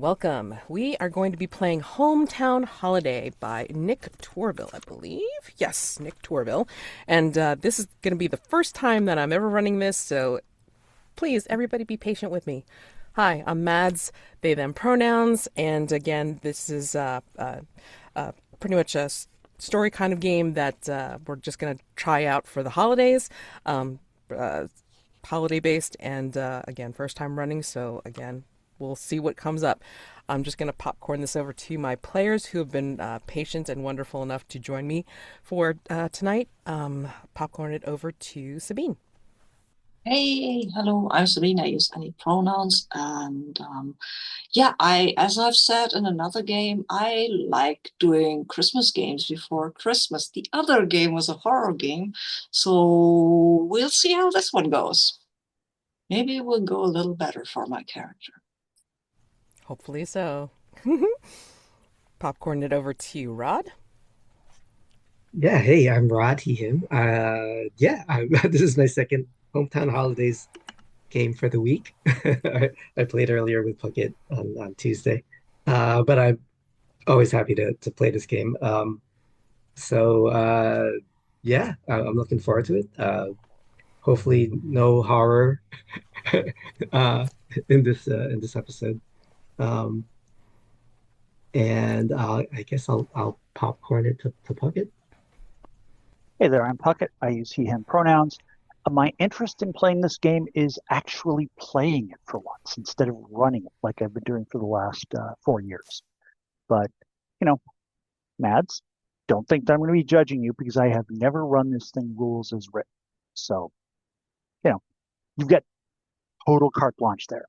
welcome. We are going to be playing Hometown Holiday by Nick Torville, I believe. Yes, Nick Torville. And this is going to be the first time that I'm ever running this, so please, everybody be patient with me. Hi, I'm Mads, they, them pronouns, and again, this is pretty much a story kind of game that we're just going to try out for the holidays. Holiday based, and again, first time running, so again, we'll see what comes up. I'm just going to popcorn this over to my players who have been patient and wonderful enough to join me for tonight. Popcorn it over to Sabine. Hey, hello, I'm Sabine. I use any pronouns. And yeah, as I've said in another game, I like doing Christmas games before Christmas. The other game was a horror game, so we'll see how this one goes. Maybe it will go a little better for my character. Hopefully so. Popcorn it over to you, Rod. Yeah, hey, I'm Rod, he, him. This is my second hometown holidays game for the week. I played earlier with Puckett on Tuesday, but I'm always happy to play this game. I'm looking forward to it. Hopefully, no horror uh, in this episode. Um, and I guess I'll popcorn it to Puckett. Hey there, I'm Puckett. I use he, him pronouns. My interest in playing this game is actually playing it for once instead of running it like I've been doing for the last 4 years. But, you know, Mads, don't think that I'm going to be judging you because I have never run this thing rules as written. So, you know, you've got total carte blanche there.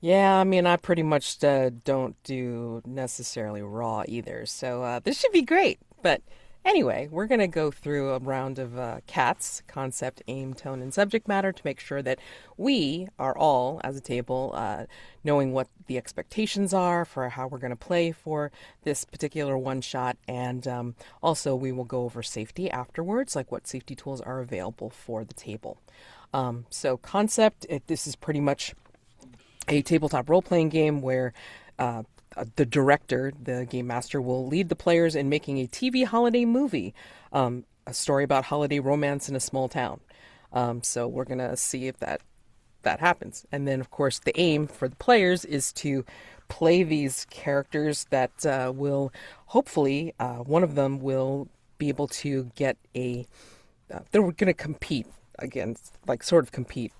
Yeah, I mean, I pretty much don't do necessarily raw either, so this should be great. But anyway, we're going to go through a round of CATS, concept, aim, tone, and subject matter, to make sure that we are all, as a table, knowing what the expectations are for how we're going to play for this particular one shot. And also, we will go over safety afterwards, like what safety tools are available for the table. So concept, this is pretty much a tabletop role-playing game where the director, the game master, will lead the players in making a TV holiday movie, a story about holiday romance in a small town. So we're gonna see if that happens, and then of course the aim for the players is to play these characters that will hopefully one of them will be able to get a. They're gonna compete against, like sort of compete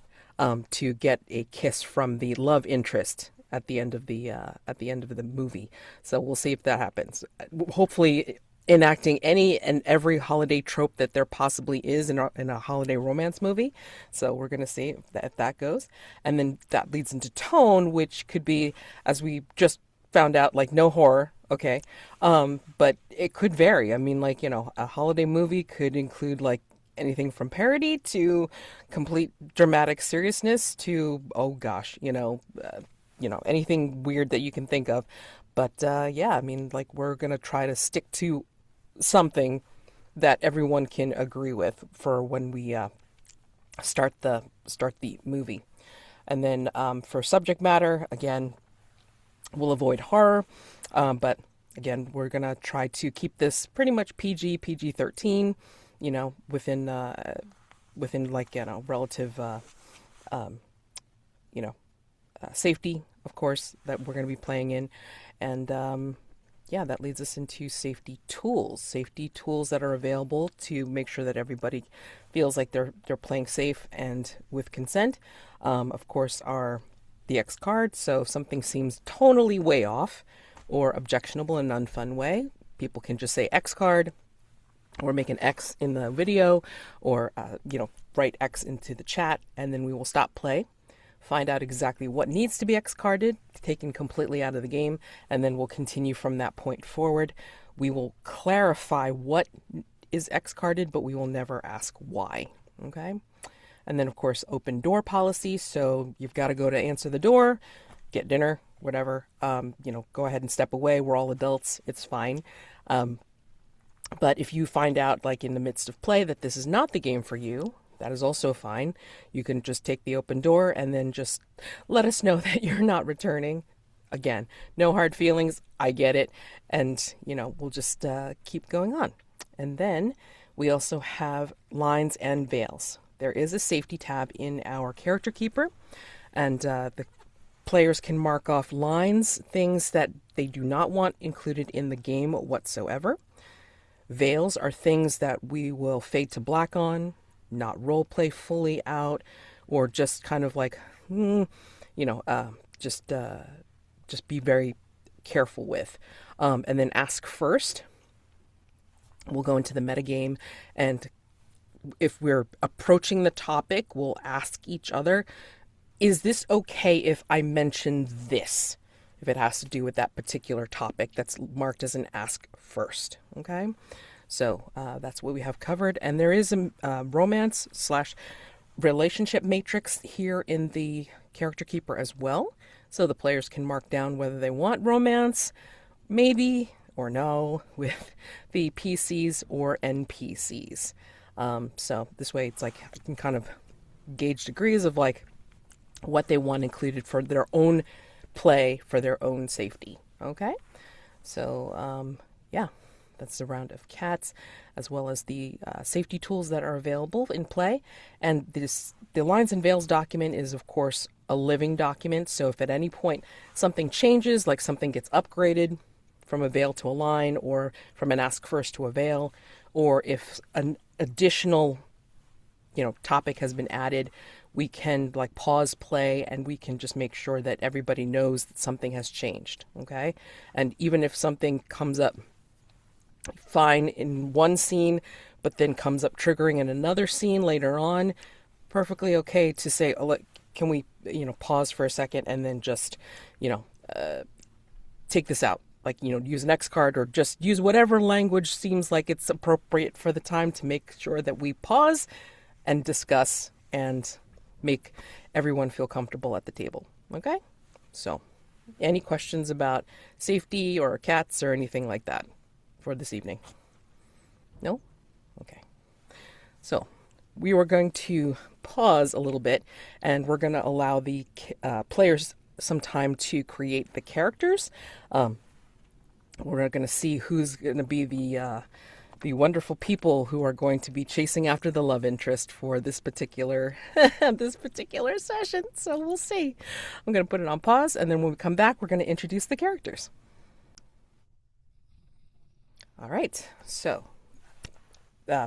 to get a kiss from the love interest at the end of the movie. So we'll see if that happens. Hopefully, enacting any and every holiday trope that there possibly is in a holiday romance movie. So we're going to see if that goes, and then that leads into tone, which could be, as we just found out, like no horror. Okay, but it could vary. I mean, like, a holiday movie could include like anything from parody to complete dramatic seriousness to, oh gosh, anything weird that you can think of. But yeah, I mean, like, we're gonna try to stick to something that everyone can agree with for when we start the movie. And then for subject matter, again, we'll avoid horror, but again, we're gonna try to keep this pretty much PG-13, within like, relative um, safety, of course, that we're going to be playing in. And yeah, that leads us into safety tools that are available to make sure that everybody feels like they're playing safe and with consent. Of course, are the X card. So if something seems tonally way off or objectionable in an unfun way, people can just say X card, or make an X in the video, or write X into the chat, and then we will stop play, find out exactly what needs to be X carded, taken completely out of the game, and then we'll continue from that point forward. We will clarify what is X carded, but we will never ask why. Okay, and then of course open door policy. So you've got to go to answer the door, get dinner, whatever. Go ahead and step away. We're all adults. It's fine. But if you find out, like in the midst of play, that this is not the game for you, that is also fine. You can just take the open door and then just let us know that you're not returning. Again, no hard feelings. I get it. And, we'll just keep going on. And then we also have lines and veils. There is a safety tab in our character keeper, and the players can mark off lines, things that they do not want included in the game whatsoever. Veils are things that we will fade to black on, not roleplay fully out, or just kind of like, just be very careful with. And then ask first. We'll go into the metagame, and if we're approaching the topic, we'll ask each other, is this okay if I mention this? If it has to do with that particular topic that's marked as an ask first, okay? So that's what we have covered. And there is a romance / relationship matrix here in the character keeper as well. So the players can mark down whether they want romance, maybe or no, with the PCs or NPCs. So this way it's like you can kind of gauge degrees of like what they want included for their own play, for their own safety. Okay? So, yeah, that's the round of cats, as well as the safety tools that are available in play. And the Lines and Veils document is, of course, a living document. So if at any point something changes, like something gets upgraded from a veil to a line, or from an ask first to a veil, or if an additional topic has been added, we can like pause play and we can just make sure that everybody knows that something has changed. Okay. And even if something comes up fine in one scene, but then comes up triggering in another scene later on, perfectly okay to say, oh, look, can we, pause for a second and then just, take this out. Like, use an X card, or just use whatever language seems like it's appropriate for the time to make sure that we pause and discuss and make everyone feel comfortable at the table. Okay? So, any questions about safety or cats or anything like that for this evening? No? Okay. So, we were going to pause a little bit, and we're going to allow the players some time to create the characters. We're going to see who's going to be the wonderful people who are going to be chasing after the love interest for this particular session. So we'll see. I'm going to put it on pause, and then when we come back, we're going to introduce the characters. All right. So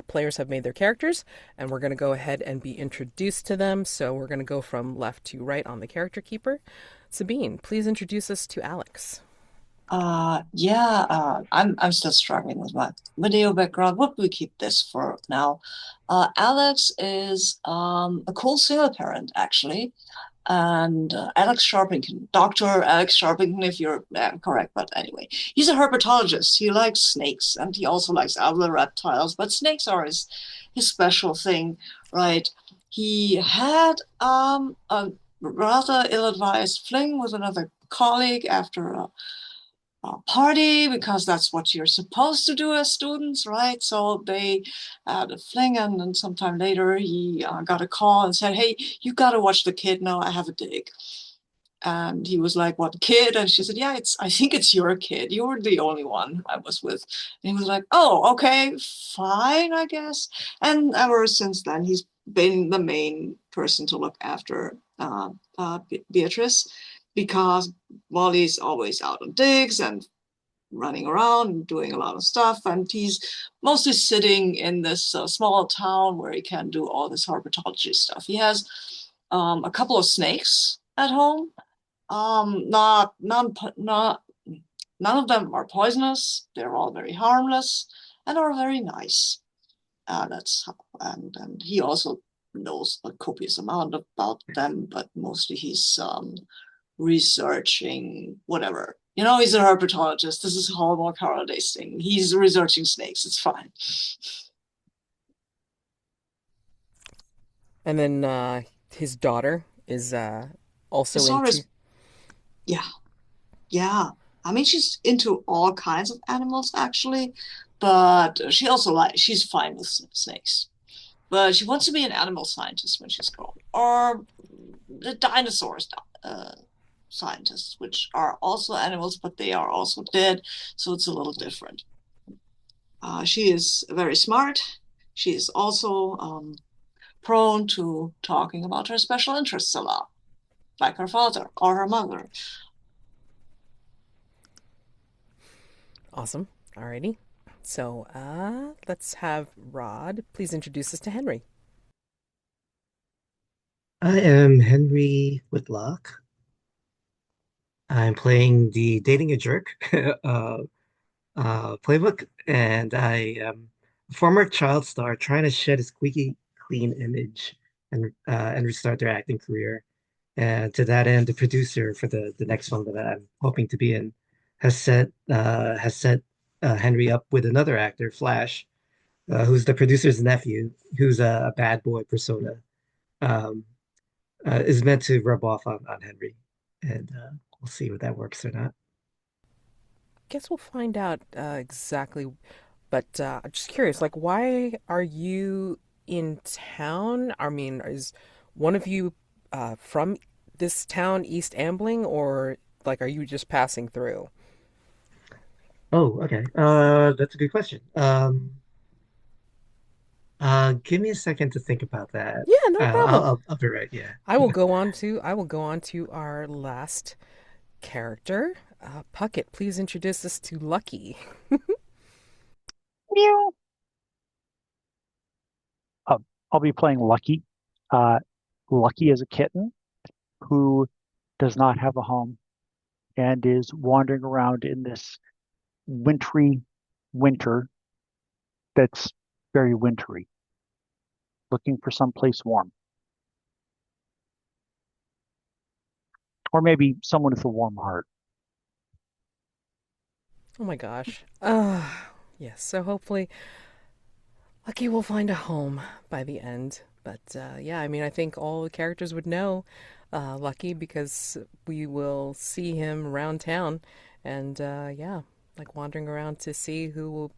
players have made their characters, and we're going to go ahead and be introduced to them. So we're going to go from left to right on the character keeper. Sabine, please introduce us to Alex. I'm still struggling with my video background. What do we keep this for now? Alex is a cool single parent, actually. And Alex Sharpington, Dr. Alex Sharpington, if you're correct, but anyway, he's a herpetologist. He likes snakes, and he also likes other reptiles, but snakes are his special thing, right? He had a rather ill-advised fling with another colleague after a party, because that's what you're supposed to do as students, right? So they had a fling, and then sometime later he got a call and said, hey, you got to watch the kid now, I have a dig. And he was like, what kid? And she said, yeah, I think it's your kid. You were the only one I was with. And he was like, oh, okay, fine, I guess. And ever since then, he's been the main person to look after Beatrice, because Molly's always out on digs and running around and doing a lot of stuff. And he's mostly sitting in this small town where he can do all this herpetology stuff. He has a couple of snakes at home. None of them are poisonous. They're all very harmless and are very nice. That's how, and he also knows a copious amount about them, but mostly he's researching whatever. He's a herpetologist. This is Hallmark Holidays thing. He's researching snakes. It's fine. And then his daughter is also into... Yeah. I mean, she's into all kinds of animals, actually, but she also she's fine with snakes. but she wants to be an animal scientist when she's grown, or the dinosaurs scientists, which are also animals, but they are also dead, so it's a little different. She is very smart. She is also prone to talking about her special interests a lot, like her father or her mother. Awesome. Alrighty. So, let's have Rod please introduce us to Henry. I am Henry Whitlock. I'm playing the Dating a Jerk playbook, and I am a former child star trying to shed a squeaky clean image and restart their acting career. And to that end, the producer for the next film that I'm hoping to be in has set Henry up with another actor, Flash, who's the producer's nephew, who's a bad boy persona, um, is meant to rub off on Henry, and we'll see if that works or not. Guess we'll find out exactly. But I'm just curious, like, why are you in town? I mean, is one of you from this town, East Ambling, or like, are you just passing through? Oh, okay. That's a good question. Give me a second to think about that. Yeah, no problem. I'll be right. Yeah. I will go on to our last character. Puckett, please introduce us to Lucky. Meow. Uh, I'll be playing Lucky. Uh, Lucky is a kitten who does not have a home and is wandering around in this wintry winter that's very wintry, looking for someplace warm. Or maybe someone with a warm heart. Oh my gosh. Yes, so hopefully Lucky will find a home by the end. But yeah, I mean, I think all the characters would know Lucky because we will see him around town, and yeah, like wandering around to see who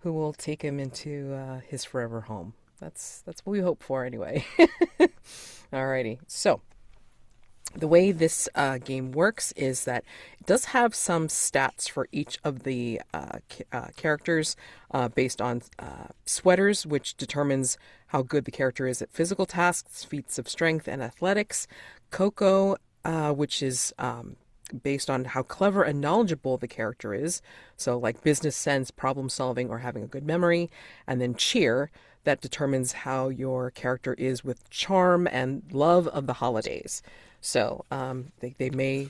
will take him into his forever home. That's what we hope for anyway. Alrighty, so the way this game works is that it does have some stats for each of the characters based on sweaters, which determines how good the character is at physical tasks, feats of strength, and athletics. Coco, which is based on how clever and knowledgeable the character is, so like business sense, problem solving, or having a good memory. And then cheer, that determines how your character is with charm and love of the holidays. So the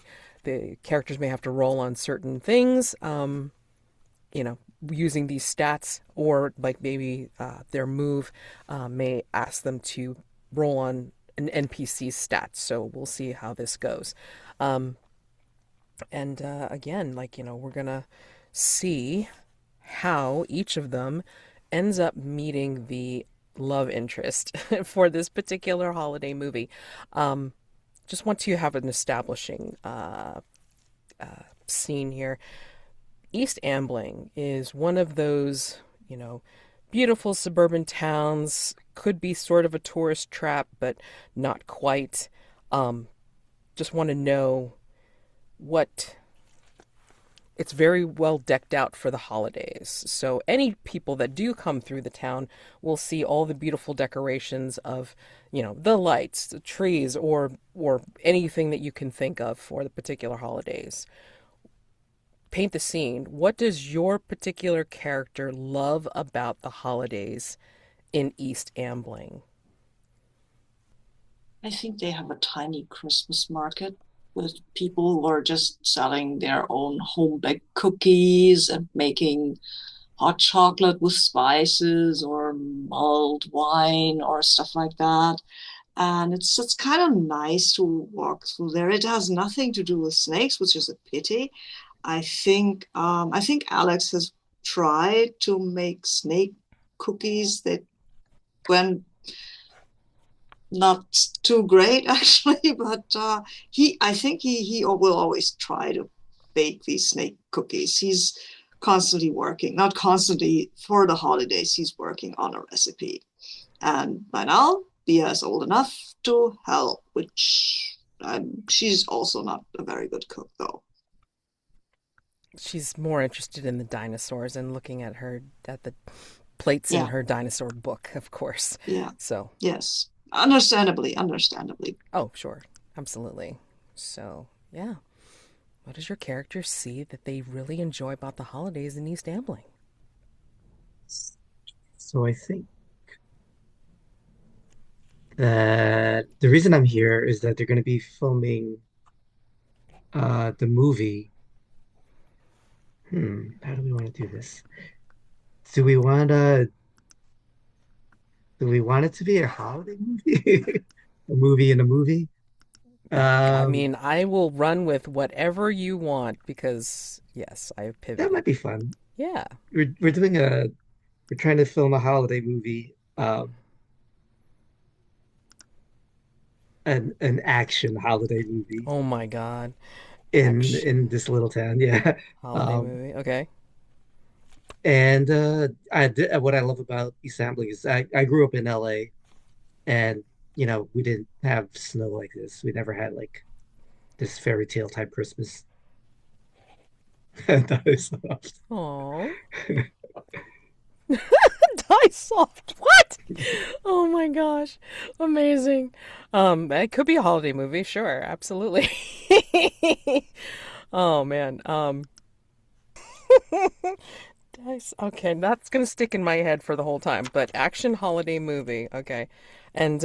characters may have to roll on certain things, you know, using these stats, or like maybe their move may ask them to roll on an NPC stat. So we'll see how this goes. And again, like, you know, we're gonna see how each of them ends up meeting the love interest for this particular holiday movie. Just want to have an establishing scene here. East Ambling is one of those, you know, beautiful suburban towns. Could be sort of a tourist trap, but not quite. Just want to know what it's very well decked out for the holidays. So any people that do come through the town will see all the beautiful decorations of, you know, the lights, the trees, or anything that you can think of for the particular holidays. Paint the scene. What does your particular character love about the holidays in East Ambling? I think they have a tiny Christmas market with people who are just selling their own home baked cookies and making hot chocolate with spices or mulled wine or stuff like that. And it's kind of nice to walk through there. It has nothing to do with snakes, which is a pity. I think Alex has tried to make snake cookies that went not too great actually, but I think he will always try to bake these snake cookies. He's constantly working, not constantly for the holidays. He's working on a recipe. And by now, Bia is old enough to help, which she's also not a very good cook, though. She's more interested in the dinosaurs and looking at the plates in Yeah, her dinosaur book, of course. yeah, So, yes. Understandably, understandably. oh, sure, absolutely. So, yeah. What does your character see that they really enjoy about the holidays in East Ambling? So I think that the reason I'm here is that they're going to be filming the movie. How do we want to do this? Do we want to do we want it to be a holiday movie? A movie in a movie? I Um, mean, I will run with whatever you want because, yes, I have that pivoted. might be fun. Yeah. We're doing we're trying to film a holiday movie, an action holiday movie Oh my God. in Action this little town. Yeah. holiday Um, movie. Okay. and what I love about East Ambling is I grew up in LA, and we didn't have snow like this. We never had like this fairy tale type Christmas. That is soft. Oh. Die soft. What? Oh my gosh. Amazing. It could be a holiday movie, sure, absolutely. Oh man. Dice. Okay, that's gonna stick in my head for the whole time. But action holiday movie. Okay. And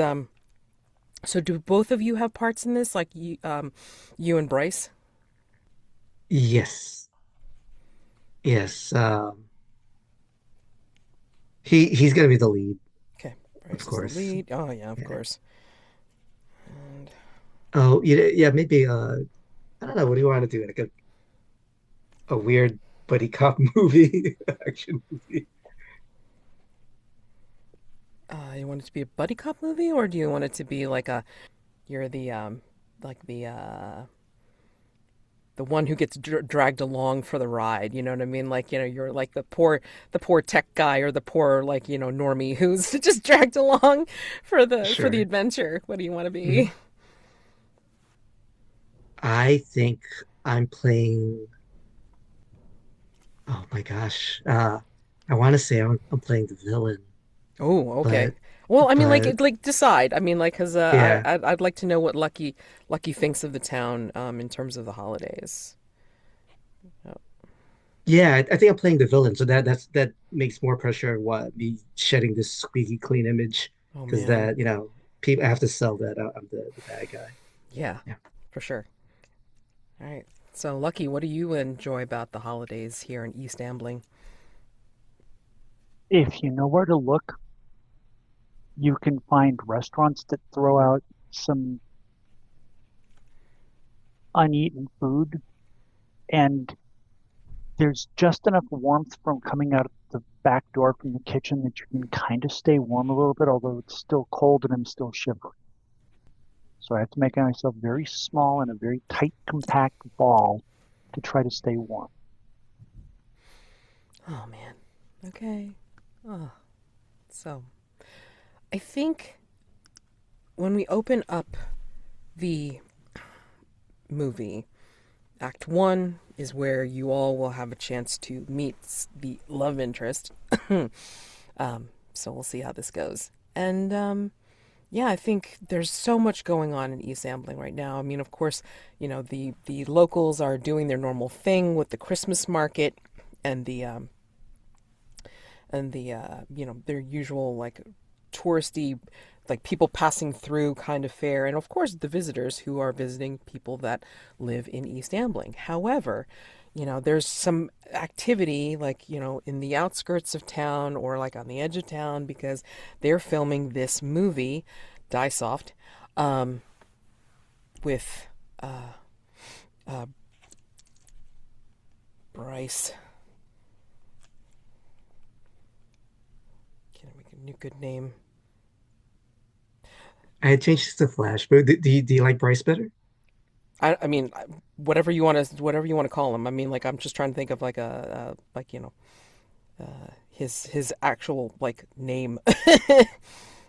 so do both of you have parts in this? Like you and Bryce? Yes, yes. He's gonna be the lead, Okay. of Bryce is the course. lead. Oh yeah, of Yeah. course. And Oh, yeah, yeah. Maybe. I don't know. What do you want to do? Like a weird buddy cop movie, action movie. you want it to be a buddy cop movie, or do you want it to be like a you're like the one who gets dragged along for the ride, you know what I mean? Like, you're like the poor tech guy or the poor like, normie who's just dragged along for the Sure. adventure. What do you want to be? Mhm. I think I'm playing. Oh my gosh. I want to say I'm playing the villain, Oh, okay. but Well, I mean, but like decide. I mean, like, cause yeah, I'd like to know what Lucky thinks of the town in terms of the holidays. Oh, yeah. I think I'm playing the villain, so that makes more pressure on what me shedding this squeaky clean image oh because man, that people have to sell that I'm the bad guy. yeah, Yeah. for sure. All right. So, Lucky, what do you enjoy about the holidays here in East Ambling? If you know where to look, you can find restaurants that throw out some uneaten food, and there's just enough warmth from coming out of the back door from the kitchen that you can kind of stay warm a little bit, although it's still cold and I'm still shivering. So I have to make myself very small in a very tight, compact ball to try to stay warm. Oh man. Okay. Oh, so I think when we open up the movie, Act One is where you all will have a chance to meet the love interest. So we'll see how this goes. And yeah, I think there's so much going on in East Ambling right now. I mean, of course, the locals are doing their normal thing with the Christmas market and the their usual like touristy like people passing through kind of fair, and of course the visitors who are visiting people that live in East Ambling. However, there's some activity like in the outskirts of town or like on the edge of town because they're filming this movie Die Soft with uh, Bryce. Can I make a new good name? I had changed it to Flash, but do you like Bryce better? I mean, whatever you want to call him. I mean, like I'm just trying to think of like a like his actual like name.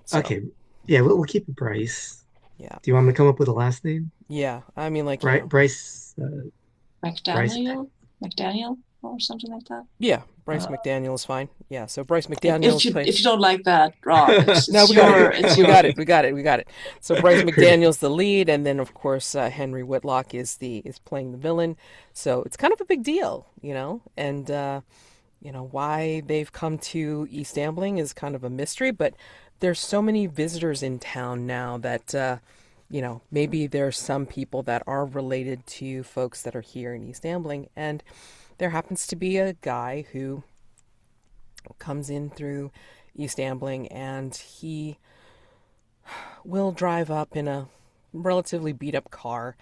So Okay. Yeah, we'll keep it Bryce. yeah, Do you want me to come up with a last name? yeah. I mean, like, Bryce. Bryce. McDaniel or something like that. yeah, Bryce Uh, McDaniel is fine. Yeah, so Bryce if McDaniel's you playing. if you don't like that, Rod, No, it's we got it. your We, it's we your got it. We got it. We got it. So Bryce Okay. McDaniel's the lead, and then of course Henry Whitlock is playing the villain. So it's kind of a big deal, and why they've come to East Ambling is kind of a mystery. But there's so many visitors in town now that maybe there's some people that are related to folks that are here in East Ambling, and there happens to be a guy who comes in through East Ambling, and he will drive up in a relatively beat up car.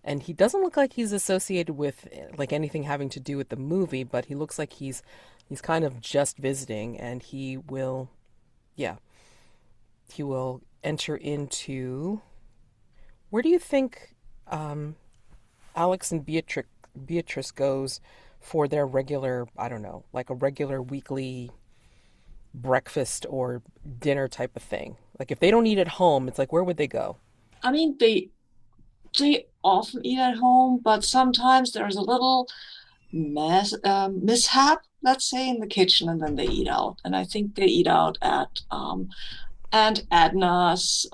And he doesn't look like he's associated with like anything having to do with the movie, but he looks like he's kind of just visiting, and yeah, he will enter into. Where do you think Alex and Beatrice goes for their regular, I don't know, like a regular weekly breakfast or dinner type of thing? Like if they don't eat at home, it's like where would they go? I mean, they often eat at home, but sometimes there's a little mishap, let's say, in the kitchen, and then they eat out. And I think they eat out at Aunt Edna's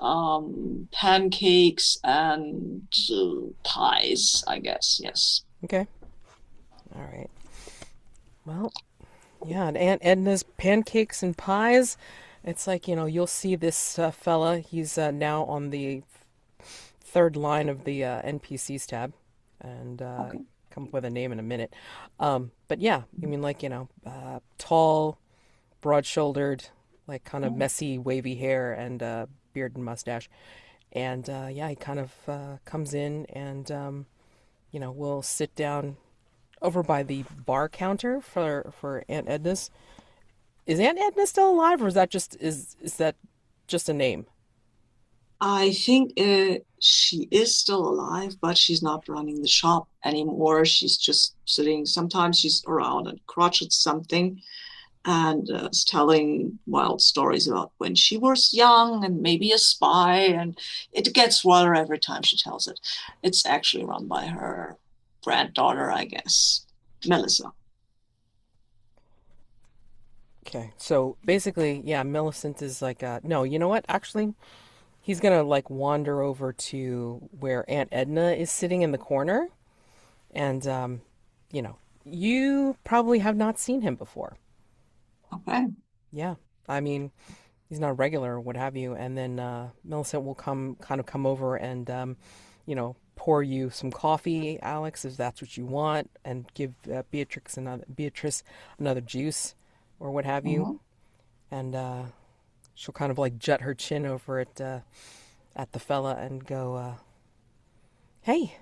pancakes and pies, I guess. Yes. Okay. All right. Well, yeah, and Aunt Edna's pancakes and pies. It's like, you'll see this fella. He's now on the third line of the NPCs tab, and Okay. come up with a name in a minute. But yeah, I mean, like, tall, broad shouldered, like kind of Mm. messy, wavy hair and beard and mustache. And yeah, he kind of comes in and, we'll sit down over by the bar counter for Aunt Edna's. Is Aunt Edna still alive, or is that just a name? I think she is still alive, but she's not running the shop anymore. She's just sitting. Sometimes she's around and crotchets something and is telling wild stories about when she was young and maybe a spy. And it gets wilder every time she tells it. It's actually run by her granddaughter, I guess, Melissa. Okay, so basically, yeah, Millicent is like, no, you know what? Actually, he's gonna like wander over to where Aunt Edna is sitting in the corner, and you know, you probably have not seen him before. Okay. Yeah, I mean, he's not a regular or what have you. And then Millicent will come over and pour you some coffee, Alex, if that's what you want, and give Beatrice another juice or what have you. Mhm. And she'll kind of like jut her chin over at the fella and go, "Hey,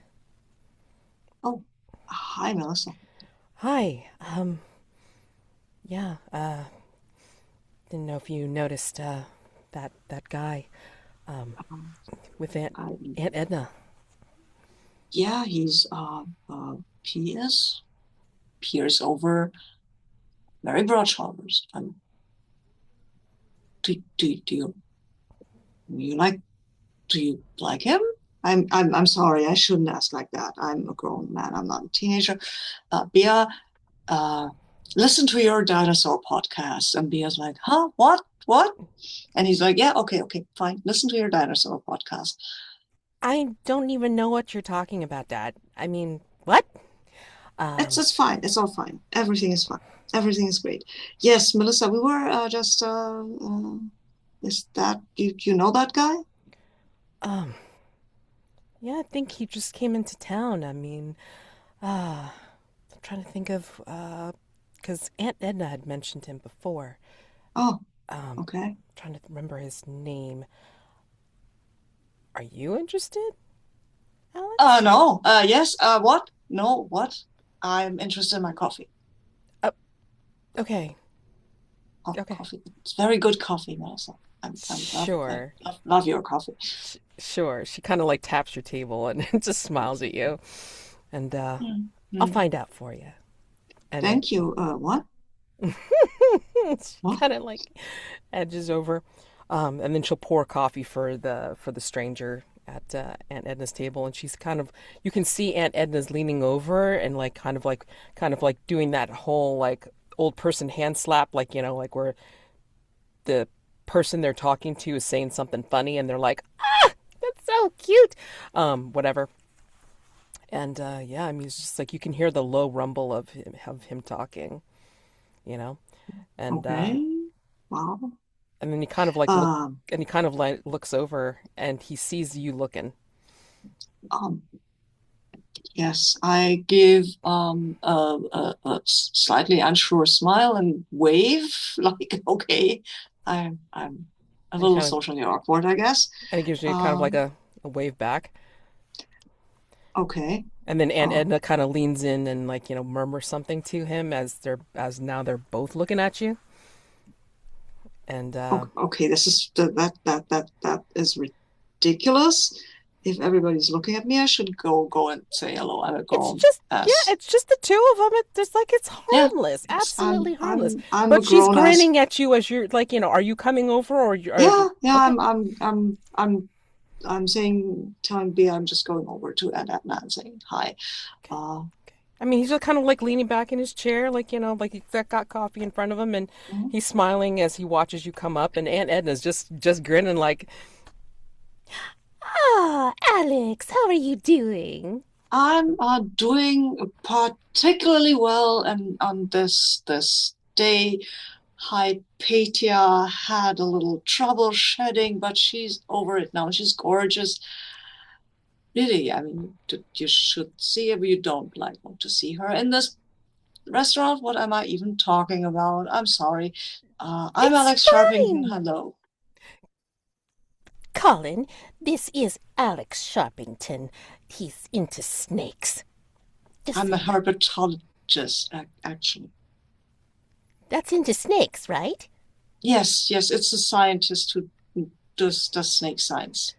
Oh, hi, Melissa. hi. Yeah. Didn't know if you noticed that guy Um, with I, Aunt Edna." yeah, he is peers over very broad shoulders. Do you like do you like him? I'm sorry, I shouldn't ask like that. I'm a grown man. I'm not a teenager. Bea, uh, listen to your dinosaur podcast. And Bea's like, huh? What? What? And he's like, yeah, okay, fine. Listen to your dinosaur podcast. I don't even know what you're talking about, Dad. I mean, what? Um, It's fine. It's all fine. Everything is fine. Everything is great. Yes, Melissa, we were just is that you know that guy? um, yeah, I think he just came into town. I mean, I'm trying to think of, because Aunt Edna had mentioned him before. Oh, Um, okay. trying to remember his name. Are you interested, Alex? No. Yes. What? No, what? I'm interested in my coffee. Oh, okay, Oh, okay. coffee. It's very good coffee, Melissa. I Sure, love your coffee. sure. She kind of like taps your table and just smiles at you, and Mm, I'll mm. find out for you. And then Thank you. What? she What? kind of like edges over. And then she'll pour coffee for the stranger at Aunt Edna's table, and she's kind of you can see Aunt Edna's leaning over and like kind of like doing that whole like old person hand slap, like like where the person they're talking to is saying something funny, and they're like, ah, that's so cute, whatever. And yeah, I mean, it's just like you can hear the low rumble of him talking, you know, and Okay. Wow. and then he kind of like look Um, and he kind of like looks over and he sees you looking. um, yes, I give a slightly unsure smile and wave, like, okay, I'm a And he little kind of socially awkward, I guess. and he gives you kind of like Um, a wave back. okay. And then Aunt Um, Edna kind of leans in and like murmurs something to him as now they're both looking at you. And okay, this is that is ridiculous. If everybody's looking at me, I should go and say hello. I'm a it's grown just, yeah, ass. it's just the two of them. It's like it's Yeah, harmless, yes, absolutely harmless. I'm a But she's grown ass. grinning at you as you're like, are you coming over or are Yeah, you yeah, okay? I'm saying, telling B, I'm just going over to Aunt Edna and saying hi. Okay. Uh, Okay. I mean, he's just kind of like leaning back in his chair, like like he's got coffee in front of him, and mhm. he's smiling as he watches you come up. And Aunt Edna's just grinning, like, ah, Alex, how are you doing? I'm doing particularly well, and on this day, Hypatia had a little trouble shedding, but she's over it now. She's gorgeous. Really, I mean, you should see her, but you don't like want to see her in this restaurant. What am I even talking about? I'm sorry. I'm It's Alex Sharpington. fine. Hello. Colin, this is Alex Sharpington. He's into snakes. Just I'm a herpetologist, actually. that's into snakes, right? Yes, yes, it's a scientist who does snake science.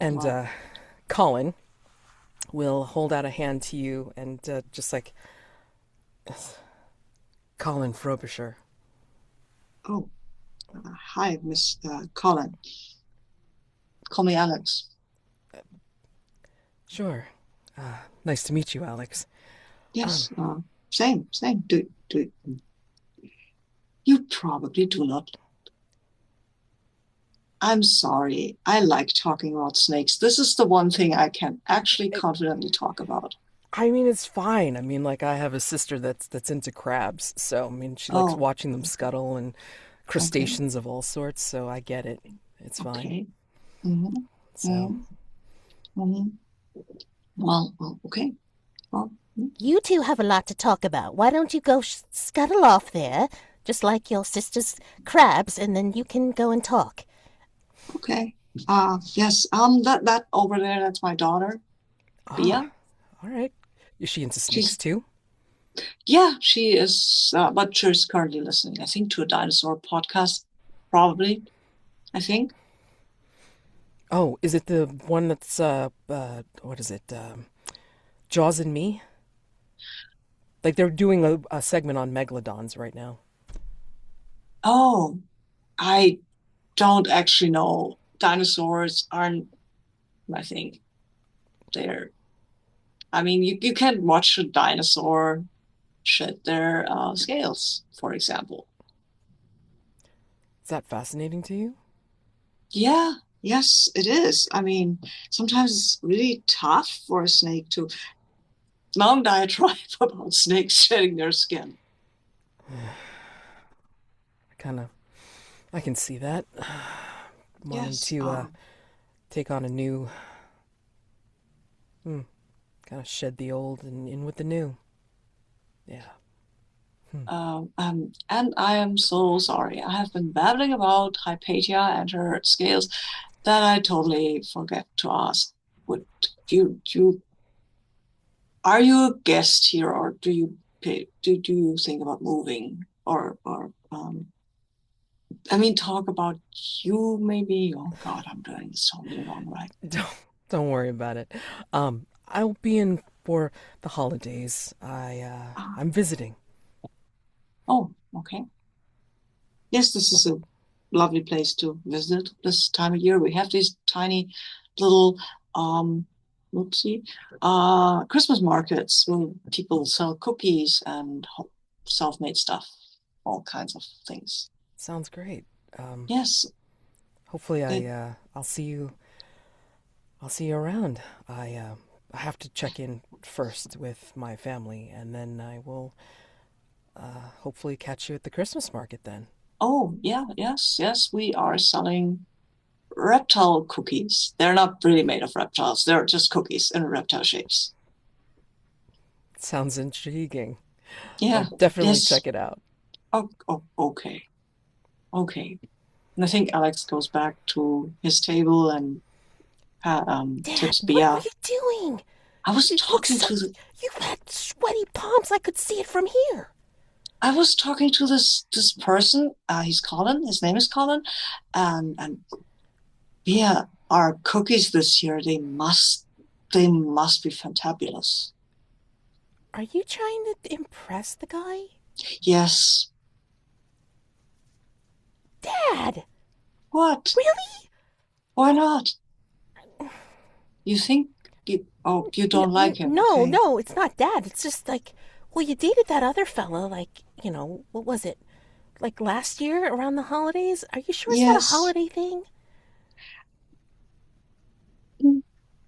And Wow. Colin will hold out a hand to you and just like Colin Frobisher. Oh, hi, Miss Colin. Call me Alex. Sure. Nice to meet you, Alex. Um, Yes, same. Do you probably do not. I'm sorry. I like talking about snakes. This is the one thing I can actually it, confidently talk about. I mean, it's fine. I mean, like I have a sister that's into crabs, so I mean, she likes Oh, watching them scuttle and okay, crustaceans of all sorts. So I get it. It's fine. okay. Mm-hmm. So Mm-hmm. Well, okay. Well, you two have a lot to talk about. Why don't you go scuttle off there, just like your sister's crabs, and then you can go and talk. okay. Yes. That over there, that's my daughter, Ah, Bia. all right. Is she into snakes She's too? Yeah, she is. But she's currently listening, I think, to a dinosaur podcast. Probably, I think. Oh, is it the one that's what is it? Jaws and Me? Like they're doing a segment on megalodons right now. Oh, I don't actually know. Dinosaurs aren't, I think, they're. I mean, you can watch a dinosaur shed their scales, for example. Is that fascinating to you? Yeah, yes, it is. I mean, sometimes it's really tough for a snake to long diatribe about snakes shedding their skin. Kind of, I can see that. Wanting Yes. to take on a new, hmm, kind of shed the old and in with the new. Yeah. Hmm. And I am so sorry. I have been babbling about Hypatia and her scales that I totally forget to ask. Would you are you a guest here, or do you pay, do you think about moving, or I mean, talk about you maybe? Oh God, I'm doing this totally wrong, right? Don't don't worry about it. I'll be in for the holidays. Ah, I'm visiting. oh, okay. Yes, this is a lovely place to visit this time of year. We have these tiny little whoopsie Christmas markets where people sell cookies and self-made stuff, all kinds of things. Sounds great. Um, Yes, hopefully they, I'll see you around. I have to check in first with my family, and then I will hopefully catch you at the Christmas market then. oh yeah, yes, we are selling reptile cookies. They're not really made of reptiles. They're just cookies in reptile shapes. Sounds intriguing. Yeah, I'll definitely yes. check it out. Oh, okay. Okay. And I think Alex goes back to his table and Dad, tips what were Bia. you doing? I was You look talking so. to the You had sweaty palms. I could see it from here. I was talking to this person. He's Colin. His name is Colin. And Bia, our cookies this year, they must be fantabulous. Are you trying to impress the guy? Yes. Dad, What? really? Why not? You think you don't like him, No, okay? no, it's not Dad. It's just like, well, you dated that other fella, like, what was it? Like last year around the holidays? Are you sure it's not a Yes. holiday thing?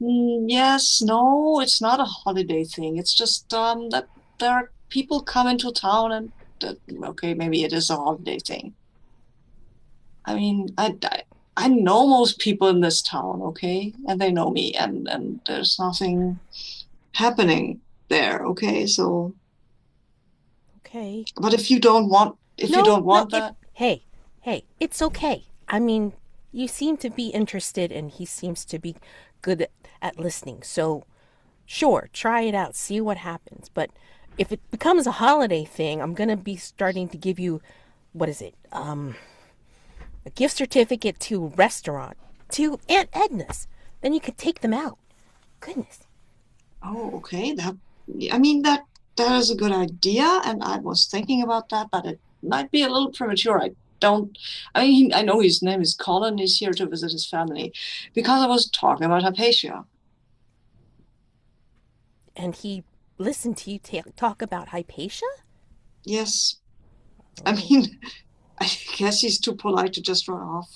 Yes, no, it's not a holiday thing. It's just that there are people come into town and okay, maybe it is a holiday thing. I mean, I know most people in this town, okay, and they know me, and there's nothing happening there, okay. So, Okay. but if you No, don't no, want that, hey, it's okay. I mean, you seem to be interested and he seems to be good at listening. So, sure, try it out, see what happens. But if it becomes a holiday thing, I'm going to be starting to give you, what is it? A gift certificate to a restaurant, to Aunt Edna's. Then you could take them out. Goodness. oh, okay, I mean that is a good idea, and I was thinking about that, but it might be a little premature. Don't. I mean, I know his name is Colin. He's here to visit his family, because I was talking about Hypatia. And he listened to you talk about Hypatia? Yes, I Oh, mean, I guess he's too polite to just run off.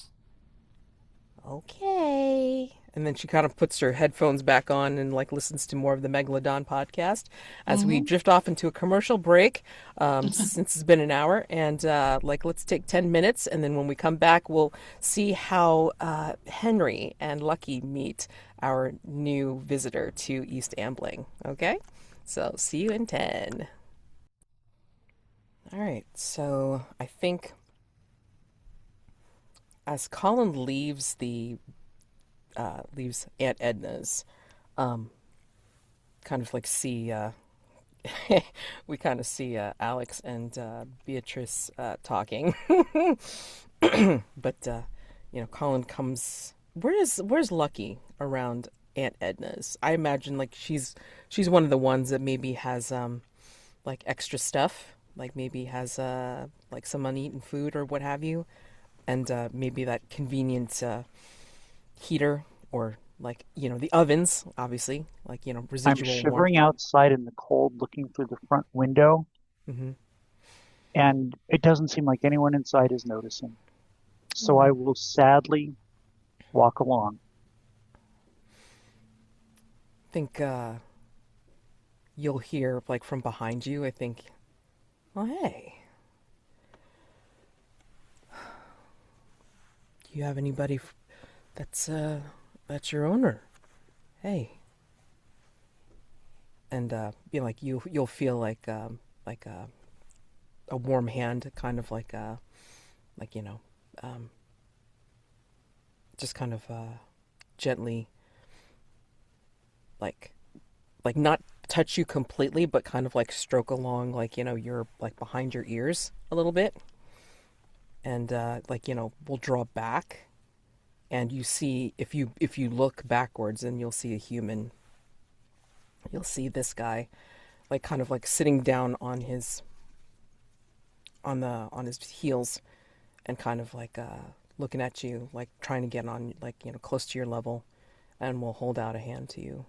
okay. And then she kind of puts her headphones back on and like listens to more of the Megalodon podcast as we Hmm. drift off into a commercial break. Since it's been an hour, and like let's take 10 minutes, and then when we come back, we'll see how Henry and Lucky meet our new visitor to East Ambling. Okay, so see you in 10. All right, so I think as Colin leaves Aunt Edna's, um, kind of like see we kind of see Alex and Beatrice talking, but Colin comes. Where's Lucky around Aunt Edna's? I imagine like she's one of the ones that maybe has like extra stuff, like maybe has like some uneaten food or what have you, and maybe that convenient heater or like the ovens, obviously, like I'm residual warmth. shivering outside in the cold, looking through the front window, Hmm. and it doesn't seem like anyone inside is noticing. So I Oh, will sadly walk along. I think you'll hear like from behind you. I think, oh hey, do you have anybody that's that's your owner? Hey, and be like you'll feel like a warm hand, kind of like um, just kind of gently like not touch you completely, but kind of like stroke along, like you're like behind your ears a little bit, and like we'll draw back, and you see if you look backwards, and you'll see a human. You'll see this guy, like kind of like sitting down on his heels, and kind of looking at you, like trying to get on, close to your level, and will hold out a hand to you.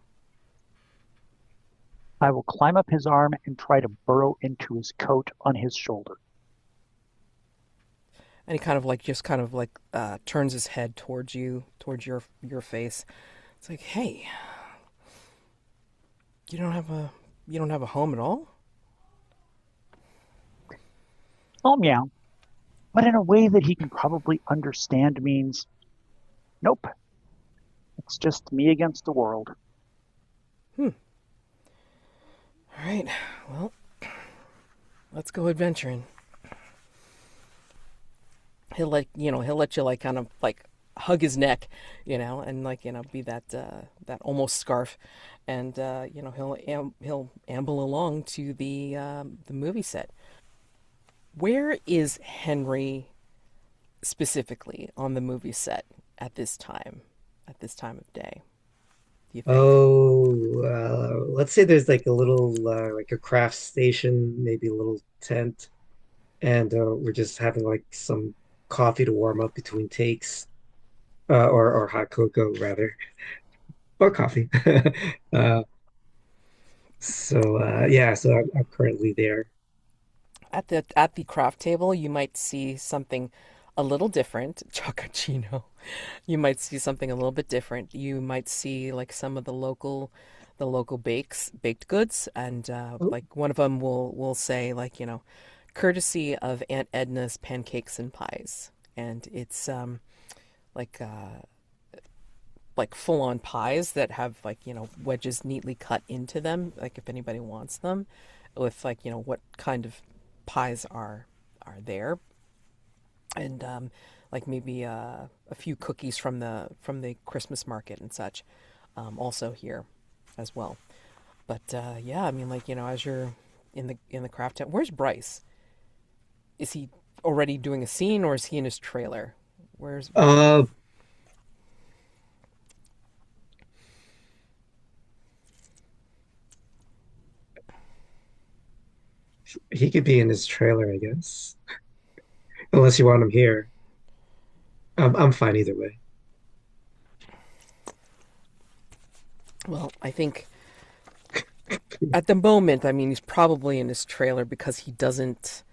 I will climb up his arm and try to burrow into his coat on his shoulder. And he kind of just kind of turns his head towards you, towards your face. It's like, hey, you don't have a you don't have a home at all? Oh, meow. But in a way that he can probably understand means, nope, it's just me against the world. Hmm. All right. Well, let's go adventuring. He'll let you kind of hug his neck, and be that almost scarf, and he'll amble along to the movie set. Where is Henry specifically on the movie set at this time of day, do you think? Oh, let's say there's like a little like a craft station, maybe a little tent, and we're just having like some coffee to warm up between takes, or hot cocoa rather, or coffee. Uh, yeah, so I'm currently there. At the craft table, you might see something a little different, Chocochino. You might see something a little bit different. You might see like some of the local baked goods, and Oh, like one of them will say courtesy of Aunt Edna's pancakes and pies, and it's like uh, like full on pies that have wedges neatly cut into them, like if anybody wants them, with what kind of pies are there, and like maybe a few cookies from the Christmas market and such, also here as well. But yeah, I mean, as you're in the craft tent, where's Bryce? Is he already doing a scene, or is he in his trailer? Where? uh, he could be in his trailer, I guess, unless you want him here. I'm fine either way. Well, I think at the moment, I mean, he's probably in his trailer because he doesn't.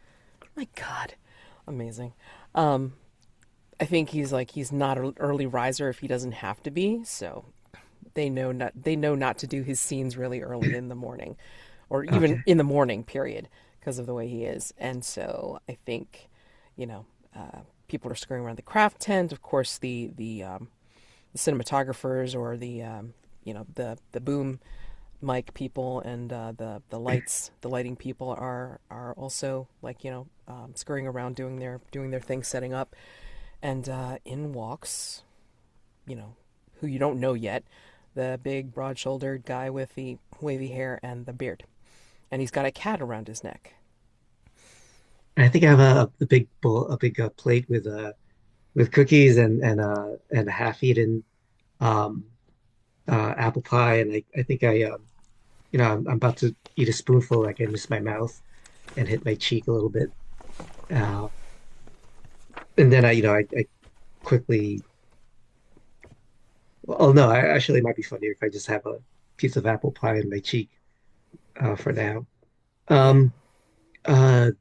My God, amazing. Um, I think he's not an early riser if he doesn't have to be. So they know not to do his scenes really early in the morning, or even Okay. in the morning period, because of the way he is. And so I think, you know, people are scurrying around the craft tent. Of course, the cinematographers or the boom mic people and the lighting people are also scurrying around doing their thing, setting up, and in walks, you know, who you don't know yet, the big broad-shouldered guy with the wavy hair and the beard, and he's got a cat around his neck. I think I have a big bowl, a big plate with cookies and half-eaten um apple pie, and I think I'm about to eat a spoonful, like I miss my mouth and hit my cheek a little bit. Uh, and then I quickly, well, no, actually it might be funnier if I just have a piece of apple pie in my cheek for now. Yeah. Um, uh,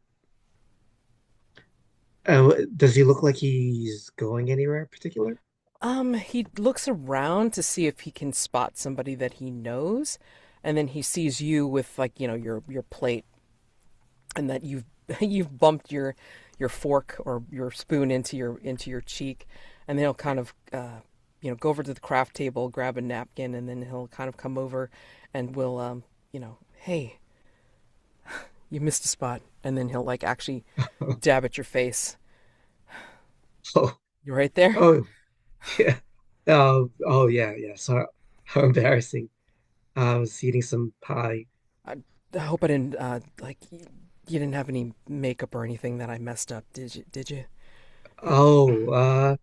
does he look like he's going anywhere in particular? He looks around to see if he can spot somebody that he knows, and then he sees you with your plate, and that you've you've bumped your fork or your spoon into your cheek, and then he'll kind of go over to the craft table, grab a napkin, and then he'll kind of come over, and will hey, you missed a spot, and then he'll actually dab at your face. Oh, You right there? oh, yeah. Oh, yeah, yeah. So how embarrassing. I was eating some pie. I hope I didn't you didn't have any makeup or anything that I messed up, did you? Did you? Oh,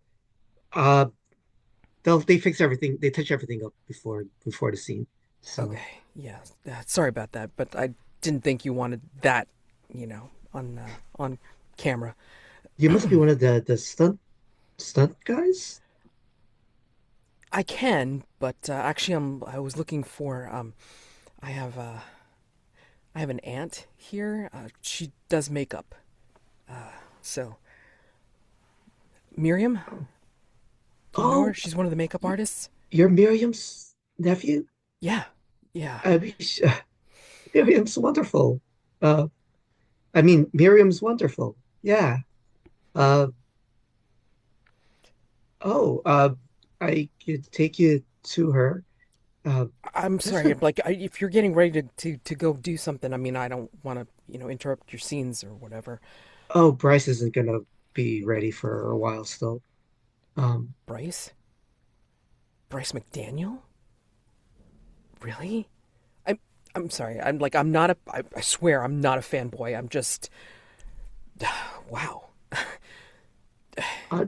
uh, they fix everything. They touch everything up before the scene. So, Okay, yeah. Sorry about that, but I didn't think you wanted that, on camera. You must be one of the stunt guys. I can, but actually, I was looking for I have I have an aunt here. She does makeup. So Miriam, do you know her? Oh, She's one of the makeup artists. you're Miriam's nephew? Yeah, yeah. I mean, Miriam's wonderful. Uh, I mean, Miriam's wonderful. Yeah. Uh, oh, I could take you to her. Uh, I'm that's sorry. the, Like, if you're getting ready to go do something, I mean, I don't want to, interrupt your scenes or whatever. oh, Bryce isn't gonna be ready for a while still. Um, Bryce, Bryce McDaniel, really? I'm I'm sorry. I'm not a. I swear I'm not a fanboy. I'm just wow. uh,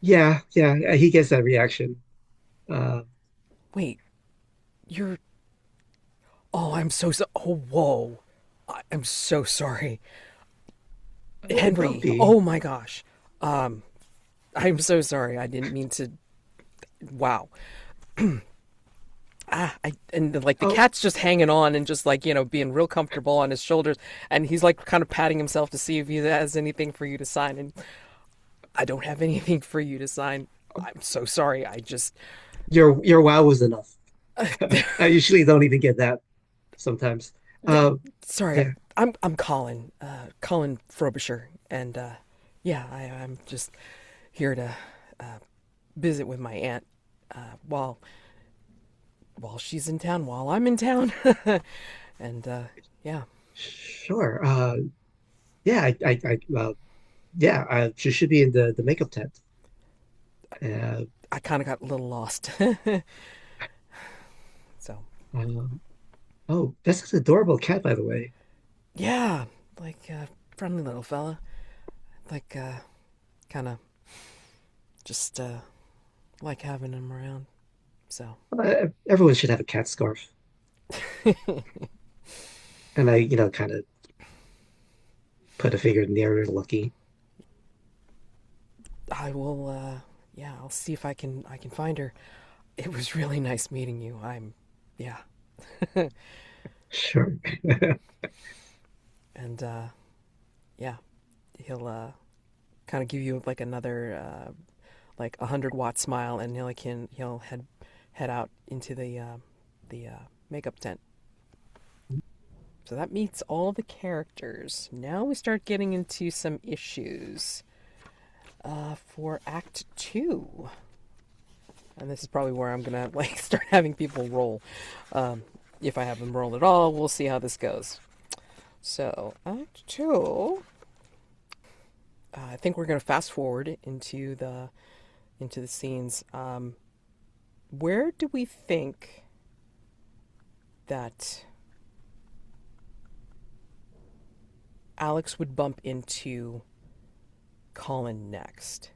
yeah, he gets that reaction. Uh, Wait, you're. Oh, I'm so so. Oh, whoa. I'm so sorry, oh, don't Henry. be. Oh my gosh. Um, I'm so sorry. I didn't mean to. Wow. And like the Oh, cat's just hanging on and just like being real comfortable on his shoulders, and he's like kind of patting himself to see if he has anything for you to sign, and I don't have anything for you to sign. I'm so sorry. I just your wow was enough. I usually don't even get that sometimes. Uh, sorry. yeah, I'm Colin, Colin Frobisher, and yeah, I'm just here to uh, visit with my aunt while she's in town, while I'm in town, and yeah. sure. Yeah, yeah. She should be in the makeup tent. Uh, I kind of got a little lost. So, um, oh, that's an adorable cat, by the way. yeah, like friendly little fella. Like kind of just like having him around. So, Everyone should have a cat scarf. And I, kind of put a figure in the air lucky. I will yeah, I'll see if I can find her. It was really nice meeting you. I'm yeah. Sure. And yeah, he'll kind of give you like another like 100-watt smile, and he'll head out into the makeup tent. So that meets all the characters. Now we start getting into some issues for Act Two, and this is probably where I'm gonna like start having people roll. If I have them roll at all, we'll see how this goes. So Act Two, I think we're gonna fast forward into the scenes. Where do we think that Alex would bump into Colin next?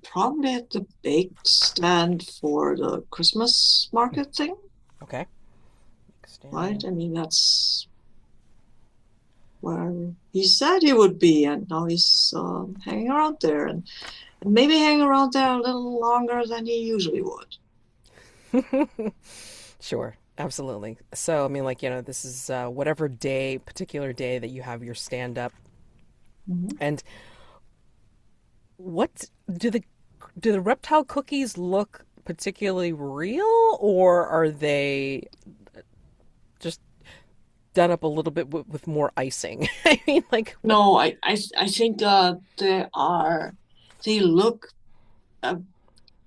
Probably at the bake stand for the Christmas market thing, Okay. right? Stand. I mean, that's where he said he would be, and now he's hanging around there, and maybe hang around there a little longer than he usually would. Sure, absolutely. So, I mean, like, this is whatever day, particular day that you have your stand up. Mhm. And what do the reptile cookies look particularly real, or are they just done up a little bit with more icing? I mean, like, what? No, I think they look uh,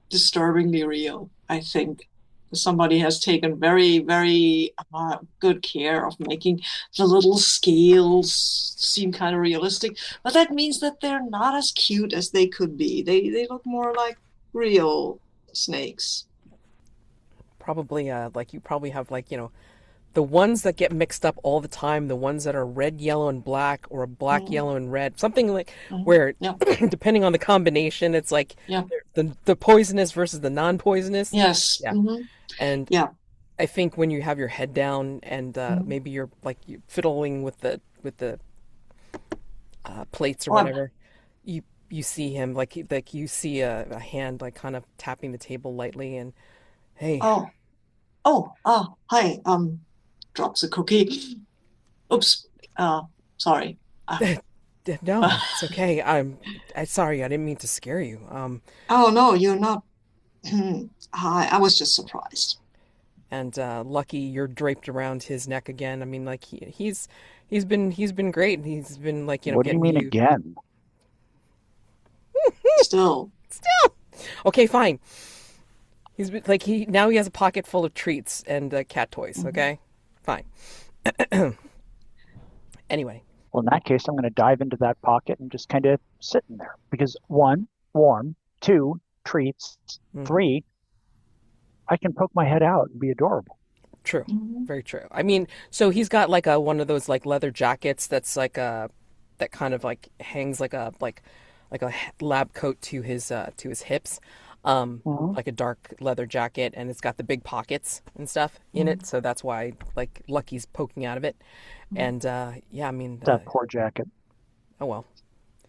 disturbingly real. I think somebody has taken very, very good care of making the little scales seem kind of realistic. But that means that they're not as cute as they could be. They look more like real snakes. Probably, like, you probably have, like, the ones that get mixed up all the time, the ones that are red, yellow, and black, or black, Mhm, yellow, and red, something like mhm. where, Yeah, depending on the combination, it's like yeah, the poisonous versus the non-poisonous. yes, Yeah, and yeah. I think when you have your head down and Mhm. maybe you're like you fiddling with the plates or Oh, whatever, you see him like you see a hand like kind of tapping the table lightly, and hey, oh, hi. Drops a cookie. Oops. Uh, sorry. Uh, no, it's okay. I'm sorry, I didn't mean to scare you. oh no, you're not. Hi, I was just surprised. And Lucky, you're draped around his neck again. I mean, like he's been great. He's been like What do you getting mean you. again? Still. Still okay, fine. He's been, like he now he has a pocket full of treats and cat toys. Mhm. Okay, fine. Anyway, Well, in that case, I'm going to dive into that pocket and just kind of sit in there because one, warm, two, treats, hmm, three, I can poke my head out and be adorable. true, Mhm. very true. I mean, so he's got like a one of those like leather jackets that's like a that kind of like hangs like a lab coat to his hips, Mhm. like a dark leather jacket, and it's got the big pockets and stuff in it. Mhm. So that's why like Lucky's poking out of it. And yeah, I mean, That poor jacket. oh well,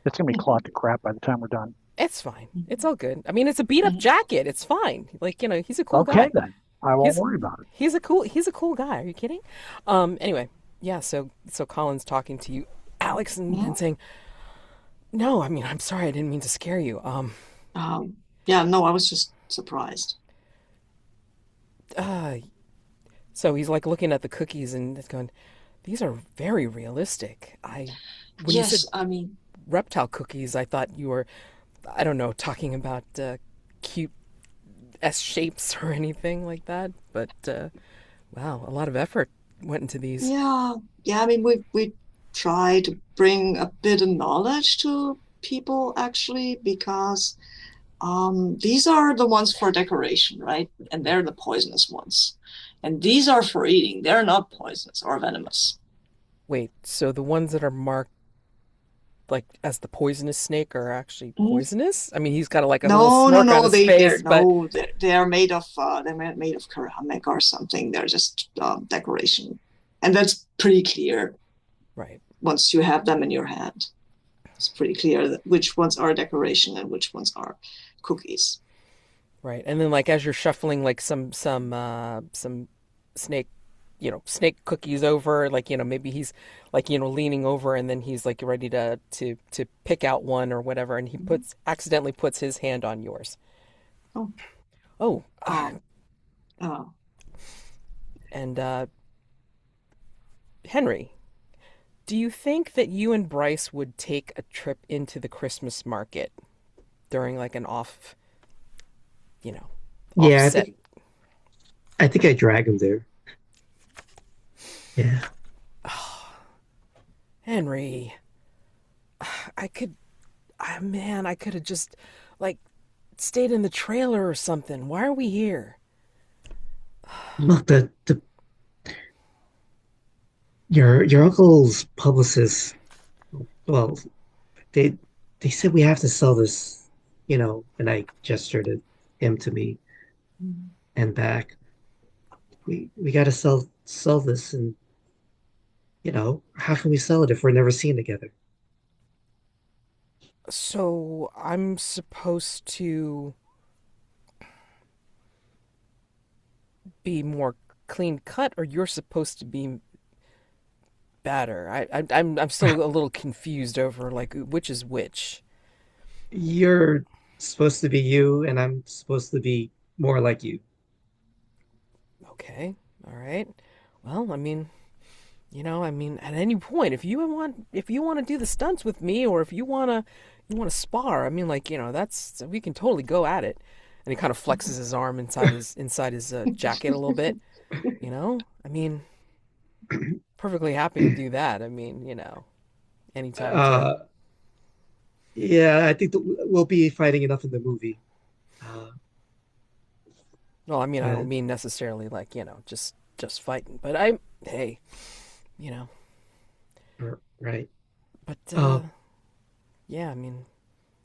It's going to be Mhm. cloth to crap by the time we're done. it's fine. It's Mhm. all good. I mean, it's a beat up Mhm. jacket. It's fine. Like he's a cool Okay, guy. then. I won't He's worry about it. he's a cool guy. Are you kidding? Anyway, yeah. So Colin's talking to you, Alex, and Mhm. saying, no, I mean, I'm sorry, I didn't mean to scare you. Yeah, no, I was just surprised. Uh, so he's like looking at the cookies and it's going, these are very realistic. When you said Yes, I mean, reptile cookies, I thought you were, I don't know, talking about cute S shapes or anything like that. But wow, a lot of effort went into these. yeah, yeah, I mean, we try to bring a bit of knowledge to people actually because these are the ones for decoration, right? And they're the poisonous ones. And these are for eating. They're not poisonous or venomous. Wait, so the ones that are marked like as the poisonous snake are actually Mm. poisonous? I mean, he's got like a little No, no, smirk on no. his They're face, but no, they're made of made of ceramic or something. They're just decoration, and that's pretty clear right. once you have them in your hand. It's pretty clear that which ones are decoration and which ones are cookies. Right. And then like as you're shuffling like some snake, snake cookies over, like, maybe he's like, leaning over and then he's like ready to pick out one or whatever and he Mhm. accidentally puts his hand on yours. Oh, Oh, um, uh, and Henry, do you think that you and Bryce would take a trip into the Christmas market during like an you know, Yeah, offset? I think I drag him there. Yeah. Henry, I could, man, I could have just like stayed in the trailer or something. Why are we here? Look, the your uncle's publicist, well, they they said we have to sell this, and I gestured at him to me and back. We got to sell this, and how can we sell it if we're never seen together? So I'm supposed to be more clean cut, or you're supposed to be badder? I'm still a little confused over like which is which. You're supposed to be you, and I'm supposed to be more like you. Okay, all right. Well, I mean, I mean, at any point, if you want to do the stunts with me, or if you want to spar, I mean, like, that's we can totally go at it. And he kind of flexes his arm inside his jacket a little bit. I mean, perfectly happy to do that. I mean, anytime to. Uh, yeah, I think that we'll be fighting enough in the movie. Uh, Well, I mean, I don't but mean necessarily like just fighting, but I hey, you know, right. but Uh, yeah, I mean,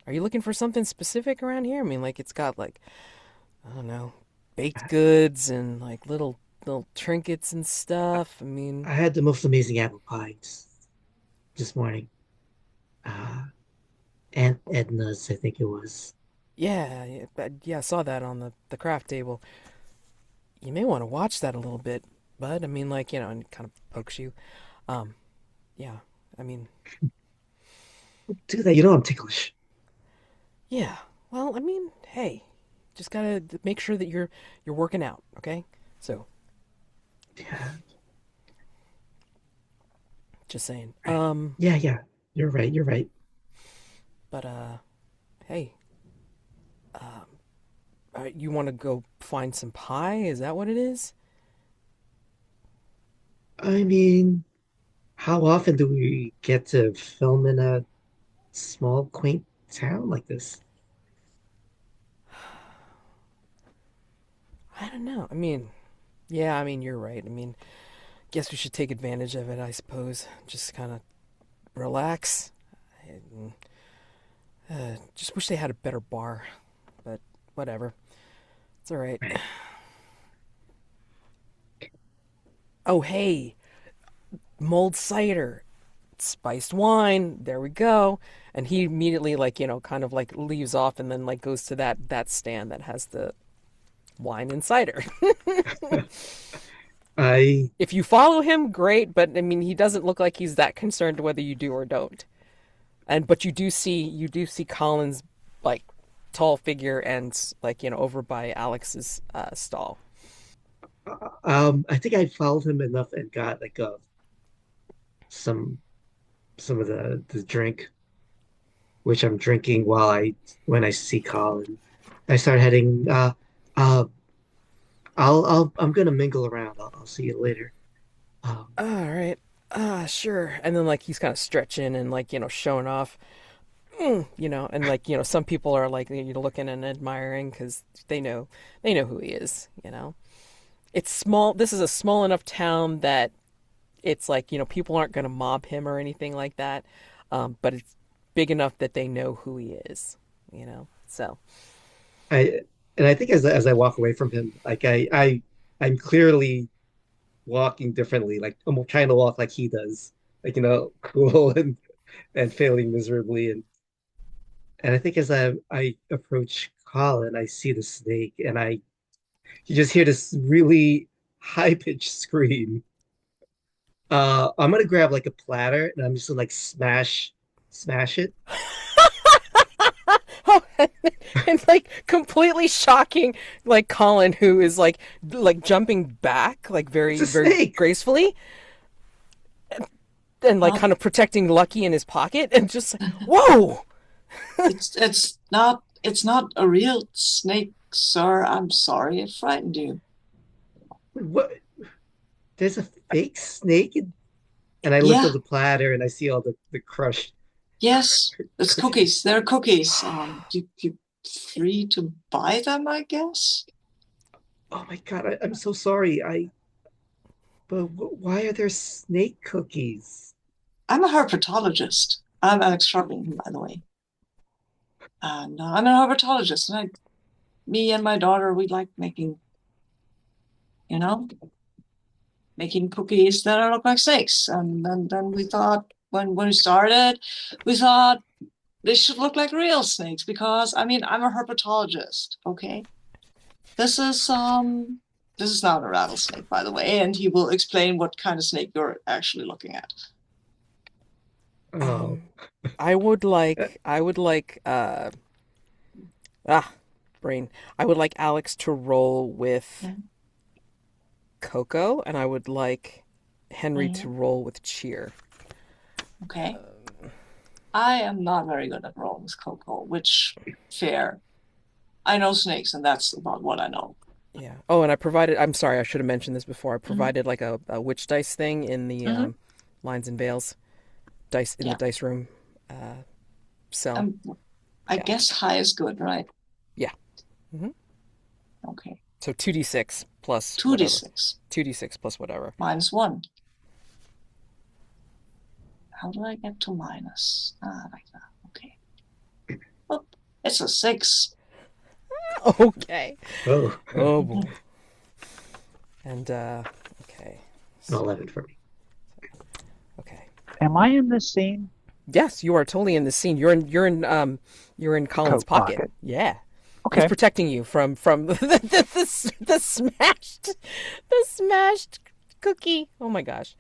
are you looking for something specific around here? I mean, like it's got like I don't know, baked goods and like little trinkets and stuff. I mean, I had the most amazing apple pie this morning. uh, Aunt Edna's, I think it was. Yeah, yeah, I saw that on the craft table. You may want to watch that a little bit, bud. I mean, like, and it kind of pokes you. Um, yeah, I mean, Do that. You know I'm ticklish. yeah. Well, I mean, hey, just gotta make sure that you're working out, okay? So, Yeah. just saying. Right. Yeah, yeah. You're right. You're right. But hey, you want to go find some pie? Is that what it is? I mean, how often do we get to film in a small, quaint town like this? I don't know. I mean, yeah, I mean, you're right. I mean, guess we should take advantage of it, I suppose. Just kind of relax. And, just wish they had a better bar, but whatever. It's all right. Right. Oh, hey, mulled cider, spiced wine. There we go. And he immediately, like, kind of like leaves off and then like goes to that stand that has the wine and cider. I If you follow him, great, but I mean, he doesn't look like he's that concerned whether you do or don't. And but you do see Colin's like tall figure and like over by Alex's stall. I think I followed him enough and got like some some of the drink, which I'm drinking while I when I see Colin. I start heading. Uh, I'm gonna mingle around. I'll see you later. Um, All right. Sure. And then like he's kind of stretching and like showing off, and like some people are like looking and admiring because they know who he is. It's small. This is a small enough town that it's like people aren't going to mob him or anything like that. But it's big enough that they know who he is. So I and I think as I walk away from him, like I'm clearly walking differently. Like I'm trying to walk like he does, like cool and failing miserably. And I think as I approach Colin, I see the snake, and I you just hear this really high pitched scream. I'm gonna grab like a platter, and I'm just gonna like smash it. oh, and like completely shocking, like Colin, who is like jumping back, like It's very a very snake. gracefully, and like Well, kind of protecting Lucky in his pocket, and just like, whoa. it's not a real snake, sir. I'm sorry it frightened you. What? There's a fake snake, and I lift Yeah, up the platter, and I see all the crushed yes, it's cookies. cookies. They're cookies. You free to buy them, I guess. Oh my God, I'm so sorry. But why are there snake cookies? I'm a herpetologist. I'm Alex Sharpington, by the way. And I'm a herpetologist, and me and my daughter, we like you know, making cookies that look like snakes. And then we thought, when we started, we thought they should look like real snakes because, I mean, I'm a herpetologist. Okay, this is um, this is not a rattlesnake, by the way, and he will explain what kind of snake you're actually looking at. Oh, Um, I would like ah brain. I would like Alex to roll with Yeah. Coco, and I would like Henry to Mhm. roll with Cheer. Okay. I am not very good at rolling with Coco, which fair. I know snakes, and that's about what I know. Yeah. Oh, and I'm sorry, I should have mentioned this before. I Hmm. provided like a witch dice thing in the Hmm. lines and veils dice in the Yeah. dice room uh, cell. Um, I Yeah. guess high is good, right? Yeah. hmm Okay. So 2d6 plus whatever. 2d6 2d6 plus whatever. -1. How do I get to minus? Like that. Okay. Oh, it's a 6. Okay. oh, Oh Mhm. boy. And okay. an So 11 for me. okay. Am I in this scene? Yes, you are totally in the scene. You're in Colin's Coat pocket. pocket. Yeah. He's Okay. protecting you from the smashed cookie. Oh my gosh.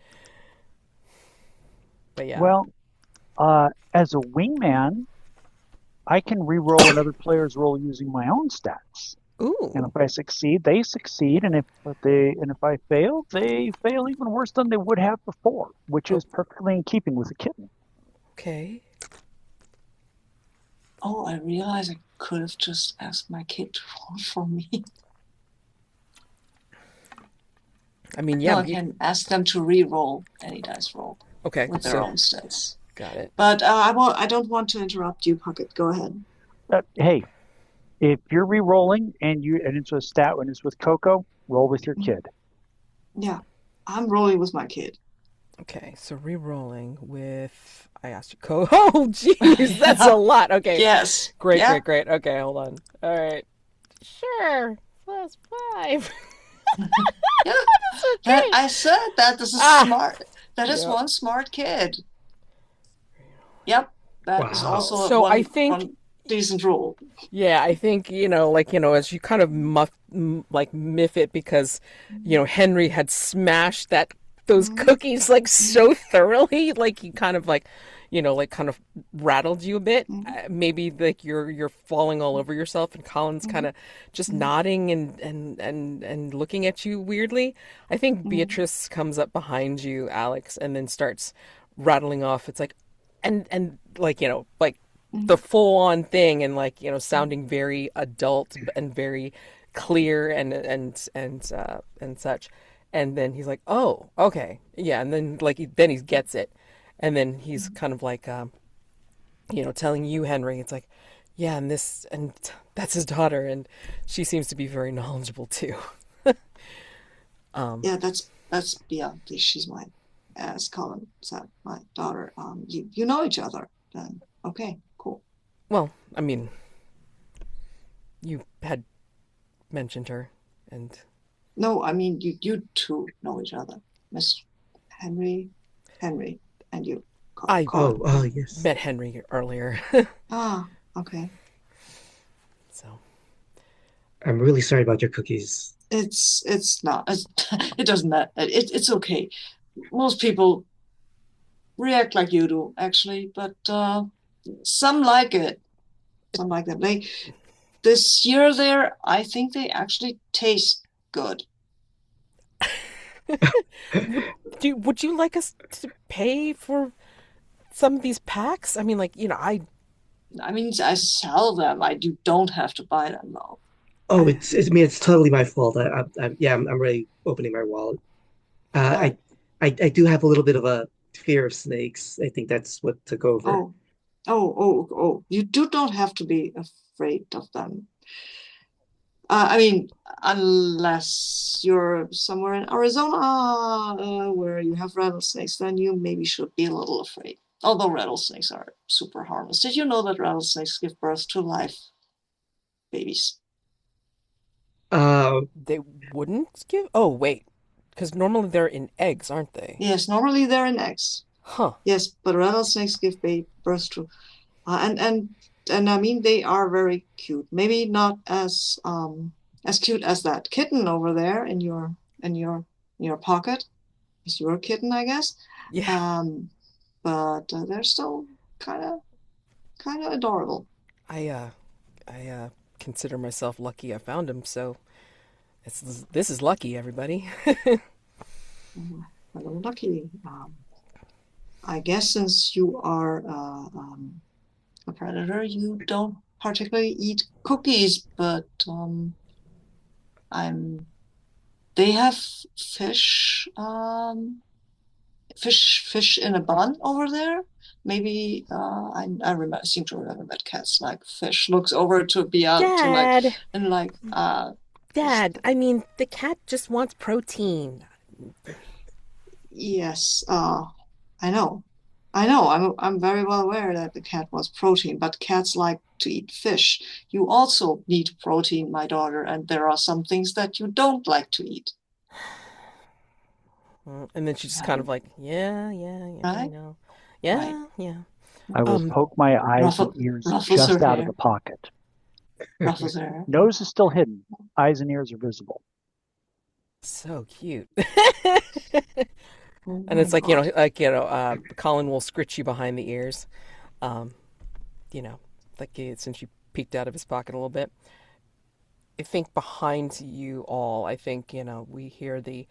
But yeah. Well, as a wingman, I can re-roll another player's roll using my own stats. And Ooh. if I succeed, they succeed, and if I fail, they fail even worse than they would have before, which Oh, is perfectly in keeping with a kitten. okay. Oh, I realize I could have just asked my kid to roll for me. I mean, No, yeah. I can ask them to re-roll any dice roll Okay. with their So own stats. got it. But I don't want to interrupt you, Puckett. Go ahead. Hey, if you're re-rolling and it's a stat when it's with Coco, roll with your kid. Yeah, I'm rolling with my kid. Okay. So re-rolling with I asked you co. Oh, jeez, that's a lot. Okay. Yes. Great. Yeah. Great. Great. Okay. Hold on. All right. Sure. +5. Yeah. That's That okay. I said that this is Ah. smart. That is Yep. one smart kid. Yep. That is Wow. also So I think, one decent rule. yeah, I think, as you kind of miff it because, Henry had smashed those Mhm. cookies like so thoroughly, like he kind of like, like kind of rattled you a bit. Mhm. Maybe like you're falling all over yourself, and Colin's kind Mhm. of just Mhm. nodding and looking at you weirdly. I think Mhm. Beatrice comes up behind you, Alex, and then starts rattling off. It's like, and like like the Mhm. full on thing, and like sounding very adult and very clear and such. And then he's like, oh, okay, yeah. And then like then he gets it, and then he's Mhm. kind of like telling you, Henry, it's like, yeah, and that's his daughter, and she seems to be very knowledgeable too. um Yeah, that's yeah. She's my, as Colin said, my daughter. You know each other. Then okay, cool. well, I mean, you had mentioned her, and No, I mean you two know each other, Miss Henry, Henry, and you, I Colin. Oh, yes. met Henry earlier. Ah, okay. So I'm really sorry about your cookies. It's not. It doesn't matter. It's okay. Most people react like you do, actually, but some like it. Some like them. This year there, I think they actually taste good. would would you like us to pay for some of these packs? I mean, like, I mean, I sell them. You don't have to buy them though. Oh, I mean, it's totally my fault. Yeah, I'm really opening my wallet. Uh, Uh, I, I do have a little bit of a fear of snakes. I think that's what took over. oh, oh. You do not have to be afraid of them. I mean, unless you're somewhere in Arizona where you have rattlesnakes, then you maybe should be a little afraid. Although rattlesnakes are super harmless. Did you know that rattlesnakes give birth to live babies? Uh, they wouldn't give. Oh, wait, because normally they're in eggs, aren't they? Yes, normally they're in eggs. Huh. Yes, but rattlesnakes give birth to, and I mean they are very cute. Maybe not as cute as that kitten over there in your in your pocket. It's your kitten, I guess. Yeah. Um, but they're still kind of adorable. I uh, I consider myself lucky I found him. So this is lucky, everybody. Hello, lucky. I guess since you are a predator, you don't particularly eat cookies, but I'm. They have fish, fish in a bun over there. Maybe seem to remember that cats like fish. Looks over to beyond to like Dad, and like Dad. I mean, the cat just wants protein. yes, I know. I know. I'm very well aware that the cat was protein, but cats like to eat fish. You also need protein, my daughter, and there are some things that you don't like to eat. And then she's just kind of Um, like, yeah, yeah, yeah, I right? know. Right. Yeah, yeah. I will Um, poke my eyes and Ruffle, ears ruffles her just out of hair. the pocket. Ruffles her hair. Nose is still hidden. Eyes and ears are visible. so cute. Oh And my it's like, God. Colin will scritch you behind the ears. Um, you know, since you peeked out of his pocket a little bit. I think behind you all, I think, we hear the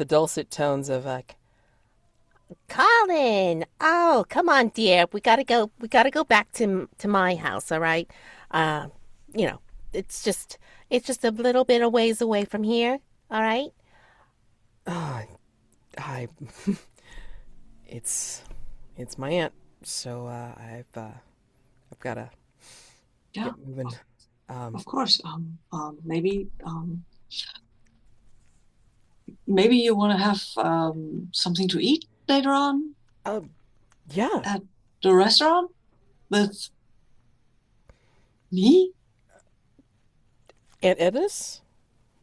dulcet tones of like, Colin, oh, come on, dear. We gotta go back to my house, all right? Uh, you know, it's just it's just a little bit of ways away from here, all right? uh, I it's it's my aunt, so I've gotta Yeah, get moving. of, Um, of course. Maybe you want to have something to eat later on uh, yeah, at the restaurant with me? Aunt Edis?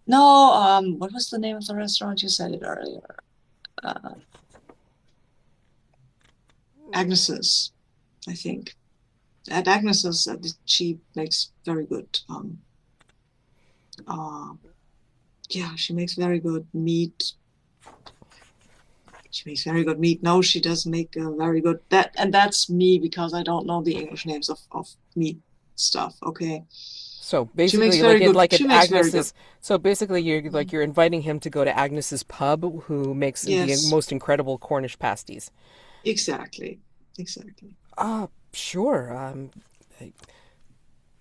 No, what was the name of the restaurant? You said it earlier. Uh, Agnes's, I think. At Agnes's, she makes very good. Uh, yeah, she makes very good meat. She makes very good meat. No, she does make a very good that, and that's me because I don't know the English names of meat stuff. Okay, So she makes basically, very good. like at She makes very good. Agnes's. So basically, you're inviting him to go to Agnes's pub, who makes the Yes, most incredible Cornish pasties. exactly, exactly. Sure. I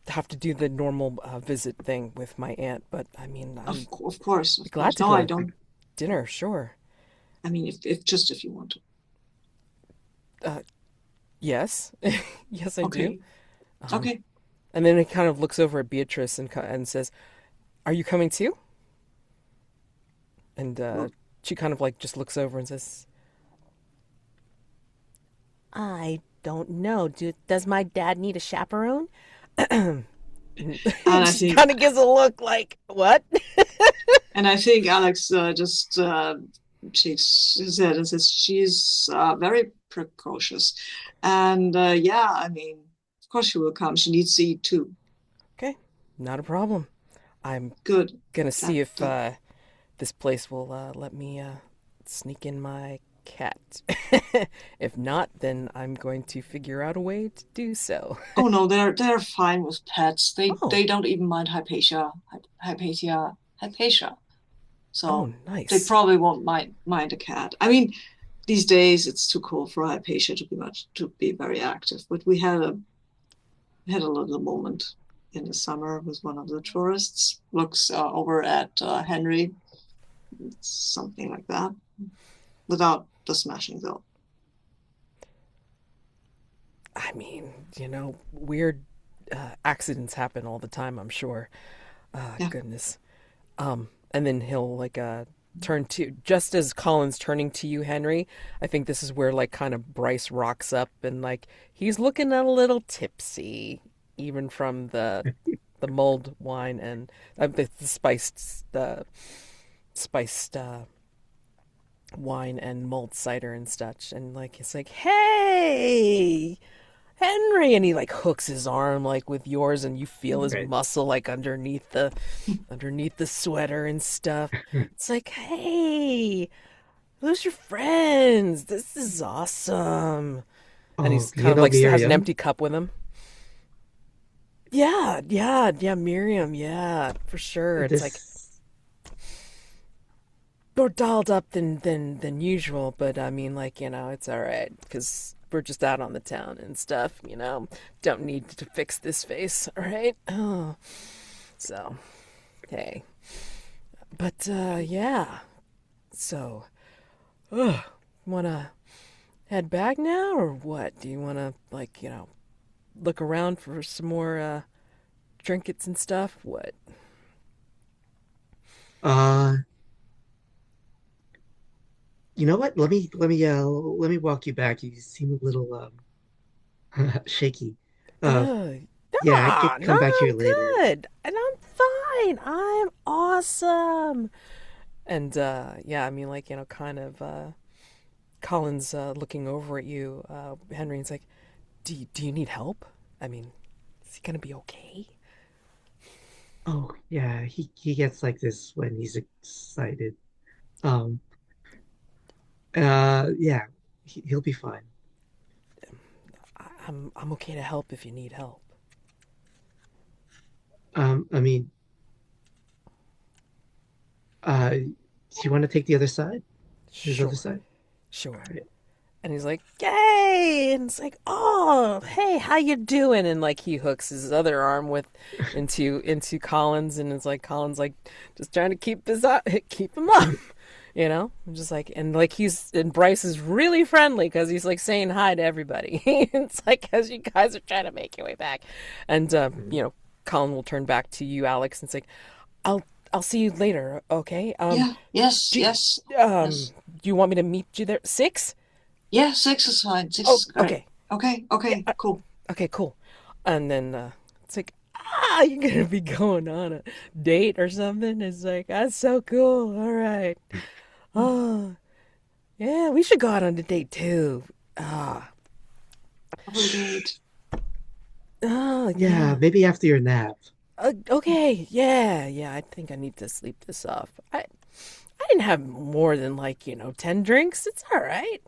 have to do the normal visit thing with my aunt, but I mean, I'm Of course, of glad course. to No, go I to don't. dinner. Sure. I mean, if just if you want to. Uh, yes, yes, I do. Okay, Um, okay. and then he kind of looks over at Beatrice and says, "Are you coming too?" And Well, she kind of like just looks over and says, "I don't know. Does my dad need a chaperone?" and I Just think kind of gives a look like, "What?" Alex just shakes his head and says she's very precocious, and yeah, I mean, of course she will come. She needs to eat too. Okay, not a problem. I'm Good. gonna That see if that this place will let me sneak in my cat. If not, then I'm going to figure out a way to do so. Oh no, they're fine with pets. They Oh, don't even mind Hypatia. oh, So they nice. probably won't mind a cat. I mean, these days it's too cold for Hypatia to be very active. But we had a little moment in the summer with one of the tourists. Looks over at Henry, something like that, without the smashing though. I mean, weird accidents happen all the time, I'm sure. Yeah. Goodness. And then he'll like turn to just as Colin's turning to you, Henry. I think this is where like kind of Bryce rocks up and like he's looking a little tipsy, even from the mulled wine and the spiced wine and mulled cider and such. And like it's like, hey, Henry, and he like hooks his arm like with yours, and you feel his Right. muscle like underneath the sweater and stuff. It's like, hey, who's your friends? This is awesome. And Oh, he's kind you of know like has an Miriam? empty cup with him. Yeah, yeah, yeah, Miriam, yeah, for sure. It's like This more dolled up than usual, but I mean, like it's all right because we're just out on the town and stuff. Don't need to fix this face, all right? Oh, so hey, but yeah. So, wanna head back now or what? Do you wanna like look around for some more trinkets and stuff? What? uh you know what? Let me walk you back. You seem a little shaky. Uh Uh, yeah, I nah, could nah, come back here I'm later. good. And I'm fine. I'm awesome. And yeah, I mean like, kind of Colin's looking over at you, Henry, and's like, do you need help? I mean, is he gonna be okay? Oh, yeah, he gets like this when he's excited. Um, yeah, he'll be fine. I'm okay to help if you need help. I mean, do you want to take the other side? His other Sure, side? All sure. right. And he's like, "Yay!" And it's like, "Oh, hey, how you doing?" And like he hooks his other arm with into Collins, and it's like Collins like just trying to keep this up, keep him up, you know. I'm just like, and like and Bryce is really friendly because he's like saying hi to everybody. It's like as you guys are trying to make your way back, and Mhm. Colin will turn back to you, Alex, and say, "I'll I'll see you later, okay? Yeah, yes, Do yes, um yes. do you want me to meet you there 6? Yeah, 6 is fine. Six Oh, is great. okay. Okay, Yeah, okay, cool. okay, cool. And then it's like, you're gonna be going on a date or something. It's like, that's so cool. All right. Oh, yeah, we should go out on a date too. Ah, Double date. oh, Yeah, yeah. maybe after your nap. Okay, yeah, yeah. I think I need to sleep this off. I didn't have more than like 10 drinks. It's all right.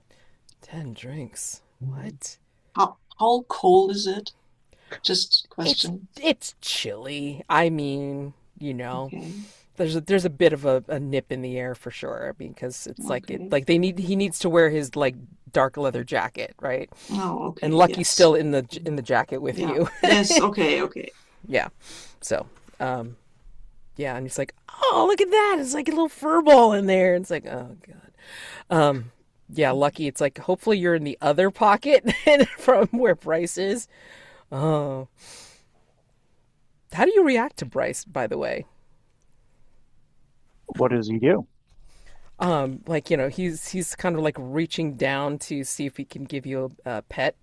10 drinks. What? How cold is it? Just It's question. it's chilly. I mean, Okay, there's a bit of a nip in the air for sure. I mean, because it's okay. like he needs to wear his like dark leather jacket, right? Oh, And okay, Lucky's yes. still in the jacket with Yeah, you. yes, okay, okay. Yeah. So, yeah, and he's like, "Oh, look at that. It's like a little fur ball in there." And it's like, "Oh god." Um yeah, Lucky, it's like hopefully you're in the other pocket from where Bryce is. Oh. How do you react to Bryce, by the way? What does he do? Like, he's kind of like reaching down to see if he can give you a pet.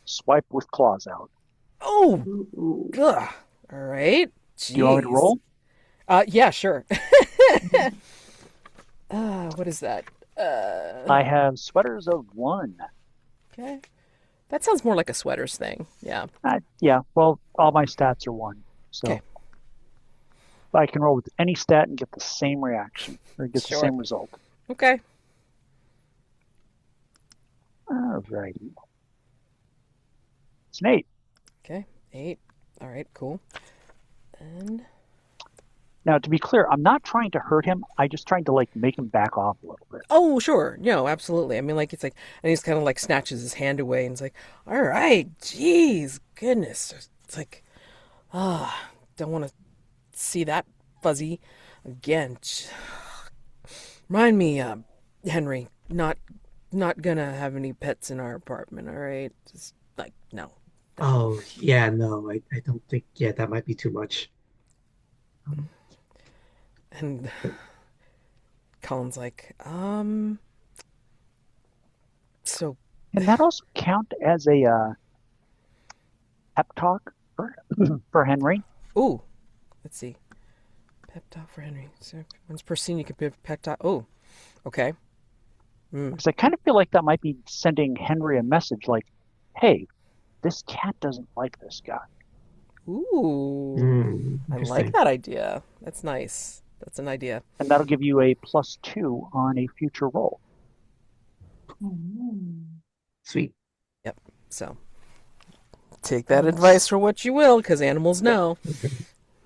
Swipe with claws out. Oh, Ooh, ooh. ugh. All right. Do you want me to Jeez. roll? Yeah, sure. What is that? I have sweaters of 1. Okay. That sounds more like a sweaters thing. Yeah. Yeah, well, all my stats are 1. Okay. So I can roll with any stat and get the same reaction or get the Sure. same result. Okay. Alrighty. It's an 8. Okay. 8. All right, cool. And Now, to be clear, I'm not trying to hurt him. I just trying to like make him back off a little bit. oh, sure. No, absolutely. I mean, like, it's like, and he's kind of like snatches his hand away and it's like, all right, jeez, goodness. It's like, don't want to see that fuzzy again. Remind me, Henry, not gonna have any pets in our apartment, all right? Just like no, no. Oh, yeah, no, I don't think, yeah, that might be too much. Um, And but Colin's like, so, Can that also count as a pep talk for Henry? ooh, let's see, pep talk for Henry. So once per scene, you can pep talk. Oh, okay. Mm. Because I kind of feel like that might be sending Henry a message like, hey, this cat doesn't like this guy. Ooh, I like interesting. that idea. That's nice. That's an idea. And that'll give you a +2 on a future roll. Mm, Sweet. Yep. So take that advice nice. for what you will, because animals Yep. know.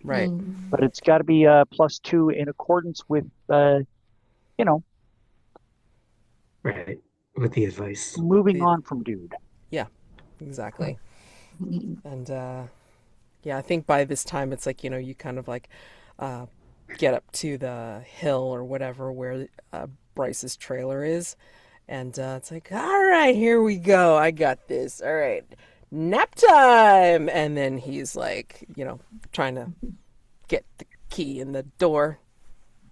Right. But Mm, it's got to be a +2 in accordance with, you know, Right. With the advice. moving The- on from dude. yeah. Exactly. mm, And yeah, I think by this time it's like, you kind of like uh, get up to the hill or whatever where Bryce's trailer is. And it's like, all right, here we go. I got this. All right, nap time. And then he's like, trying to get the key in the door.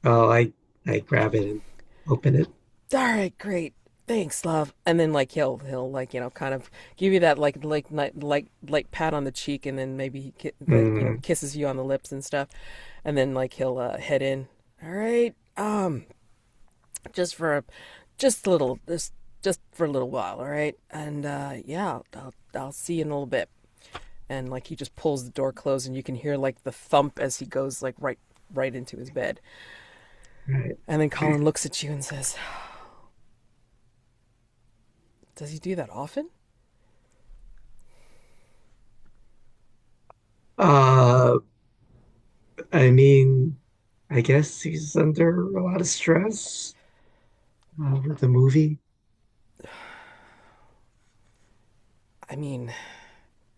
Oh, I grab it and open it. All right, great. Thanks, love. And then like he'll like kind of give you that like pat on the cheek, and then maybe Mm, kisses you on the lips and stuff, and then like he'll head in. All right, just for just a little just for a little while, all right. And yeah, I'll see you in a little bit. And like he just pulls the door closed, and you can hear like the thump as he goes like right into his bed. Right. And then Colin looks at you and says, "Does he do that often?" Uh, I mean, I guess he's under a lot of stress with the movie. I mean,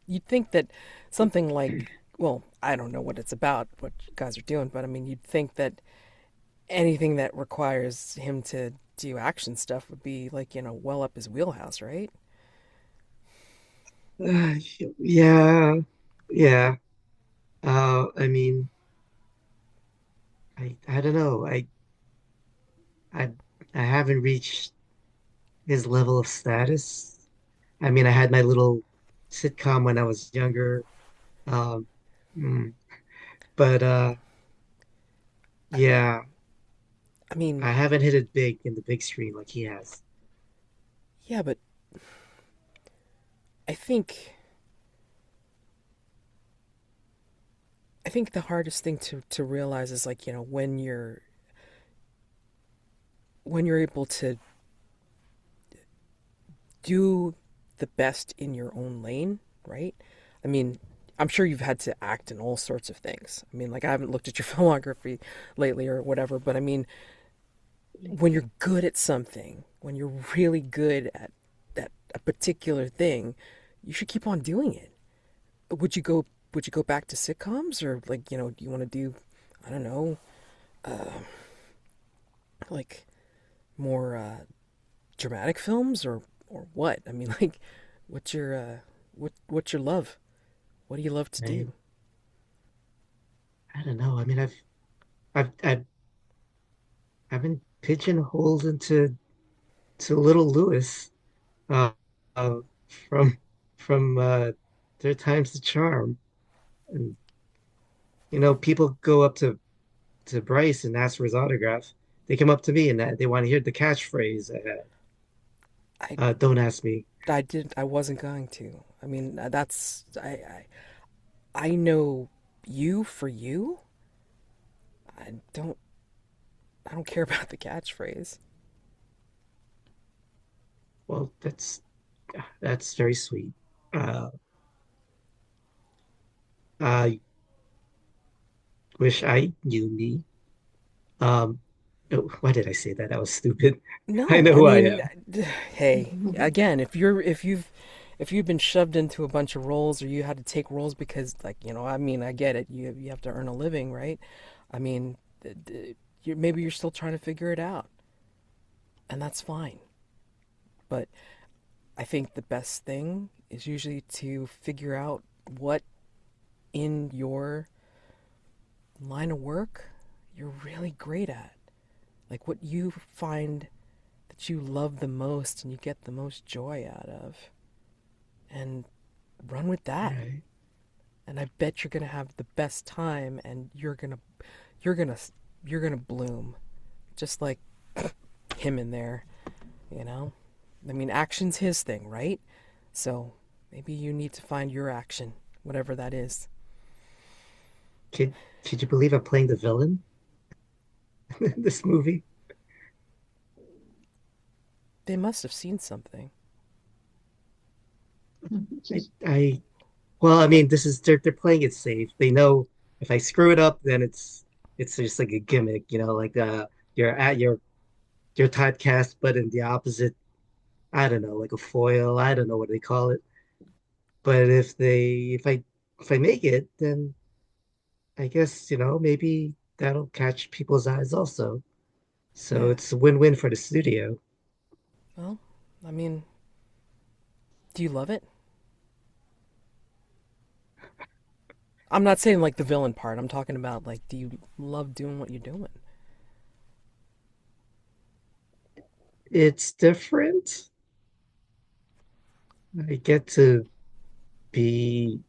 you'd think that something like, well, I don't know what it's about, what you guys are doing, but I mean, you'd think that anything that requires him to do action stuff would be like, well up his wheelhouse, right? Uh, yeah, yeah. I mean, I don't know. I I haven't reached his level of status. I mean, I had my little sitcom when I was younger. Um, mm, but yeah, I mean, I haven't hit it big in the big screen like he has. yeah, but I think I think the hardest thing to realize is like, when you're able to do the best in your own lane, right? I mean, I'm sure you've had to act in all sorts of things. I mean, like I haven't looked at your filmography lately or whatever, but I mean, when you're good at something, when you're really good at a particular thing, you should keep on doing it. Would you go would you go back to sitcoms, or like, do you want to do, I don't know, like more dramatic films, or what? I mean, like, what's your what's your love? What do you love to I do? I don't know. I mean, I've been pigeonholed into Little Lewis uh, uh from from Third Time's the Charm. And people go up to Bryce and ask for his autograph. They come up to me and they want to hear the catchphrase. I Don't ask me. I wasn't going to. I mean, that's I know you for you. I don't I don't care about the catchphrase. Well, that's very sweet. Uh, I wish I knew me. Um, oh, why did I say that? That was stupid. I No, know I who I mean, am. hey, again, if you've been shoved into a bunch of roles, or you had to take roles because, like, I mean, I get it. You have to earn a living, right? I mean, maybe you're still trying to figure it out, and that's fine. But I think the best thing is usually to figure out what in your line of work you're really great at. Like what you find that you love the most and you get the most joy out of. And run with that. Right. And I bet you're going to have the best time, and you're going to you're going to bloom just like him in there, you know? I mean, action's his thing, right? So maybe you need to find your action, whatever that is. Could could you believe I'm playing the villain in this movie? They must have seen something. I well, I mean, this is they're playing it safe. They know if I screw it up, then it's just like a gimmick, like you're at your typecast, but in the opposite, I don't know, like a foil. I don't know what they call it. But if I make it, then I guess, maybe that'll catch people's eyes also. So Yeah. it's a win-win for the studio. Well, I mean, do you love it? I'm not saying like the villain part. I'm talking about like, do you love doing what you're doing? It's different. I get to be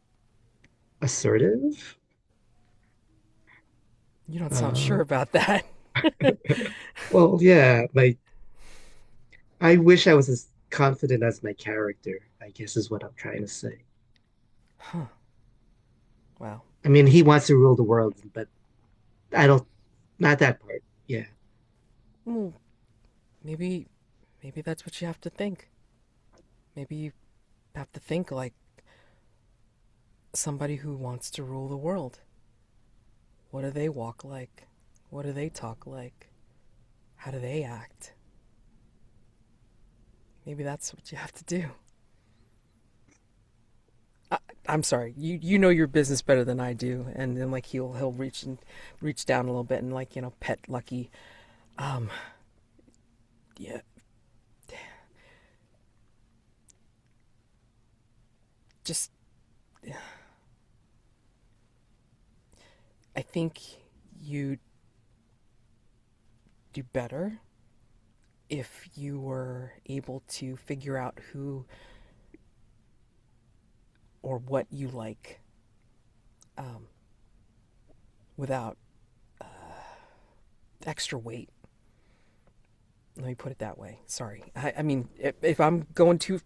assertive. You don't sound Uh, sure about that. well, yeah, I wish I was as confident as my character. I guess is what I'm trying to say. Huh. Wow. I mean, he wants to rule the world, but I don't, not that part. Yeah. Well, maybe maybe that's what you have to think. Maybe you have to think like somebody who wants to rule the world. What do they walk like? What do they talk like? How do they act? Maybe that's what you have to do. I, I'm sorry. You know your business better than I do, and then like he'll reach down a little bit and like pet Lucky. Um, yeah, just I think you do better if you were able to figure out who or what you like, um, without extra weight. Let me put it that way. Sorry. I mean, if I'm going too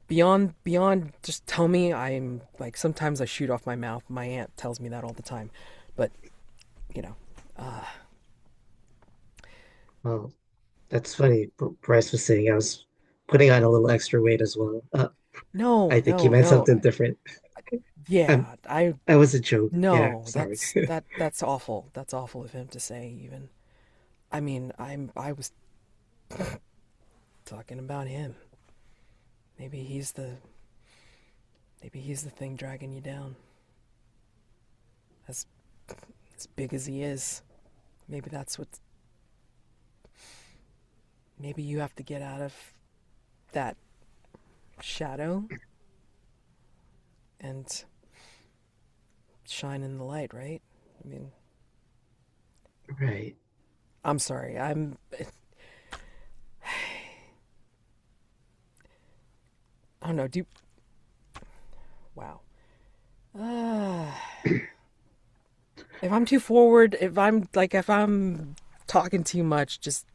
beyond, just tell me. I'm like sometimes I shoot off my mouth. My aunt tells me that all the time, but you know, uh, Well, that's funny. Bryce was saying I was putting on a little extra weight as well. no, I think he no, meant no. something different. Um, Yeah, I that was a joke. Yeah, no. sorry. That's awful. That's awful of him to say. Even. I mean, I was talking about him. Maybe he's the maybe he's the thing dragging you down. As as big as he is, maybe that's what. Maybe you have to get out of that shadow and shine in the light, right? I mean, Right. I'm sorry. I don't know. Wow. Uh, if I'm too forward, if I'm talking too much, just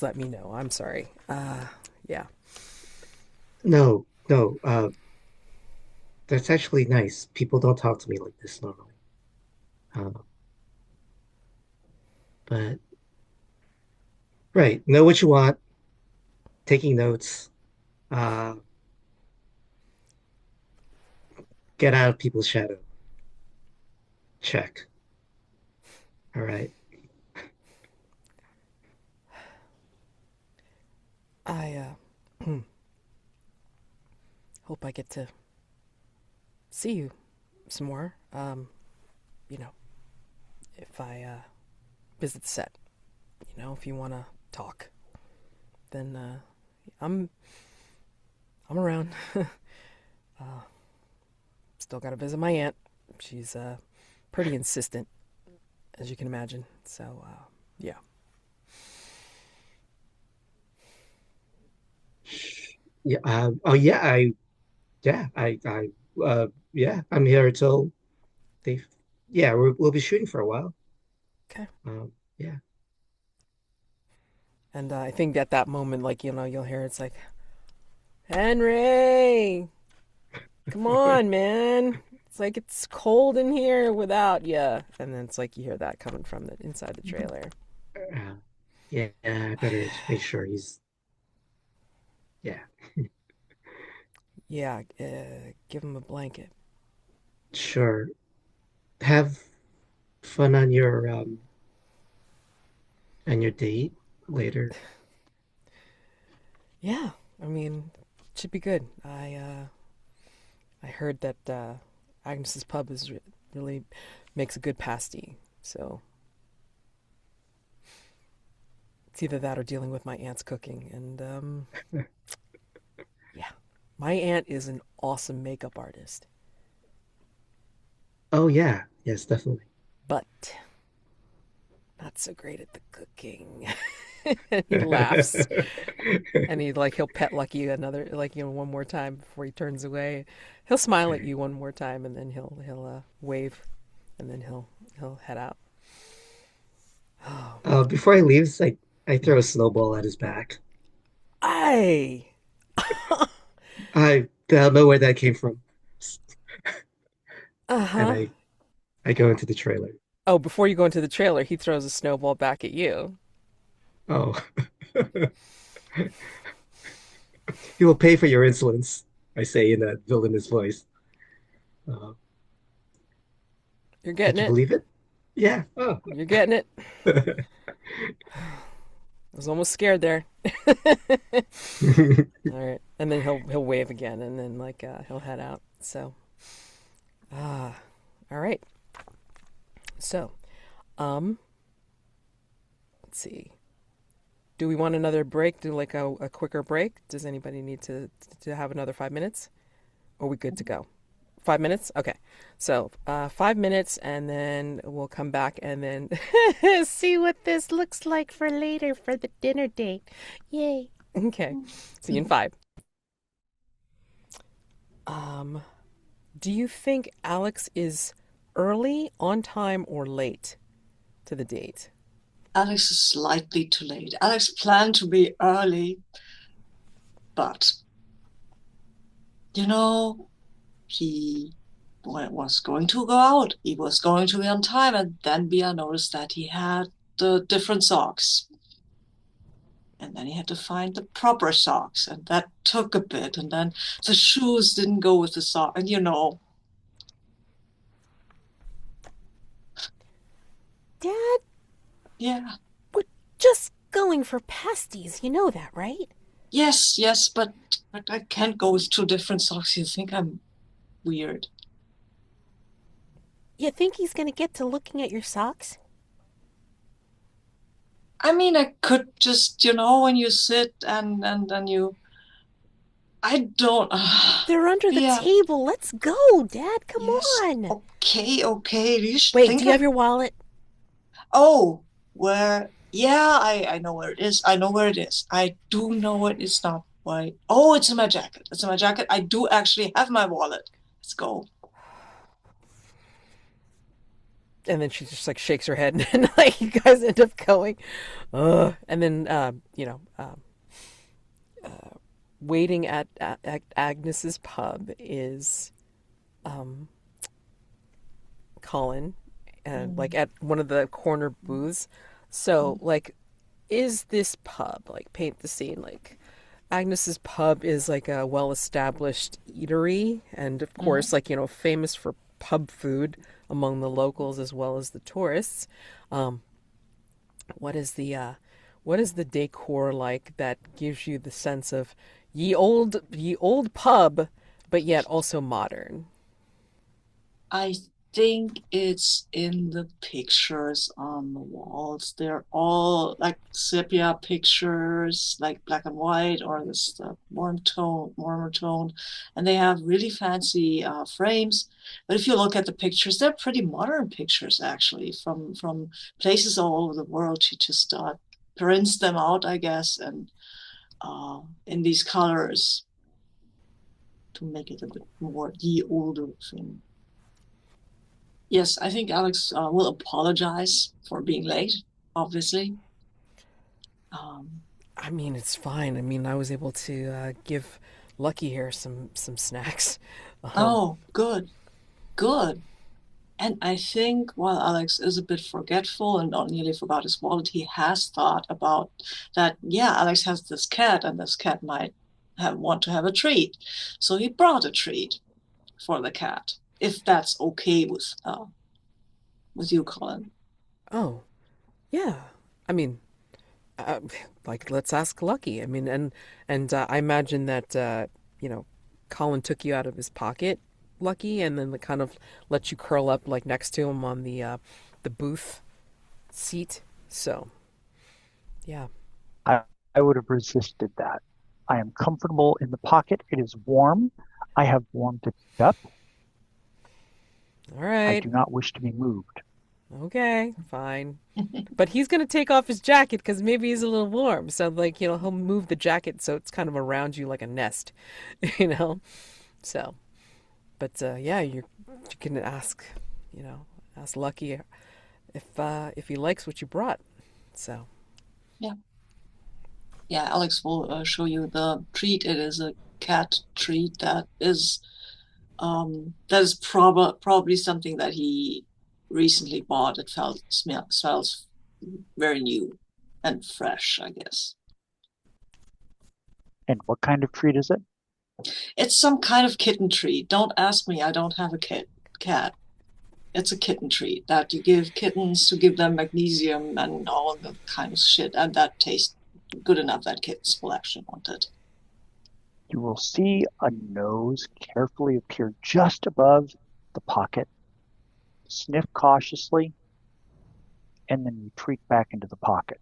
let me know. I'm sorry. Yeah. No, no. That's actually nice. People don't talk to me like this normally. Uh, but right, know what you want. Taking notes. Uh, get out of people's shadow. Check. All right. I hope I get to see you some more. You know, if I visit the set, if you want to talk, then I'm I'm around. Still got to visit my aunt. She's pretty insistent, as you can imagine. So yeah. Yeah. Oh, yeah. Yeah. I'm here till they. Yeah, we'll be shooting for a while. Okay. Yeah. And I think at that moment, like you'll hear it's like, Henry, come on, man. It's like it's cold in here without you. And then it's like you hear that coming from the inside the trailer. Uh, yeah. I better make sure he's. Yeah. Yeah, give him a blanket. Sure. Have fun on your date later. Yeah, I mean, it should be good. I heard that Agnes's Pub is really makes a good pasty. So it's either that or dealing with my aunt's cooking. And yeah, my aunt is an awesome makeup artist, Oh yeah. Yes, definitely. but not so great at the cooking. And he laughs, and he'll pet Lucky another one more time before he turns away. He'll smile at you one more time, and then he'll wave, and then he'll head out. Oh man. Before he leaves, I throw a snowball at his back. I I don't know where that came from. And Uh-huh. I go into the trailer. Oh, before you go into the trailer, he throws a snowball back at you. Oh, he will pay for your insolence, I say in that villainous voice. Uh, You're did getting you it. believe it? Yeah. Oh. You're getting it. I was almost scared there. All right, and then he'll wave again, and then he'll head out. So, ah, all right. So, um, let's see. Do we want another break? Do like a quicker break? Does anybody need to have another 5 minutes? Or are we good to go? 5 minutes? Okay. So 5 minutes, and then we'll come back and then see what this looks like for later for the dinner date. Yay. Okay. See you in five. Um, do you think Alex is early, on time, or late to the date? Alex is slightly too late. Alex planned to be early, but you know, he was going to go out. He was going to be on time, and then Bia noticed that he had the different socks. And then he had to find the proper socks, and that took a bit. And then the shoes didn't go with the sock. And Dad, yeah, we're just going for pasties. You know that, right? yes, yes, but I can't go with two different socks. You think I'm weird? You think he's gonna get to looking at your socks? I mean, I could just, when you sit and then I don't. They're under the Yeah. table. Let's go, Dad. Come Yes. on. Okay. Okay. Do you Wait, do think you have I? your wallet? Oh, where? Yeah, I know where it is. I know where it is. I do know it. It's not white. Oh, it's in my jacket. It's in my jacket. I do actually have my wallet. Let's go. And then she just like shakes her head, and like you guys end up going. And then waiting at Agnes's pub is um, Colin, and like Mm. at one of the corner booths. So like, is this pub like paint the scene? Like Agnes's pub is like a well-established eatery, and of Mhm. course, like famous for pub food among the locals as well as the tourists. Um, what is the decor like that gives you the sense of ye old pub, but yet also modern? I think it's in the pictures on the walls. They're all like sepia pictures, like black and white, or this warmer tone, and they have really fancy frames. But if you look at the pictures, they're pretty modern pictures actually, from places all over the world. She just prints them out, I guess, and in these colors to make it a bit more the older thing. Yes, I think Alex will apologize for being late, obviously. Um, I mean, it's fine. I mean, I was able to give Lucky here some snacks. Um, oh, good, good. And I think while Alex is a bit forgetful and not nearly forgot his wallet, he has thought about that. Yeah, Alex has this cat, and this cat might want to have a treat. So he brought a treat for the cat, if that's okay with you, Colin. oh, yeah. I mean, uh, like let's ask Lucky. I mean, and I imagine that you know Colin took you out of his pocket, Lucky, and then kind of let you curl up like next to him on the booth seat. So yeah. I, I would have resisted that. I am comfortable in the pocket. It is warm. I have warmed it up. All I right. do not wish to be moved. Okay. Fine. But he's gonna take off his jacket because maybe he's a little warm. So like he'll move the jacket so it's kind of around you like a nest, you know. So, but yeah, you can ask, ask Lucky if he likes what you brought. So Yeah, yeah. Alex will show you the treat. It is a cat treat that is probably something that he recently bought. It smells very new and fresh, I guess. And what kind of treat is it? It's some kind of kitten treat. Don't ask me. I don't have a cat. It's a kitten treat that you give kittens to give them magnesium and all the kind of shit, and that tastes good enough that kittens will actually want it. You will see a nose carefully appear just above the pocket, sniff cautiously, and then retreat back into the pocket.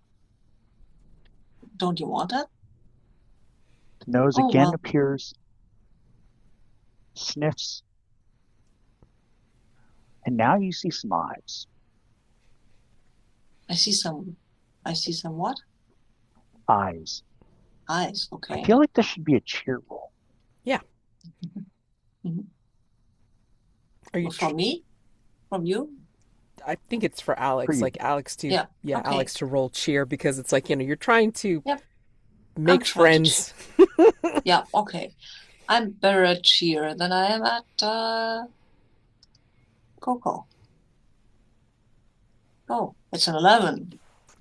Don't you want it? The nose Oh, again well, appears, sniffs, and now you see some eyes. I see some. I see some what? Eyes. Eyes. I Okay. feel like this should be a cheer roll. Yeah. Mhm. Are you? Well, from me? From you? I think it's for For Alex, you. like Alex to, Yeah. yeah, Okay. Alex to roll cheer because it's like, you're trying to Yep. I'm make trying to. friends. Yeah. Okay. I'm better at cheer than I am at Coco. Oh, it's an 11.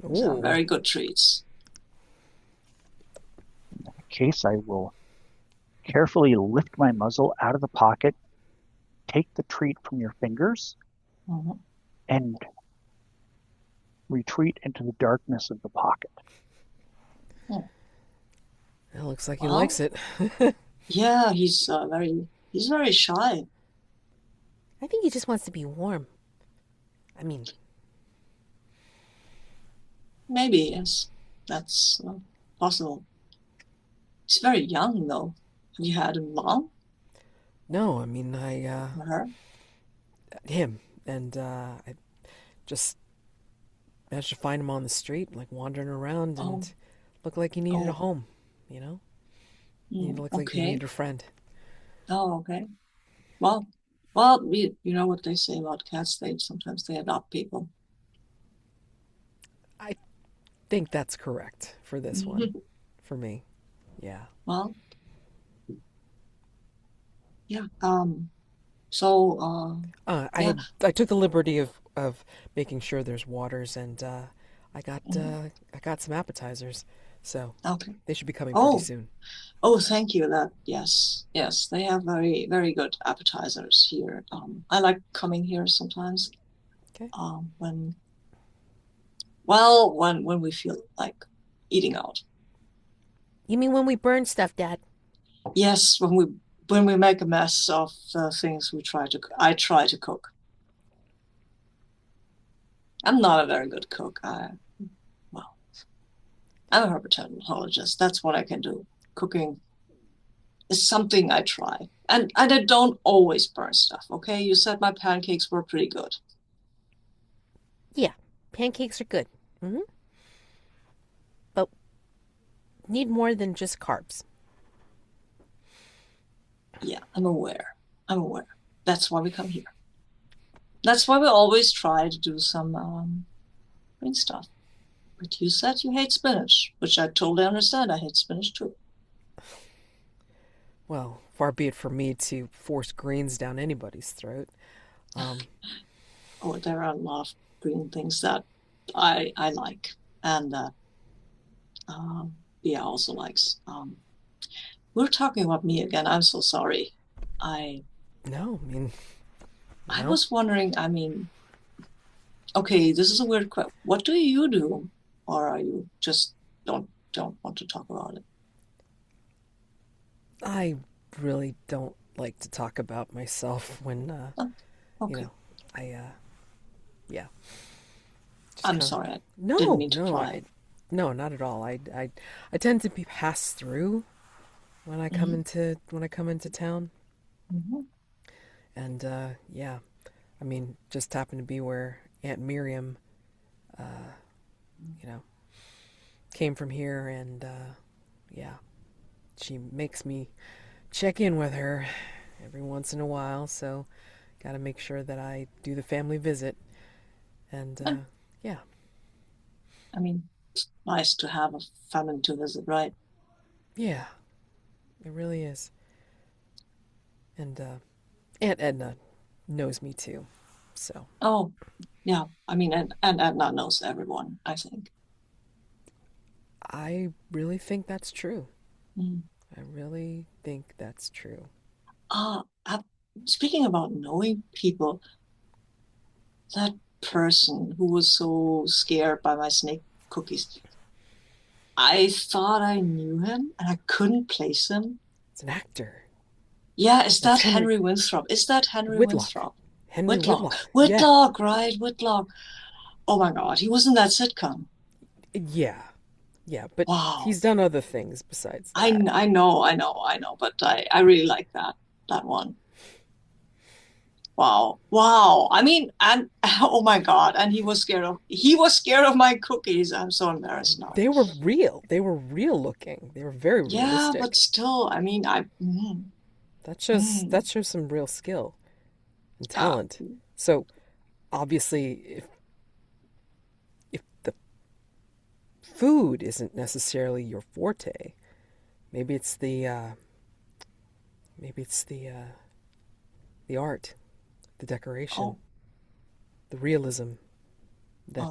These are Ooh. very good treats. In that case, I will carefully lift my muzzle out of the pocket, take the treat from your fingers, Mhm. and retreat into the darkness of the pocket. Hmm. It looks like he Well, likes it. yeah, he's very shy. I think he just wants to be warm. I mean, Maybe, yes. That's possible. He's very young, though. Have you had him long? no, I mean, Or her? him. And I just managed to find him on the street, like wandering around, Oh, and looked like he needed a oh, home, you know? He looked like he okay. needed a friend. Oh, okay. Well, well, you know what they say about cats? Sometimes they adopt people. I think that's correct for this one, for me. Yeah. Well, yeah. So, yeah. I took the liberty of making sure there's waters, and Mhm. I got some appetizers, so Okay. they should be coming pretty Oh, soon. oh, thank you. Yes, yes. They have very good appetizers here. I like coming here sometimes. Okay. When when we feel like eating out. You mean when we burn stuff, Dad? Yes, when we make a mess of things I try to cook. I'm not a very good cook. Well, I'm a herpetologist. That's what I can do. Cooking is something I try. And I don't always burn stuff, okay? You said my pancakes were pretty good. Yeah, pancakes are good. Hmm. But need more than just carbs. Yeah, I'm aware. I'm aware. That's why we come here. That's why we always try to do some green stuff. But you said you hate spinach, which I totally understand. I hate spinach too. Well, far be it from me to force greens down anybody's throat. Um, Oh, there are a lot of green things that I like, and that Bia also likes. We're talking about me again. I'm so sorry. I no, I mean, I no, was wondering. I mean, okay, this is a weird question. What do you do, or are you just don't want to talk about it? I really don't like to talk about myself when, Oh, you okay, know, I, yeah, just I'm kind of, sorry. I didn't no, mean to no, pry. no, not at all. I tend to be passed through Hmm. when I come into town, Hmm. and yeah, I mean, just happened to be where Aunt Miriam, you know, came from here, and yeah, she makes me check in with her every once in a while, so got to make sure that I do the family visit, and yeah, I mean, it's nice to have a family to visit, right? yeah, It really is. And Aunt Edna knows me too. So Oh, yeah. I mean, and Edna knows everyone, I think. I really think that's true. Mm. I really think that's true. Ah, speaking about knowing people, that person who was so scared by my snake cookies, I thought I knew him and I couldn't place him. It's an actor. Yeah, is That's that Henry Henry Winthrop? Is that Henry Whitlock. Winthrop? Henry Whitlock. Whitlock. Yeah. Whitlock, right? Whitlock. Oh my God, he was in that sitcom. Yeah. Yeah, but Wow. he's done other things besides I that. I know, I know, I know, but I really like that one. Wow. Wow. I mean, and oh my God, and he was scared of my cookies. I'm so embarrassed now. They were real. They were real looking. They were very Yeah, but realistic. still, I mean, That mm, shows some real skill and uh, talent. So obviously, if the food isn't necessarily your forte, maybe it's the art, the decoration, oh, the realism. um,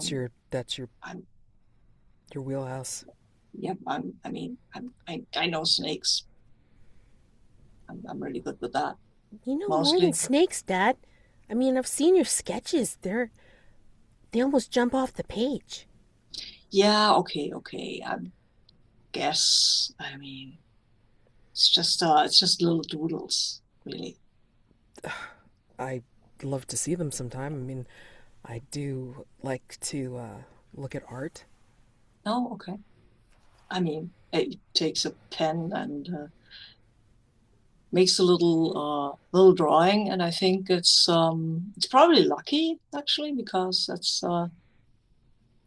That's I'm, your wheelhouse. yep, I mean, I know snakes. I'm really good with that, You know more than mostly. snakes, Dad. I mean, I've seen your sketches. They almost jump off the page. Yeah, okay, okay. I guess, I mean, it's just little doodles, really. I love to see them sometime. I mean, I do like to look at art. Oh, okay. I mean, it takes a pen and makes a little drawing, and I think it's probably lucky actually because it's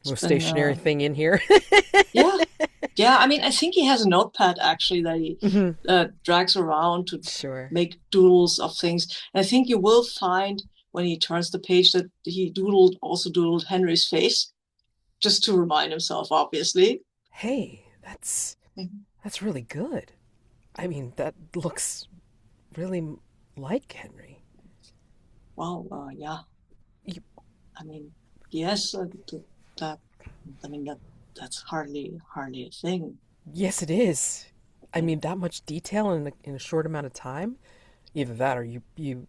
Most been stationary thing in here. yeah, yeah. I mean, I think he has a notepad actually that he Mhm. drags around to Sure. make doodles of things. And I think you will find when he turns the page that he also doodled Henry's face just to remind himself, obviously. Hey, that's really good. I mean, that looks really like Henry. Well, yeah. You, I mean, yes, that. I mean that's hardly a thing. yes, it is. I mean, that much detail in a short amount of time. Either that, or you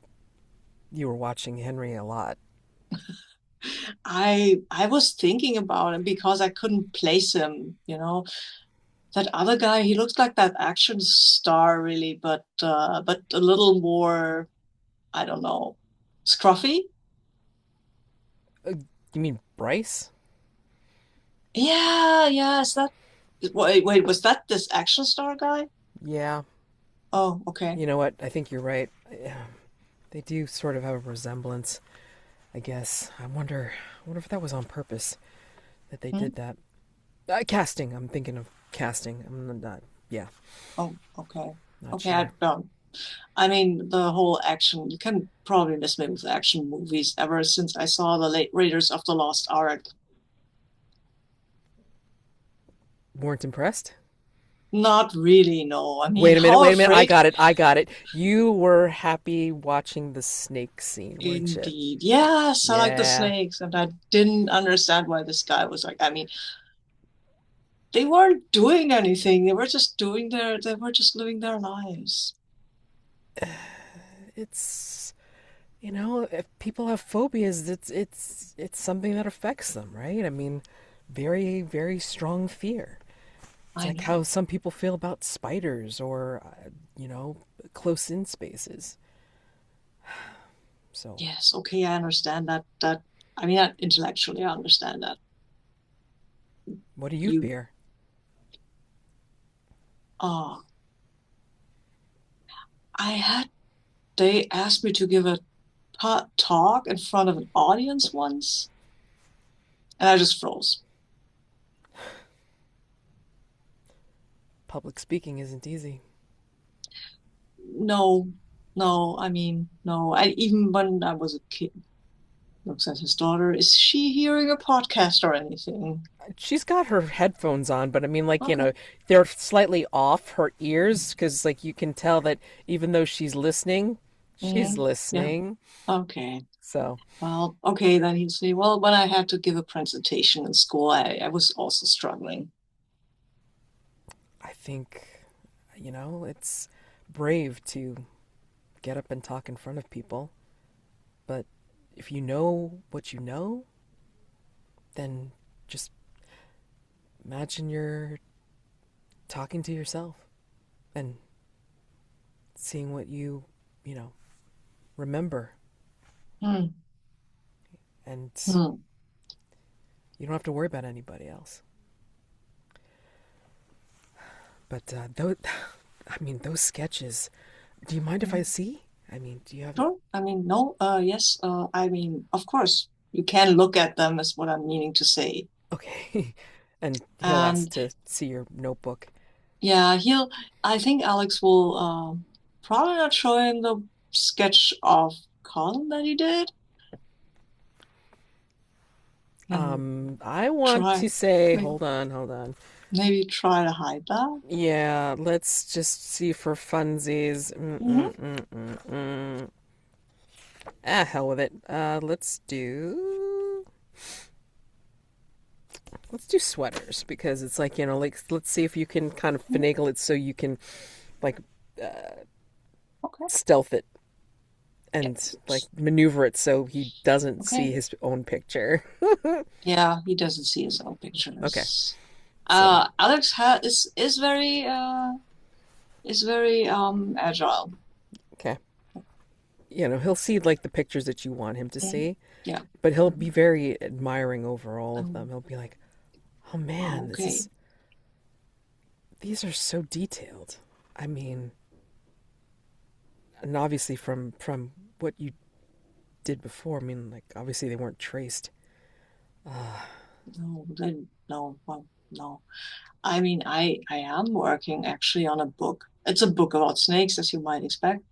were watching Henry a lot. I was thinking about him because I couldn't place him. That other guy, he looks like that action star, really, but a little more, I don't know, scruffy. Uh, you mean Bryce? Yeah, yeah. Is that wait, was that this action star guy? Yeah. Oh, okay. You know what? I think you're right. They do sort of have a resemblance, I guess. I wonder if that was on purpose that they Hmm? did that. Casting. I'm thinking of casting. I'm not. Yeah, Oh, okay. not Okay, I sure. don't. I mean, the whole action, you can probably miss me with action movies ever since I saw the late Raiders of the Lost Ark. Weren't impressed? Not really, no. I mean, Wait a minute. how Wait a minute. I afraid? got it. I got it. You were happy watching the snake scene, weren't you? Indeed. Yes, I like the Yeah. snakes, and I didn't understand why this guy was like, I mean, they weren't doing anything. They were just living their lives. It's if people have phobias, it's something that affects them, right? I mean, very very strong fear. It's I like how know. some people feel about spiders or close in spaces. So, Yes, okay, I understand that I mean, intellectually I understand that. what do you You fear? uh I had they asked me to give a talk in front of an audience once, and I just froze. Public speaking isn't easy. No, no, I mean, no. I even when I was a kid. Looks at his daughter. Is she hearing a podcast or anything? She's got her headphones on, but I mean, like, Okay. they're slightly off her ears because, like, you can tell that even though she's Hmm. Yeah. listening. Okay. So Well, okay, then he'd say, well, when I had to give a presentation in school, I was also struggling. I think, it's brave to get up and talk in front of people. But if you know what you know, then just imagine you're talking to yourself and seeing what you know, remember. Hmm. And Hmm. you don't have to worry about anybody else. But I mean, those sketches. Do you mind if I Hmm. see? I mean, do you have? Sure. I mean, no, yes. I mean, of course, you can look at them, is what I'm meaning to say. Okay. And he'll ask And to see your notebook. yeah, I think Alex will probably not show him the sketch of Colin that he did. And I want try, to say, maybe, hold on. maybe try to hide that. Yeah, let's just see for funsies. Hmm. Ah, hell with it. Let's do sweaters because it's like, like let's see if you can kind of finagle it so you can like Okay. stealth it Yeah. and like maneuver it so he doesn't see Okay. his own picture. Yeah, he doesn't see his own Okay. pictures. So, Alex is very agile. okay. He'll see like the pictures that you want him to Mhm. see, Yeah. but he'll Mhm. be very admiring over all of them. Um, He'll be like, "Oh man, okay. these are so detailed." I mean, and obviously from what you did before, I mean, like obviously they weren't traced. No, then no, well, no. I mean, I am working actually on a book. It's a book about snakes, as you might expect.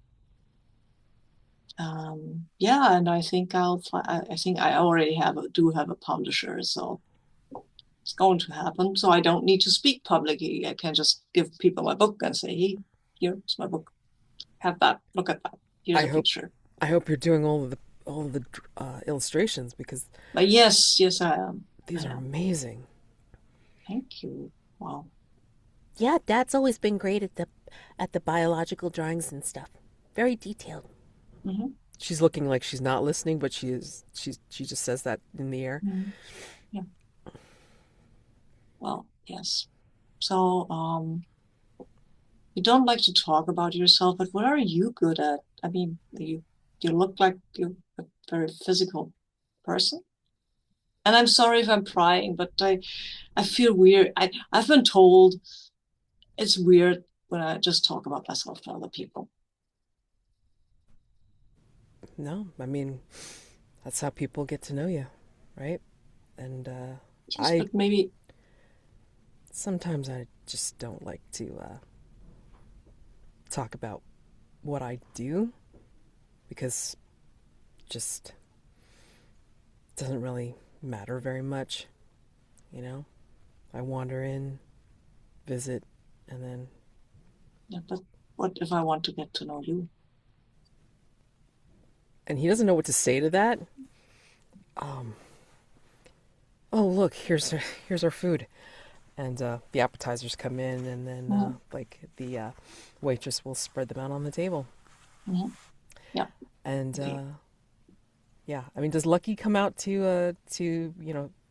Yeah, and I think I think I already do have a publisher, so it's going to happen. So I don't need to speak publicly. I can just give people my book and say, "Hey, here's my book. Have that. Look at that. Here's I a hope picture." I hope you're doing all of the illustrations because But yes, yes, I am. I these are am. amazing. Thank you. Wow. Yeah, Dad's always been great at the biological drawings and stuff. Very detailed. Hmm. She's looking like she's not listening, but she is. She just says that in the air. Hmm. Yeah. Well, yes. So, you don't like to talk about yourself, but what are you good at? I mean, you look like you're a very physical person. And I'm sorry if I'm prying, but I feel weird. I've been told it's weird when I just talk about myself to other people. No, I mean that's how people get to know you, right? And Yes, I but maybe sometimes I just don't like to talk about what I do because it just doesn't really matter very much, you know. I wander in, visit, and then yeah, but what if I want to get to know you? and he doesn't know what to say to that. Um, oh look, here's our food, and the appetizers come in, and then Mhm. like the waitress will spread them out on the table, Mhm. Yeah. and Okay. yeah, I mean, does Lucky come out to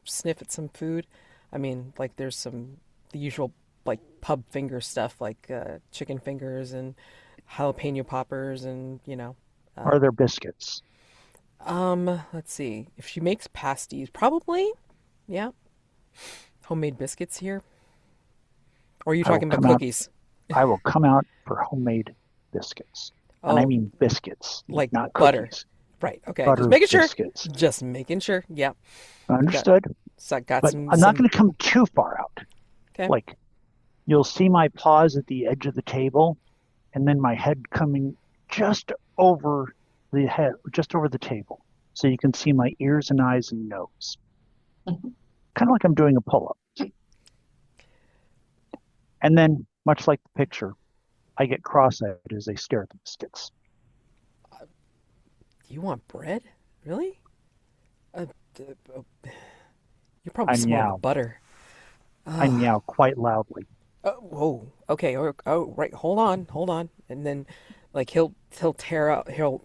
sniff at some food? I mean, like there's some the usual like pub finger stuff like chicken fingers and jalapeno poppers and Are uh, there biscuits? let's see if she makes pasties, probably, yeah, homemade biscuits here. Or are you I will talking about come out. cookies? I will come out for homemade biscuits, and I Oh, mean biscuits, like not butter. cookies. Right. Okay. Just Butter making sure. biscuits. Just making sure. Yeah. Got Understood. got But some I'm not some. going to come too far out. Okay. Like you'll see my paws at the edge of the table, and then my head coming just over the head, just over the table. so you can see my ears and eyes and nose, Mhm. kind of like I'm doing a pull-up. And then, much like the picture, I get cross-eyed as they stare at the biscuits. You want bread? Really? Uh, you're probably I small with meow. butter. I Ah. meow quite loudly. Whoa. Okay. Oh, right. Hold on. And then, like he'll tear out. He'll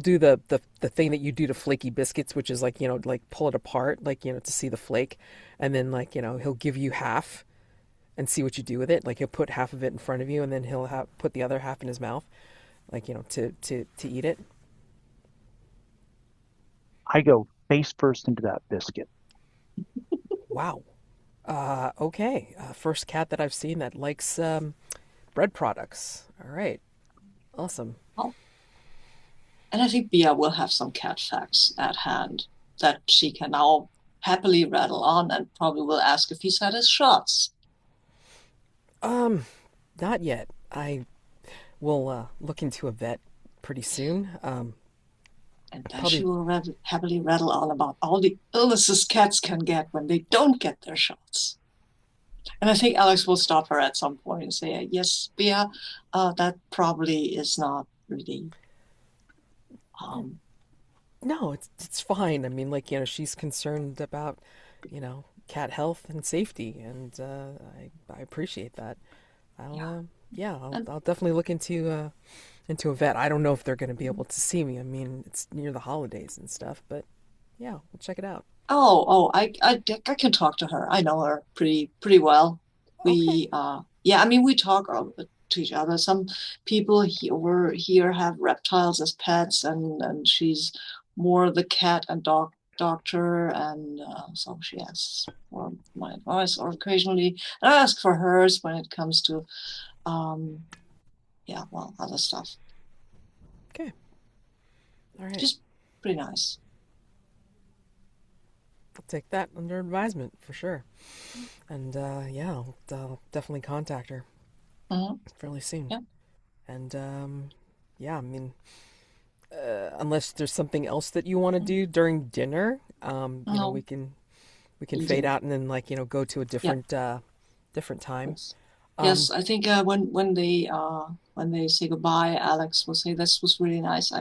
do the thing that you do to flaky biscuits, which is like like pull it apart, like to see the flake, and then like he'll give you half and see what you do with it. Like he'll put half of it in front of you, and then he'll put the other half in his mouth, like to eat it. I go face first into that biscuit. Wow. Okay. First cat that I've seen that likes bread products. All right. Awesome. Oh, and I think Bia will have some cat facts at hand that she can now happily rattle on and probably will ask if he's had his shots. Not yet. I will look into a vet pretty soon. And then she Probably. will happily rattle on about all the illnesses cats can get when they don't get their shots. And I think Alex will stop her at some point and say, yes, Bia, that probably is not really. Um, No, it's fine. I mean, like she's concerned about cat health and safety, and I appreciate that. I'll yeah. yeah, And I'll definitely look into a vet. I don't know if they're going to be able to see me. I mean, it's near the holidays and stuff, but yeah, we'll check it out. I can talk to her. I know her pretty well. Okay. Yeah, I mean, we talk to each other. Some people over here have reptiles as pets, and she's more the cat and dog doctor, and so she asks for my advice, or occasionally I ask for hers when it comes to um, yeah, well, other stuff. Okay. All right. Just pretty nice. I'll take that under advisement for sure. And yeah, I'll definitely contact her Hmm. fairly soon. Yeah. And yeah, I mean, unless there's something else that you want to do during dinner, No, we can fade easy. out and then like go to a Yeah. different time. Yes. Um, Yes, I think when they say goodbye, Alex will say this was really nice.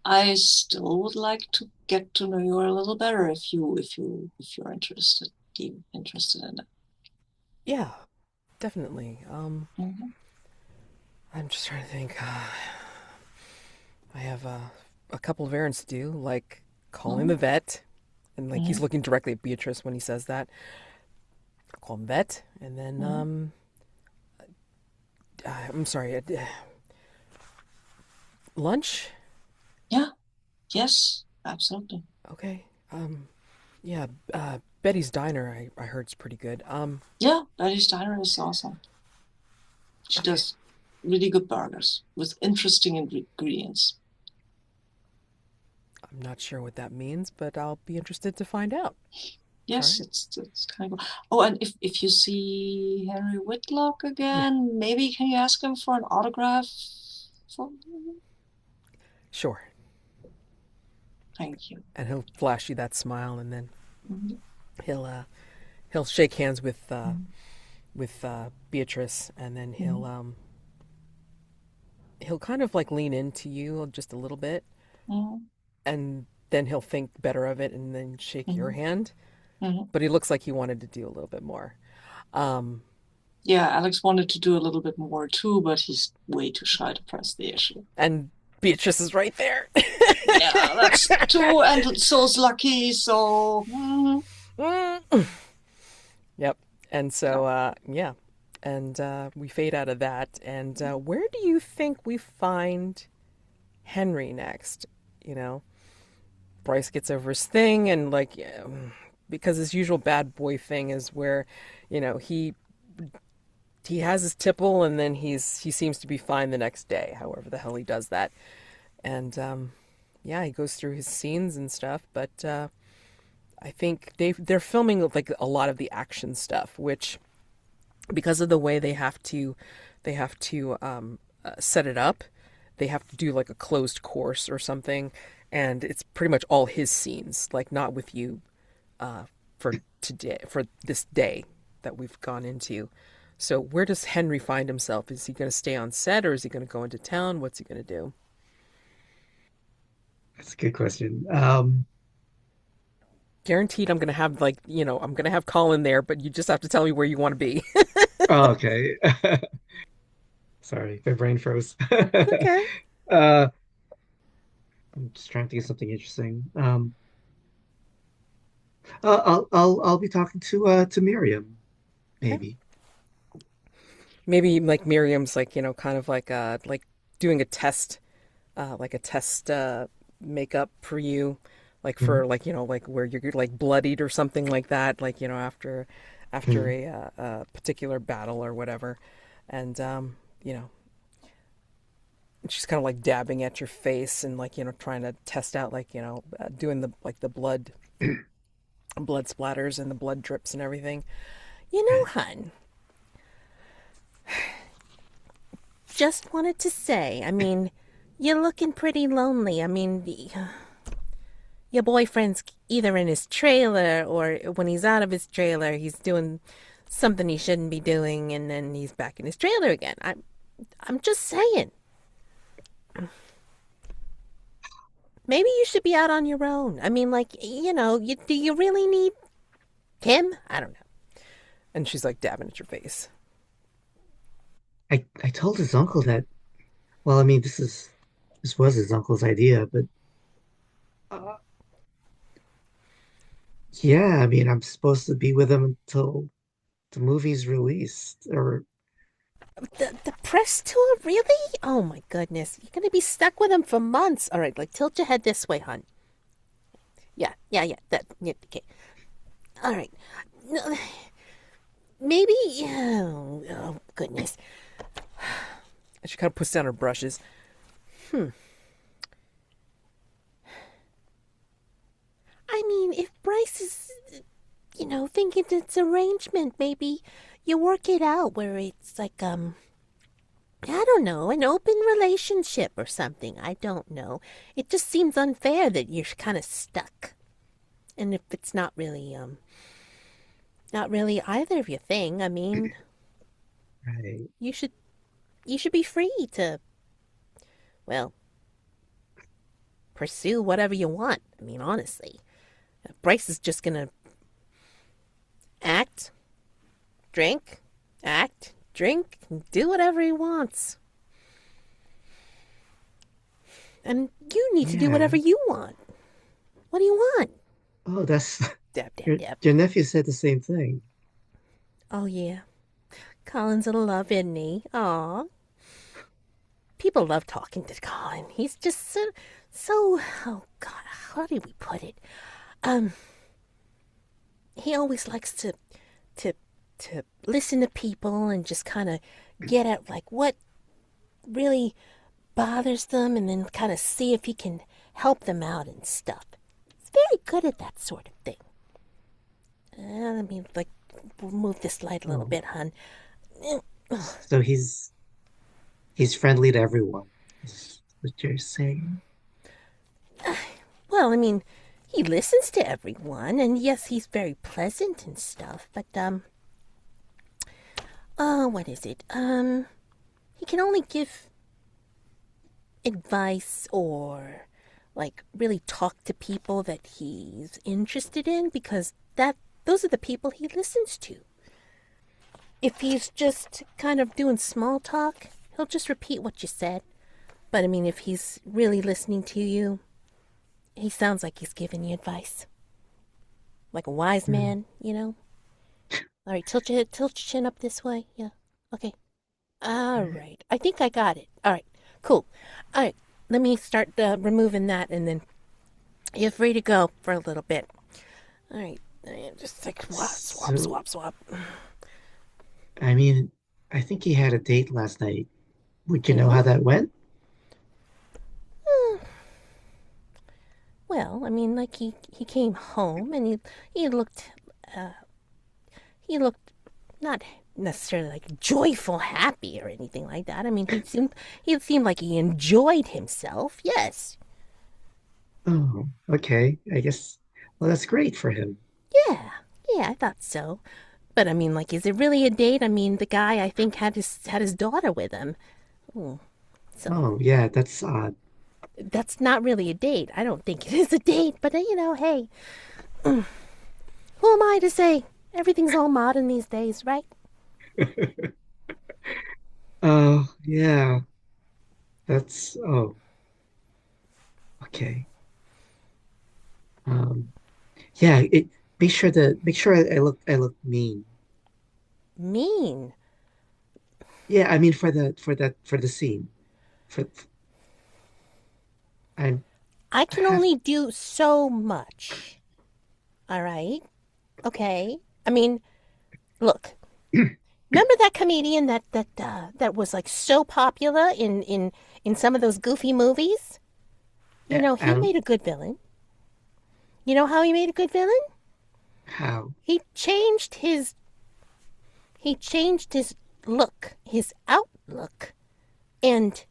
I still would like to get to know you a little better if you're interested in it. yeah, definitely. Hmm. I'm just trying to think. I have a couple of errands to do, like calling the Hmm. vet, and like he's Hmm. looking directly at Beatrice when he says that. I'll call him vet, and then Hmm. I'm sorry, lunch. Yeah. Yes. Absolutely. Okay. Yeah. Betty's Diner. I heard is pretty good. Yeah. Betty Steiner is awesome. She Okay. does really good burgers with interesting ingredients. I'm not sure what that means, but I'll be interested to find out. All Yes, right. it's kind of cool. Oh, and if you see Henry Whitlock Yeah. again, maybe can you ask him for an autograph? For Sure. Thank you. And he'll flash you that smile, and then Mhm. he'll he'll shake hands Mhm. with Beatrice, and then Mhm. he'll kind of like lean into you just a little bit, Mhm. and then he'll think better of it, and then shake your Mhm. hand. Mhm. But he looks like he wanted to do a little bit more. Um, Yeah, Alex wanted to do a little bit more too, but he's way too shy to press the issue. and Beatrice is right there. Yeah, that's true, and so's Lucky. So Yep. And yeah. so, yeah. And we fade out of that. And where do you think we find Henry next? You know, Bryce gets over his thing, and like, yeah, because his usual bad boy thing is where, he has his tipple, and then he seems to be fine the next day. However the hell he does that, and yeah, he goes through his scenes and stuff. But I think they're filming like a lot of the action stuff, which because of the way they have to set it up, they have to do like a closed course or something, and it's pretty much all his scenes, like not with you for today, for this day that we've gone into. So where does Henry find himself? Is he going to stay on set, or is he going to go into town? What's he going to do? That's a good question. Guaranteed, I'm going to have I'm going to have Colin there, but you just have to tell me where you want to be. Oh, okay. Sorry, my brain froze. Okay. uh, I'm just trying to think of something interesting. I'll be talking to Miriam, Okay. maybe. Maybe like Miriam's kind of like doing a test makeup for you, like Mhm. for like where you're like bloodied or something like that, like after Mhm. a particular battle or whatever, and you know she's kind of like dabbing at your face and trying to test out doing the the blood splatters and the blood drips and everything. Okay. Hun, just wanted to say, I mean, you're looking pretty lonely. I mean, your boyfriend's either in his trailer or when he's out of his trailer, he's doing something he shouldn't be doing, and then he's back in his trailer again. I'm just saying. Maybe you should be out on your own. I mean, do you really need him? I don't know. And she's like dabbing at your face. I told his uncle that. Well, I mean, this was his uncle's idea, but uh, yeah, I mean, I'm supposed to be with him until the movie's released, or The press tour, really? Oh my goodness, you're gonna be stuck with him for months. All right, like tilt your head this way, hon. Yeah, yeah, yeah. That yeah, okay. All right. No, maybe. Oh goodness. And she kind of puts down her brushes. I mean, if Bryce is, thinking it's arrangement, maybe you work it out where it's like, I don't know, an open relationship or something. I don't know. It just seems unfair that you're kind of stuck. And if it's not really either of your thing, I mean, right. you should, you should be free to, well, pursue whatever you want. I mean, honestly. Bryce is just gonna act, drink, act, drink, and do whatever he wants. And you need to do whatever Yeah. you want. What do you want? Oh, that's Dab, dab, your dab. your nephew said the same thing. Oh, yeah. Colin's a love, isn't he? Aw. People love talking to Colin. He's just oh, God, how do we put it? Um, he always likes to, to listen to people and just kind of get at, like, what really bothers them and then kind of see if he can help them out and stuff. He's very good at that sort of thing. Let me, like, move this light a little Oh, bit, hon. so he's friendly to everyone, is what you're saying. Well, I mean, he listens to everyone, and yes, he's very pleasant and stuff, but, what is it? He can only give advice or, like, really talk to people that he's interested in because those are the people he listens to. If he's just kind of doing small talk, he'll just repeat what you said. But I mean, if he's really listening to you, he sounds like he's giving you advice. Like a wise Hmm. man, you know? All right, tilt your chin up this way. Yeah. Okay. All right. I think I got it. All right. Cool. All right. Let me start removing that, and then you're free to go for a little bit. All right. Just like swap, So, swap, swap. I mean, I think he had a date last night. Would you know Mm-hmm. how that went? Well, I mean, like he came home and he looked uh, he looked not necessarily like joyful, happy or anything like that. I mean, he seemed like he enjoyed himself. Yes. Oh, okay. I guess. Well, that's great for him. Yeah, yeah, I thought so. But I mean, like, is it really a date? I mean, the guy I think had his daughter with him. Ooh, so Oh, yeah, that's odd. that's not really a date. I don't think it is a date. But hey, who am I to say? Everything's all modern these days, right? Oh, yeah. That's okay. Um, yeah, make sure I look mean. Mean. Yeah, I mean for the scene. For I'm I I can have only do so much. All right. Okay. I mean, look. Remember that comedian that was like so popular in some of those goofy movies? I He don't made a good villain. You know how he made a good villain? how. He changed his look, his outlook, and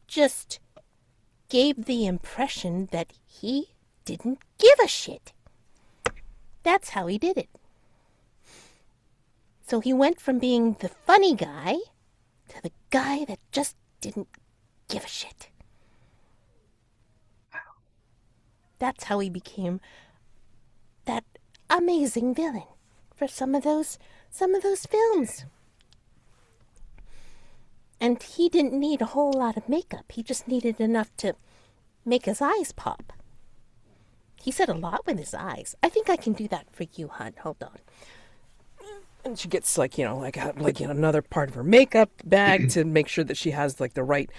just gave the impression that he didn't give a shit. That's how he did it. So he went from being the funny guy to the guy that just didn't give a shit. That's how he became that amazing villain for some of those films. And he didn't need a whole lot of makeup. He just needed enough to make his eyes pop. He said a lot with his eyes. I think I can do that for you, hon. Hold on. And she gets another part of her makeup bag to make sure that she has like the right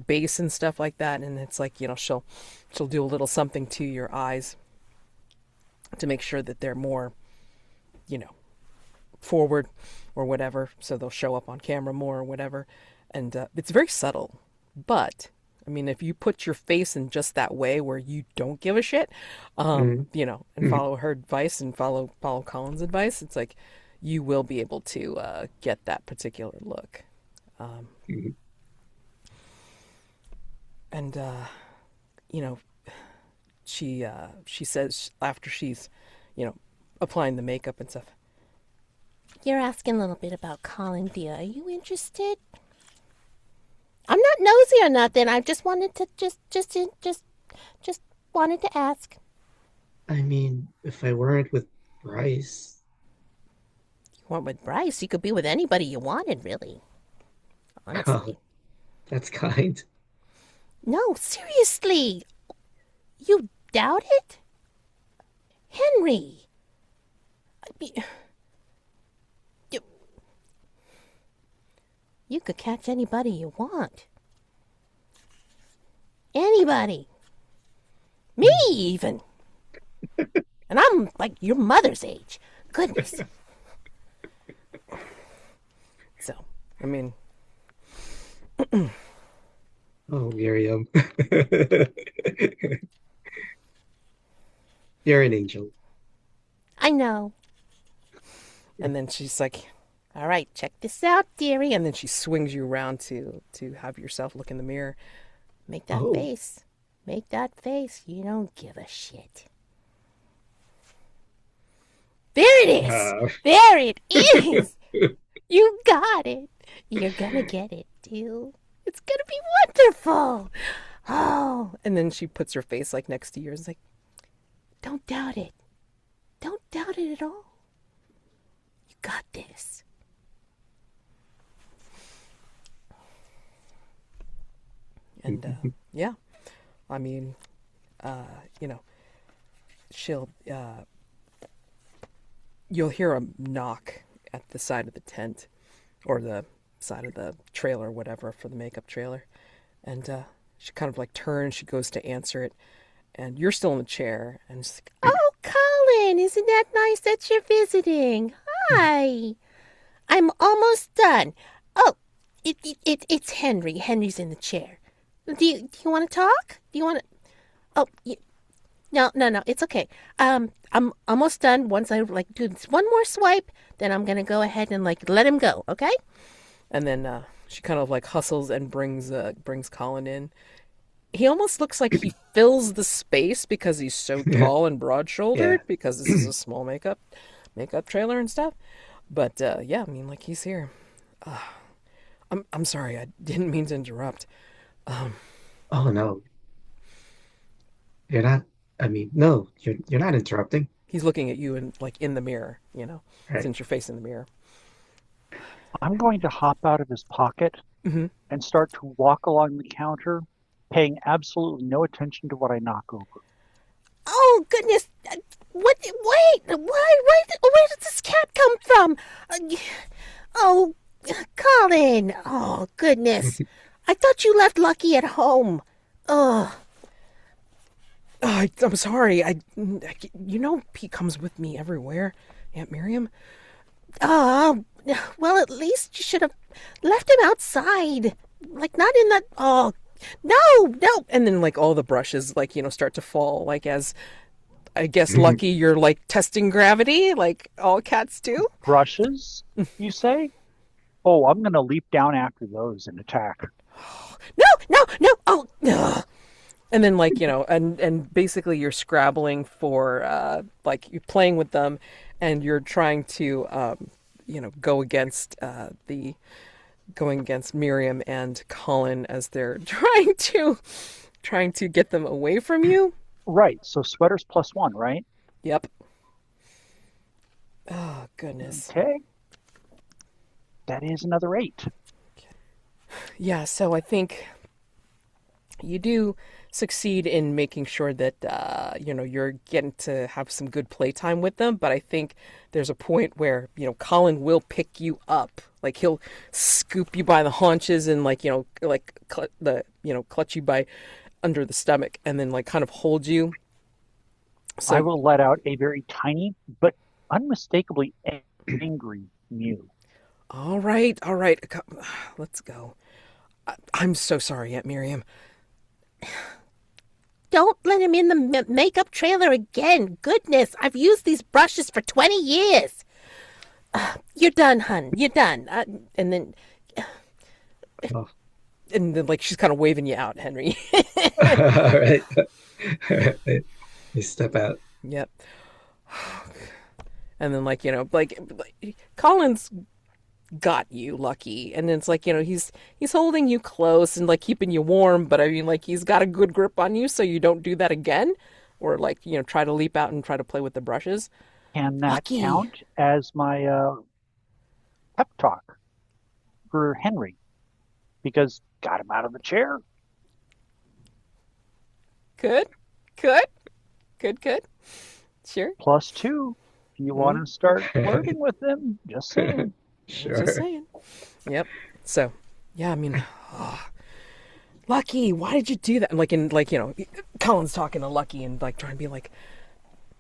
base and stuff like that. And it's like, she'll do a little something to your eyes to make sure that they're more, you know, forward or whatever, so they'll show up on camera more or whatever. And it's very subtle, but I mean, if you put your face in just that way where you don't give a shit, Mm, and follow her advice and follow Colin's advice, it's like you will be able to get that particular look. Um, mm. and you know, she says after she's, applying the makeup and stuff. You're asking a little bit about Colin, dear. Are you interested? I'm not nosy or nothing. I just wanted to just wanted to ask. I mean, if I weren't with Bryce, You weren't with Bryce. You could be with anybody you wanted, really. oh, Honestly. that's kind. No, seriously. You doubt it? Henry. I mean, you, you could catch anybody you want. Anybody. Me, even. And I'm like your mother's age. Goodness. So, I mean, Oh, Miriam. You're an angel. I know. and then she's like, "All right, check this out, dearie." And then she swings you around to have yourself look in the mirror. Make that Oh, face. Make that face. You don't give a shit. There it is. uh, There it is. You got it. You're gonna get it, too. It's gonna be wonderful. Oh, And then she puts her face like next to yours, like, don't doubt it. Don't doubt it at all. You got this. and yeah, I mean, uh, you know, she'll you'll hear a knock at the side of the tent or the side of the trailer, whatever, for the makeup trailer, and she kind of like turns, she goes to answer it, and you're still in the chair, and she's like, Oh, Colin, isn't that nice that you're visiting? Hi. I'm almost done. Oh, it's Henry. Henry's in the chair. Do you want to talk? Do you want to? Oh, no, no, no. It's okay. I'm almost done. Once I like do this one more swipe, then I'm gonna go ahead and like let him go. Okay? and then she kind of like hustles and brings Colin in, he almost looks like he fills the space because he's so tall and Yeah. broad-shouldered, because this is a small makeup trailer and stuff. But yeah, I mean, like, he's here. I'm sorry, I didn't mean to interrupt. Oh no, you're not. I mean, no, you're not interrupting. He's looking at you in the mirror, Right. since you're facing the mirror. I'm going to hop out of his pocket Hmm. and start to walk along the counter, paying absolutely no attention to what I knock over. Oh, goodness. What? Wait. Where did this cat come from? Oh, Colin. Oh, goodness. I thought you left Lucky at home. Oh, I'm sorry. He comes with me everywhere, Aunt Miriam. oh. Well, at least you should have left him outside. Like, not in that. Oh, no, no. And then, like, all the brushes, like, start to fall, like, as I guess Lucky, you're like testing gravity, like all cats do. Brushes, you say? Oh, I'm going to leap down after those and attack. No, no, no. Oh, ugh. And then, like, and basically you're scrabbling for like, you're playing with them, and you're trying to go against going against Miriam and Colin as they're trying to get them away from you. Right, so sweaters +1, right? Yep. Oh, goodness. Okay. That is another 8. Yeah, so I think you do succeed in making sure that you're getting to have some good playtime with them, but I think there's a point where Colin will pick you up, like he'll scoop you by the haunches and clutch you by under the stomach, and then like kind of hold you. I So will let out a very tiny but unmistakably angry mew. all right, let's go. I'm so sorry, Aunt Miriam. Don't let him in the makeup trailer again. Goodness, I've used these brushes for 20 years. You're done, hun. You're done. And then, Oh. And then, like, she's kind of waving you out, Henry. All right. All right. You step out. Yep. And then, like, Colin's got you, Lucky, and it's like, he's holding you close and like keeping you warm, but I mean, like, he's got a good grip on you, so you don't do that again, or like, try to leap out and try to play with the brushes. Can that Lucky. count as my pep talk for Henry? Because got him out of the chair. Good. Sure. +2. Do you want to start flirting with them? Just saying. Sure. Just saying. Yep. So, yeah, I mean, Lucky, why did you do that? And Colin's talking to Lucky and like trying to be like,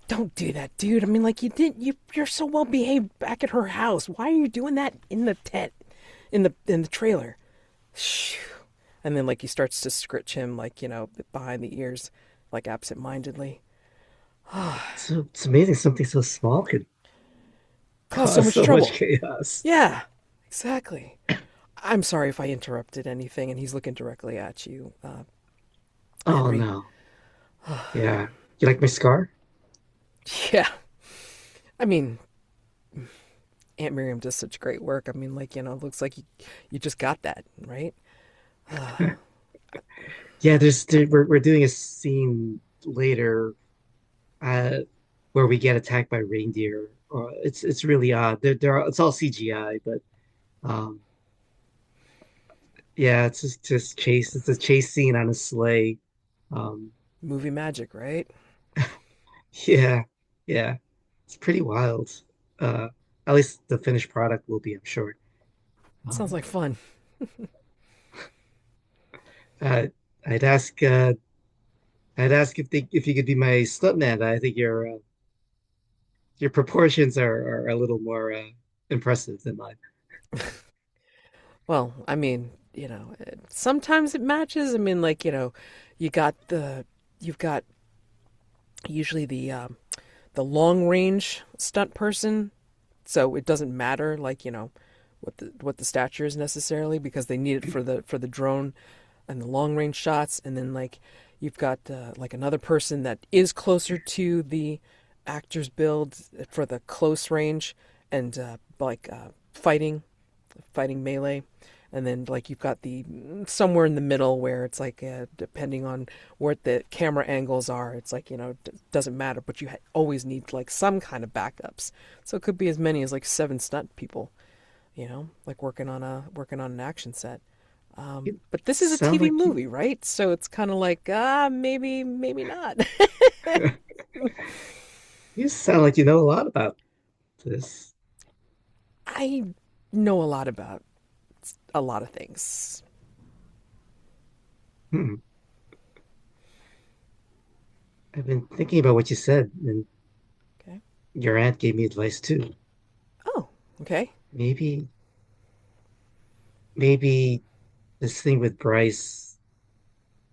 don't do that, dude. I mean, like, you're so well behaved back at her house. Why are you doing that in the tent, in the trailer? Shoo. And then, like, he starts to scritch him, like, behind the ears, like, absent-mindedly. So it's amazing something so small could Cause so cause much so trouble. much chaos. Yeah, exactly. I'm sorry if I interrupted anything, and he's looking directly at you, Oh Henry. no. Yeah. You like my scar? Yeah. I mean, Aunt Miriam does such great work. I mean, like, it looks like you just got that, right? Yeah, we're doing a scene later uh where we get attacked by reindeer. It's really odd. It's all CGI, but um yeah, it's just chase. It's a chase scene on a sleigh. Um Movie magic, right? yeah, yeah. It's pretty wild. Uh at least the finished product will be, I'm sure. Sounds Um like fun. uh I'd ask if you could be my stuntman. I think your proportions are a little more impressive than mine. Well, I mean, sometimes it matches. I mean, like, you got you've got usually the long range stunt person, so it doesn't matter, like, what the stature is necessarily, because they need it for the drone and the long range shots, and then like you've got like another person that is closer to the actor's build for the close range and fighting melee. And then like you've got the somewhere in the middle where it's like depending on where the camera angles are, it's like doesn't matter, but you always need like some kind of backups. So it could be as many as like 7 stunt people, like working on an action set. You But this is a sound TV like movie, right? So it's kind of like maybe not. you sound like you know a lot about this. I know a lot about a lot of things. Hmm. I've been thinking about what you said, and Okay. your aunt gave me advice too. Oh, okay. Maybe, maybe this thing with Bryce,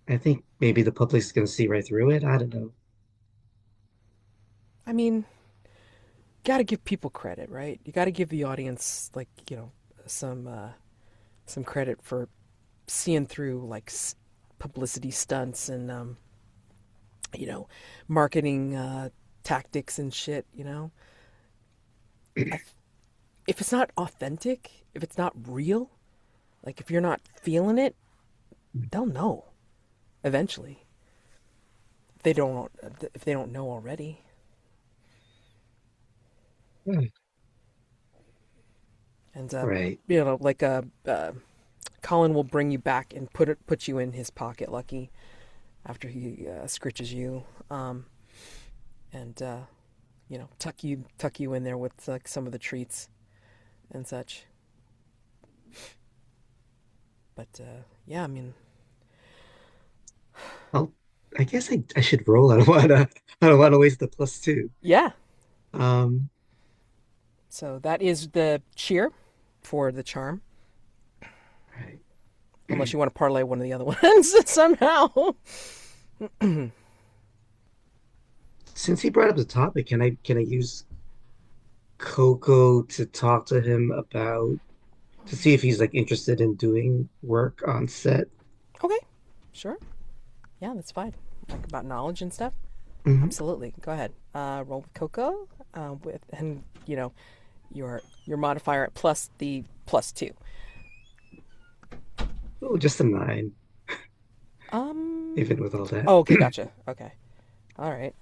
I think maybe the public's gonna see right through it. I don't know. I mean, got to give people credit, right? You got to give the audience like some some credit for seeing through like publicity stunts and you know marketing tactics and shit. I, if it's not authentic, if it's not real, like if you're not feeling it, they'll know eventually. If they don't know already. Hmm. And Right. like Colin will bring you back and put you in his pocket, Lucky, after he scritches you, and tuck you in there with like some of the treats and such. But yeah, I mean, I'll, I guess I should roll. I don't wanna waste the plus two. yeah. Um, So that is the cheer for the charm, right. unless you want to parlay one of the other ones somehow. Since he brought up the topic, can I use Coco to talk to him about to see if he's like interested in doing work on set? Okay, sure. Yeah, that's fine. Like about knowledge and stuff. Hmm. Absolutely. Go ahead. Roll with Coco. With and your modifier at plus the plus two. Oh, just a 9, Um. even with all that. Oh, okay. Gotcha. Okay. All right.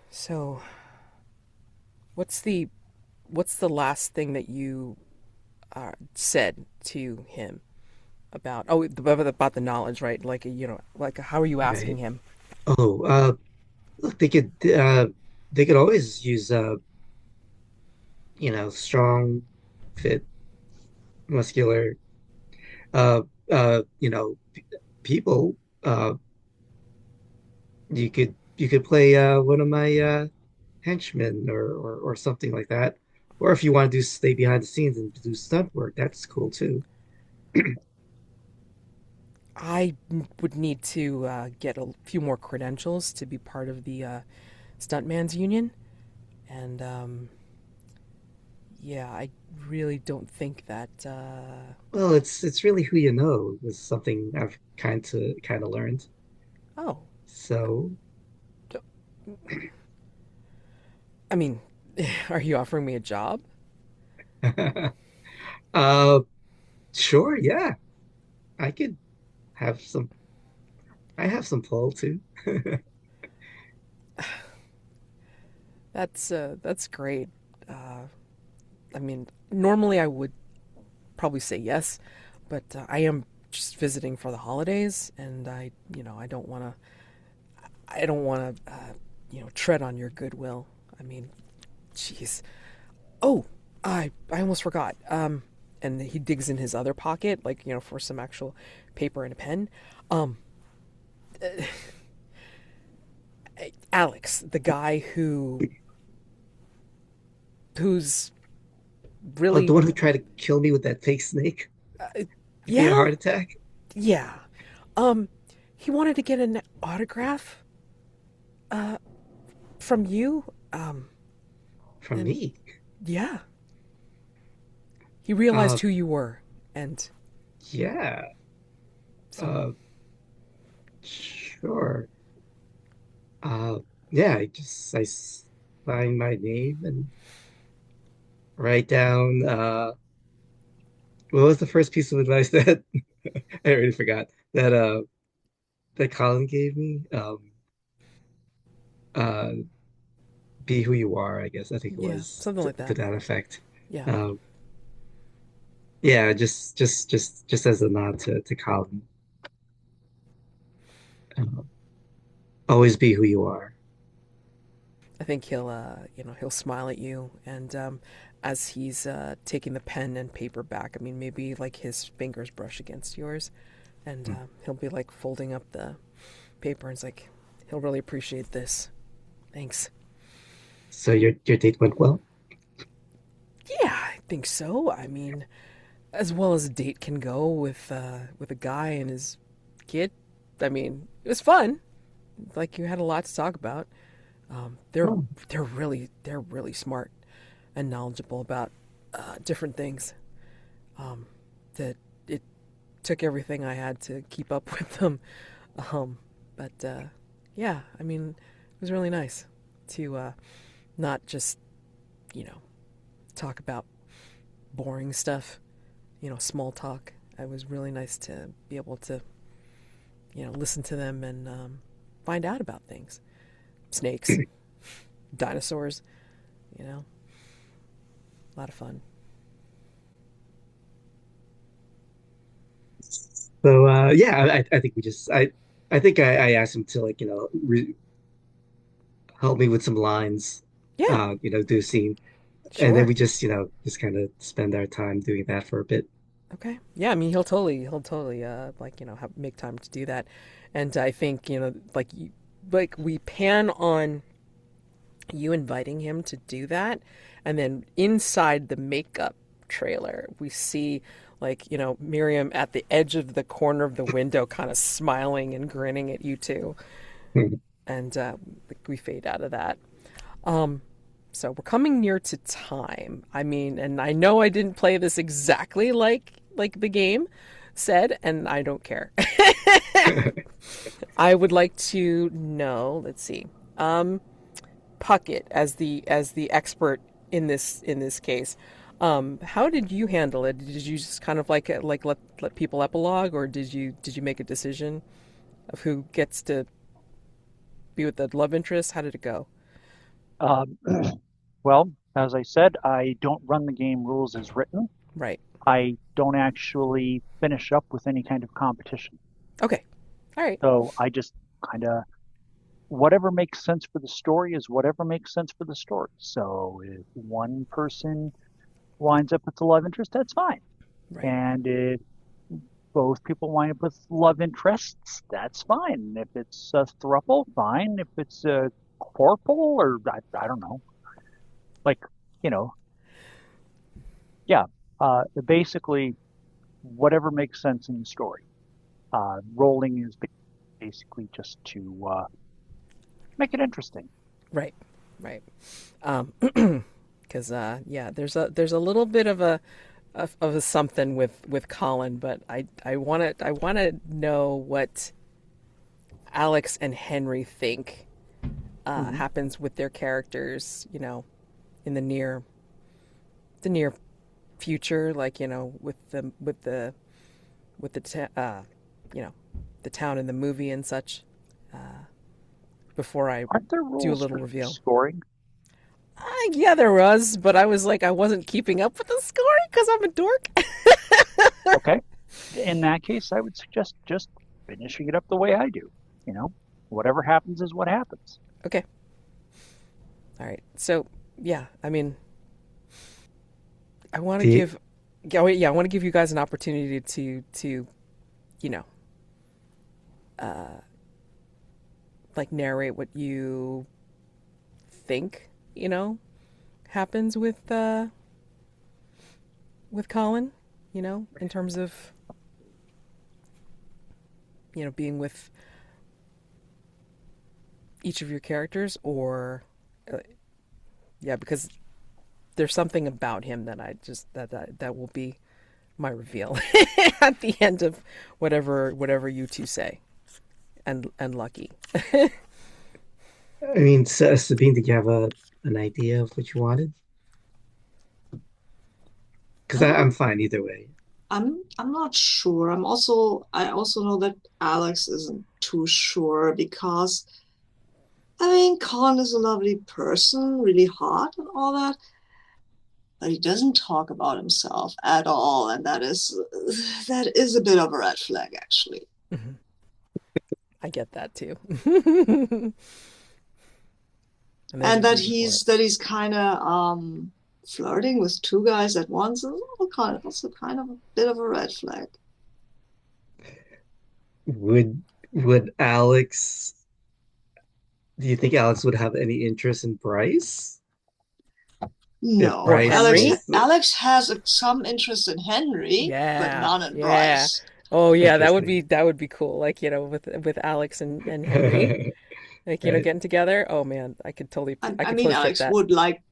So what's the what's the last thing that you said to him about the knowledge, right? Like like how are you asking Right. him? Oh, look, they could always use strong, fit, muscular, uh, people. You could play one of my henchmen or something like that. Or if you want to do stay behind the scenes and do stunt work, that's cool too. I would need to get a few more credentials to be part of the stuntman's union, and yeah, I really don't think that. Well, it's really who you know is something I've kind of learned. Oh, So, d- I mean, are you offering me a job? uh, sure, yeah, I could have some. I have some pull too. That's great. Uh, I mean, normally I would probably say yes, but I am just visiting for the holidays, and I don't want to, tread on your goodwill. I mean, jeez. Oh, I almost forgot. And he digs in his other pocket, like for some actual paper and a pen. Um, Alex, the guy who's Oh, the really, one who tried to kill me with that fake snake, give me a yeah, heart attack yeah. Um, he wanted to get an autograph from you. from And me. yeah, he Uh, realized who you were, and yeah. So, Uh, sure. Uh, yeah, I sign my name and write down. What was the first piece of advice that I already forgot that Colin gave me? Uh, be who you are. I guess I think it yeah, was something like to that. that effect. Yeah. Um, yeah, just as a nod to Colin. Uh, always be who you are. I think he'll smile at you, and as he's taking the pen and paper back, I mean, maybe like his fingers brush against yours, and he'll be like folding up the paper, and it's like he'll really appreciate this. Thanks. So your date went well. Yeah, I think so. I mean, as well as a date can go with a guy and his kid. I mean, it was fun. Like you had a lot to talk about. Um, they're Oh, they're really smart and knowledgeable about different things. Um, that it took everything I had to keep up with them. Um, but yeah, I mean, it was really nice to not just you know talk about boring stuff, small talk. It was really nice to be able to listen to them and find out about things, snakes, dinosaurs. You know, a lot of fun. so yeah, I think I think I asked him to like help me with some lines, Yeah. do a scene, and then Sure. we just just kind of spend our time doing that for a bit. Okay. Yeah, I mean he'll totally like make time to do that. And I think, like we pan on you inviting him to do that, and then inside the makeup trailer, we see like, Miriam at the edge of the corner of the window kind of smiling and grinning at you two. And we fade out of that. Um so we're coming near to time. I mean, and I know I didn't play this exactly like the game said, and I don't care. I would like to know, let's see. Puckett as the expert in this case. How did you handle it? Did you just kind of like let people epilogue, or did you make a decision of who gets to be with the love interest? How did it go? Um, well, as I said, I don't run the game rules as written. Right. I don't actually finish up with any kind of competition. Okay. All right. So I just kind of whatever makes sense for the story is whatever makes sense for the story. So if one person winds up with the love interest, that's fine. Right. And if both people wind up with love interests, that's fine. If it's a throuple, fine. If it's a corporal or I don't know, like, you know, yeah, basically whatever makes sense in the story. Rolling is basically just to make it interesting. Right. Right. Because yeah, there's a little bit of a something with Colin, but I want to know what Alex and Henry think Hmm. happens with their characters, in the near future, like with the you know the town in the movie and such. Before I Aren't there do a rules little for reveal. scoring? Yeah, there was, but I was like, I wasn't keeping up with the scoring because I'm a dork. Okay. In that case, I would suggest just finishing it up the way I do. You know, whatever happens is what happens. Okay. All right. So, yeah, I mean, I want to The give, yeah, I want to give you guys an opportunity to, you know, like narrate what you think, happens with Colin, in terms of, being with each of your characters, or, uh, yeah, because there's something about him that I just that will be my reveal at the end of whatever you two say, and Lucky. I mean, Sabine, did you have an idea of what you wanted? Because I'm Um, fine either way. I'm not sure. I also know that Alex isn't too sure because I mean Colin is a lovely person, really hot and all that, but he doesn't talk about himself at all, and that is a bit of a red flag actually. Mhm. I get that too. And there's a And that reason for it. he's kind of flirting with two guys at once is also kind of a bit of a red flag. Would Alex? Do you think Alex would have any interest in Bryce? If No, Or Bryce Henry? was Alex has some interest in Henry, but Yeah, none in yeah. Bryce. Oh yeah, interesting. that would be cool. Like, with Alex and Henry, like, Right. getting together. Oh man, I I could mean, totally ship Alex that.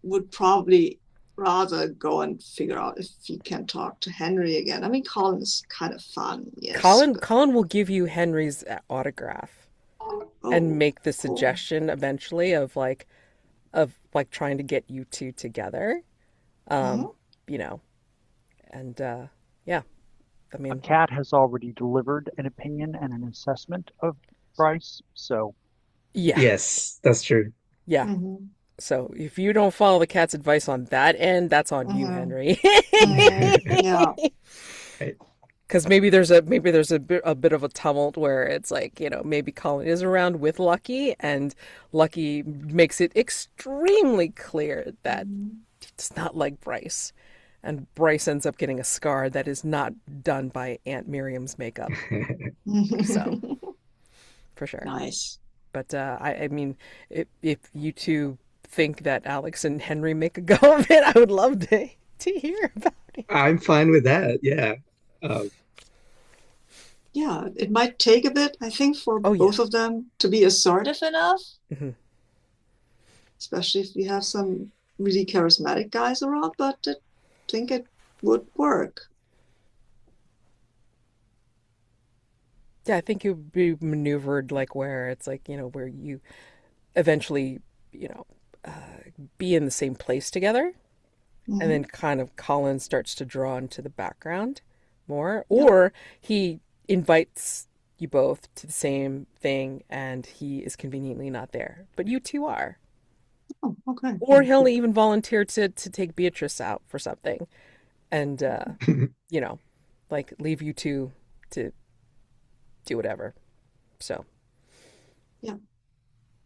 would probably rather go and figure out if he can talk to Henry again. I mean, Colin is kind of fun, yes, but Colin will give you Henry's autograph and oh, make the cool. suggestion eventually of like trying to get you two together. Um, Mhm. you know, and yeah, I A mean, cat has already delivered an opinion and an assessment of Bryce, so yeah, Yes, that's true. yeah. Mhm. So if you don't follow the cat's advice on that end, that's on you, Mhm. Henry. Mhm. Yeah. Right. Because maybe there's a bit of a tumult where it's like, maybe Colin is around with Lucky, and Lucky makes it extremely clear that Mhm. he does not like Bryce, and Bryce ends up getting a scar that is not done by Aunt Miriam's makeup. So for sure. Nice. But I mean, if you two think that Alex and Henry make a go of it, I would love to hear about it. I'm fine with that. Yeah. Um, Yeah, it might take a bit, I think, for Oh yeah. both of them to be assertive enough, Hmm. especially if we have some really charismatic guys around, but I think it would work. Yeah, I think it would be maneuvered like where it's like, where you eventually, you know, be in the same place together, and then Hmm. kind of Colin starts to draw into the background more, Yeah. or he invites you both to the same thing and he is conveniently not there, but you two are. Oh, okay. Or Yeah. he'll even volunteer to take Beatrice out for something, and you know, like leave you two to do whatever. So, Yeah.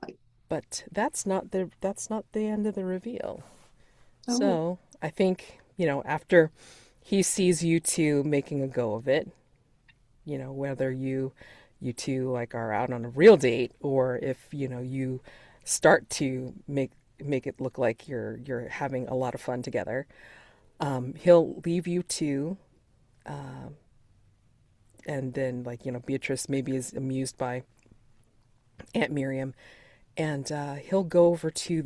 Right. but that's not the end of the reveal. Oh. So I think, after he sees you two making a go of it, whether you two like are out on a real date, or if you start to make it look like you're having a lot of fun together, he'll leave you two, and then, like, Beatrice maybe is amused by Aunt Miriam, and he'll go over to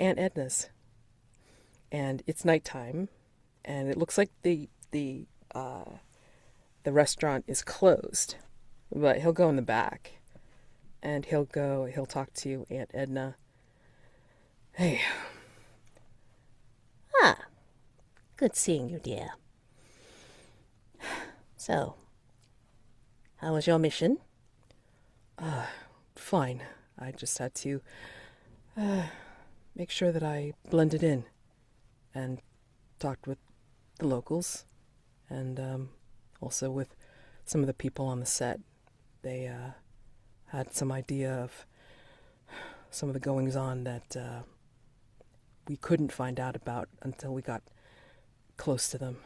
Aunt Edna's, and it's nighttime, and it looks like the restaurant is closed, but he'll go in the back, and he'll talk to Aunt Edna. Hey, Ah, good seeing you, dear. So, how was your mission? fine. I just had to make sure that I blended in and talked with the locals, and also with some of the people on the set. They had some idea of some of the goings on that we couldn't find out about until we got close to them.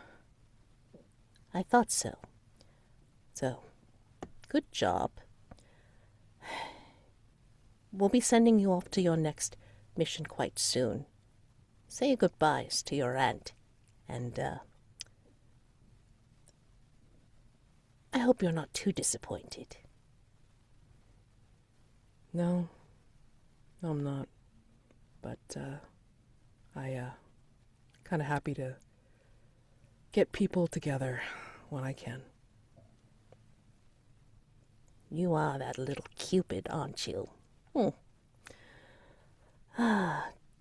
I thought so. So, good job. We'll be sending you off to your next mission quite soon. Say your goodbyes to your aunt, and I hope you're not too disappointed. No, I'm not. But I kind of happy to get people together when I can. You are that little Cupid, aren't you? Hmm.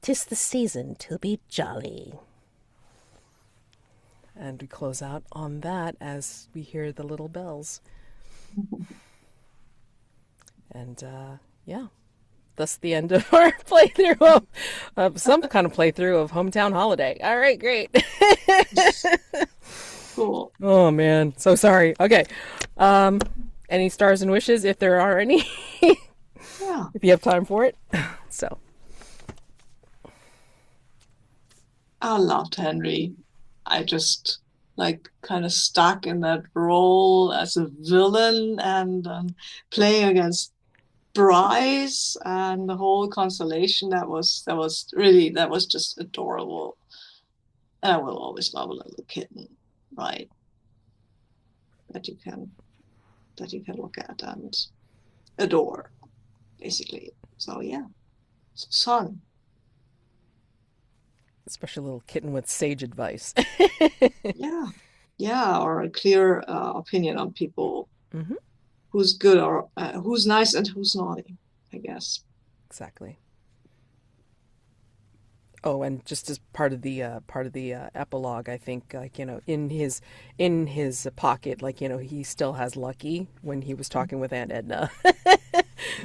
'Tis the season to be jolly. And we close out on that as we hear the little bells. And yeah, that's the end of our playthrough of some kind of playthrough of Hometown Holiday. All right, great. Cool. Oh man, so sorry. Okay, any stars and wishes if there are any, Yeah. if you have time for it. So I loved Henry. I just like kind of stuck in that role as a villain and playing against Bryce and the whole constellation. That was just adorable. And I will always love a little kitten, right? That you can look at and adore, basically. So yeah, it's fun. especially a little kitten with sage advice. Yeah, yeah, or a clear opinion on people, Hmm. who's good or who's nice and who's naughty, I guess. Exactly. Oh, and just as part of the epilogue, I think like in his pocket, like he still has Lucky when he was talking with Aunt Edna.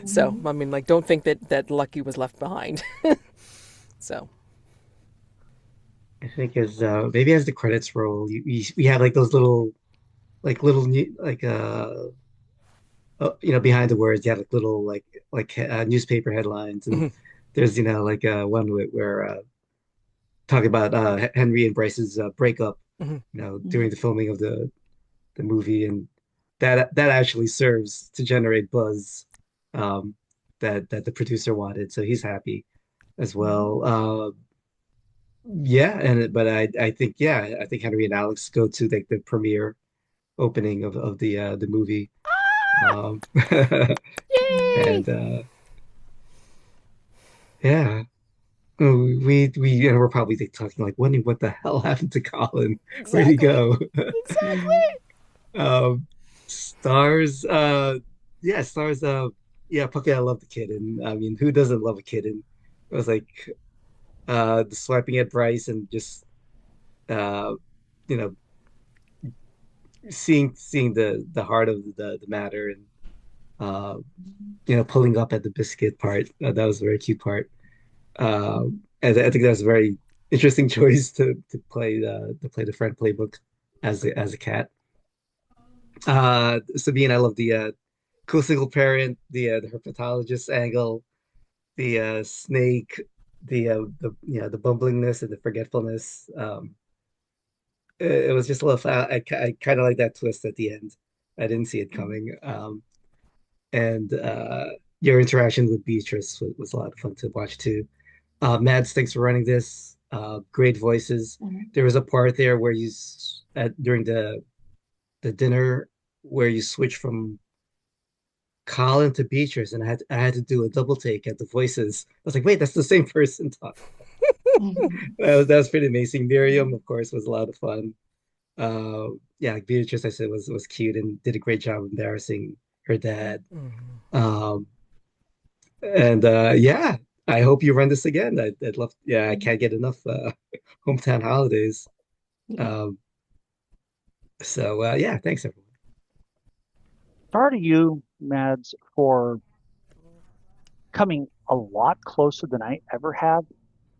So Mhm. I mean, like, don't think that Lucky was left behind. So I think as maybe as the credits roll, we have like those little like behind the words, you have like little newspaper headlines, and mhm, there's like one where talking about Henry and Bryce's breakup, mhm. during the filming of the movie, and that actually serves to generate buzz, um, that the producer wanted, so he's happy as Mhm. well. Yeah, but I think I think Henry and Alex go to like the premiere opening of the movie, um, Yay! and yeah. We're probably like, talking like wondering what the hell happened to Colin? Where'd he Exactly. go? Mhm. Exactly. Stars, yeah, stars, yeah, Puckett, I love the kitten. I mean, who doesn't love a kitten? It was like the swiping at Bryce and just uh you know seeing the heart of the matter, and uh pulling up at the biscuit part. That was a very cute part. And I think that was a very interesting choice to play the friend playbook as a cat. Sabine, I love the cool single parent, the herpetologist angle, the snake, the the bumblingness and the forgetfulness. It was just a little fun. I kind of like that twist at the end. I didn't see it coming. And your interaction with Beatrice was a lot of fun to watch too. Mads, thanks for running this. Great voices. Mhm. There was a part there where during the dinner where you switch from Colin to Beatrice, and I had to do a double take at the voices. I was like, wait, that's the same person talking. Mhm. That was pretty amazing. Miriam, of course, was a lot of fun. Yeah, like Beatrice, I said was cute and did a great job embarrassing her dad. Mhm. Um, and yeah, I hope you run this again. I'd love. Yeah, I can't get enough hometown holidays. Yeah. Um, so yeah, thanks everyone. Star to you, Mads, for coming a lot closer than I ever have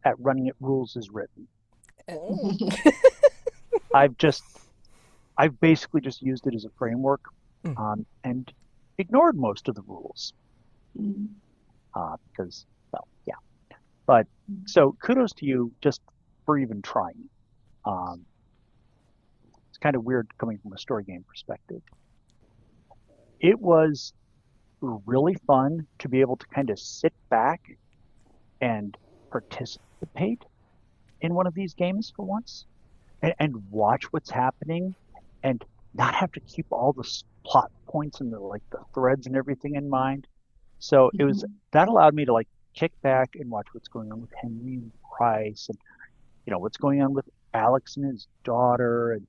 at running it rules as written. Oh. I've just I've basically just used it as a framework, Mm. and ignored most of the rules Mhm. because, well, yeah. But so kudos to you just for even trying. Um, it's kind of weird coming from a story game perspective. It was really fun to be able to kind of sit back and participate in one of these games for once, and watch what's happening, and not have to keep all the plot points and the threads and everything in mind. So it was Mhm. that allowed me to like kick back and watch what's going on with Henry and Price, and what's going on with Alex and his daughter, and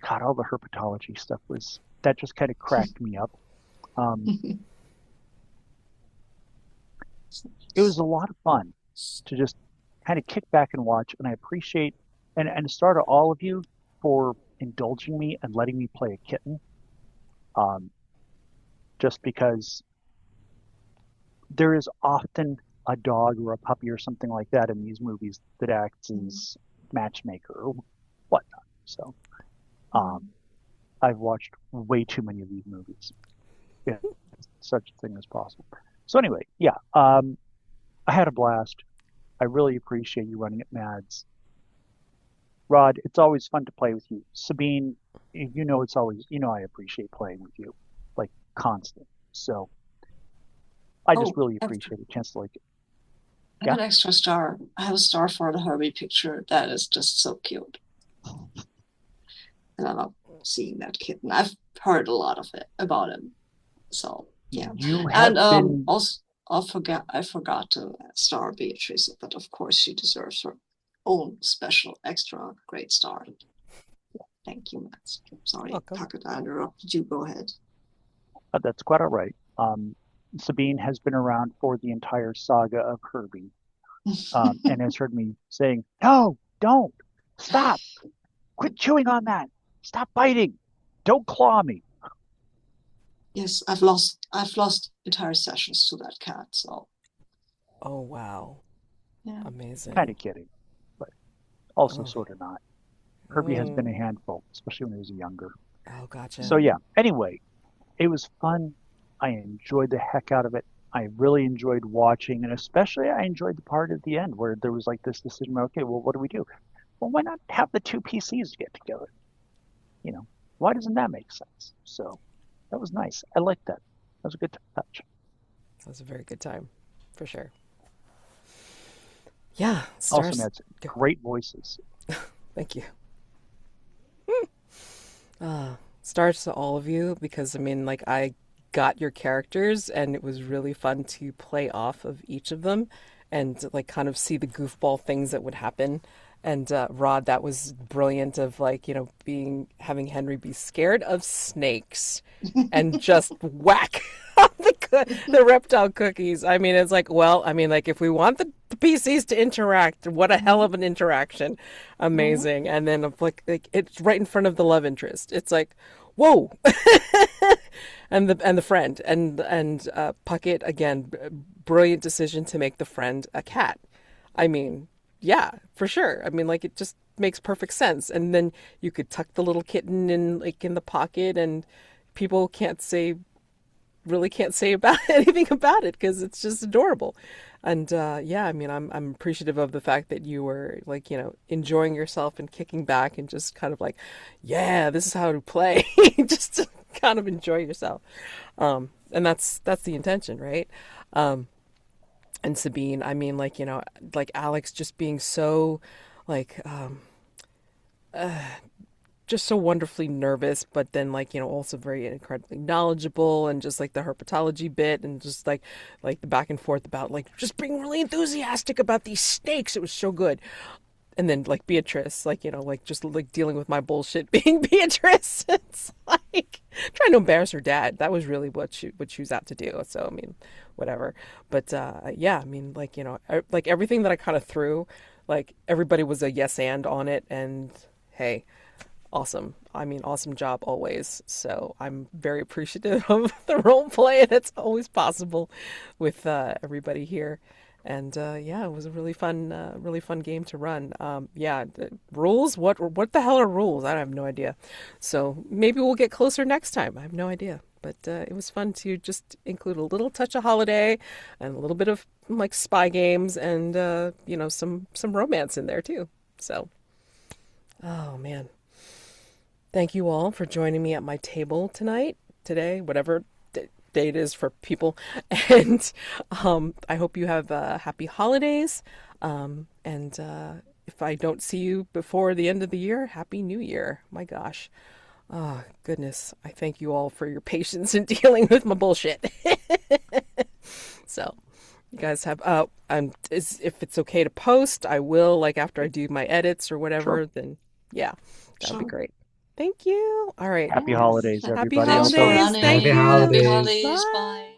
God, all the herpetology stuff that just kind of cracked me up. Um, it was a lot of fun to just kind of kick back and watch, and I appreciate and start to all of you for indulging me and letting me play a kitten. Um, just because there is often a dog or a puppy or something like that in these movies that acts as matchmaker or whatnot. So I've watched way too many of these movies. Yeah, such a thing as possible. So anyway, yeah, I had a blast. I really appreciate you running at Mads. Rod, it's always fun to play with you. Sabine, I appreciate playing with you, like constant. So I just Oh, really appreciate a chance to like it. I Yeah. have an extra star. I have a star for the Herbie picture. That is just so cute. And I love seeing that kitten. I've heard a lot of it about him. So yeah. You have And been also I forgot to star Beatrice, but of course she deserves her own special extra great star. Thank you, Matt. Sorry, Welcome. Puckett, I interrupted you. Go ahead. that's quite all right. Sabine has been around for the entire saga of Herbie, and has heard me saying, "No, don't stop! Quit chewing on that! Stop biting! Don't claw me!" Yes, I've lost entire sessions to that cat. So Oh, wow. yeah. Amazing. Kind of kidding, but also Oh. sort of not. Herbie has been a Mm. handful, especially when he was younger. Oh, gotcha. So yeah. Anyway, it was fun. I enjoyed the heck out of it. I really enjoyed watching, and especially I enjoyed the part at the end where there was like this decision. Okay, well, what do we do? Well, why not have the two PCs get together? You know, why doesn't that make sense? So that was nice. I liked that. That was a good touch. That was a very good time, for sure. Yeah, Also, stars. Matt's great voices. Thank you. Stars to all of you because I mean, like, I got your characters and it was really fun to play off of each of them and like kind of see the goofball things that would happen. And Rod, that was brilliant of like, having Henry be scared of snakes and just whack the reptile cookies. I mean, it's like, well, I mean, like if we want the PCs to interact, what a hell of an interaction. Amazing. And then like it's right in front of the love interest. It's like, whoa. and the friend and Puckett again, brilliant decision to make the friend a cat. I mean, yeah, for sure. I mean, like it just makes perfect sense. And then you could tuck the little kitten in the pocket, and people can't say about anything about it because it's just adorable. And yeah, I mean, I'm appreciative of the fact that you were like, enjoying yourself and kicking back and just kind of like, yeah, this is how to play, just to kind of enjoy yourself. And that's the intention, right? And Sabine, I mean, like, like Alex just being so like just so wonderfully nervous, but then like, also very incredibly knowledgeable, and just like the herpetology bit, and just like the back and forth about like just being really enthusiastic about these snakes. It was so good. And then like Beatrice, like, like just like dealing with my bullshit being Beatrice. It's like trying to embarrass her dad. That was really what she was out to do. So I mean, whatever. But yeah, I mean, like, like everything that I kind of threw, like everybody was a yes and on it, and hey, awesome. I mean, awesome job always. So I'm very appreciative of the role play that's always possible with everybody here. And yeah, it was a really fun game to run. Yeah, rules. What the hell are rules? I have no idea. So maybe we'll get closer next time. I have no idea. But it was fun to just include a little touch of holiday and a little bit of like spy games and some romance in there too. So, oh man. Thank you all for joining me at my table today, whatever day it is for people. And I hope you have happy holidays. And if I don't see you before the end of the year, Happy New Year. My gosh. Oh, goodness. I thank you all for your patience in dealing with my bullshit. So, you guys have, if it's okay to post, I will, like after I do my edits or whatever, Sure. then yeah, that'd be Sure. great. Thank you. All right. Happy Yes. holidays, Happy everybody. holidays. Also, Thank Happy you. Happy holidays. holidays. Bye. Bye.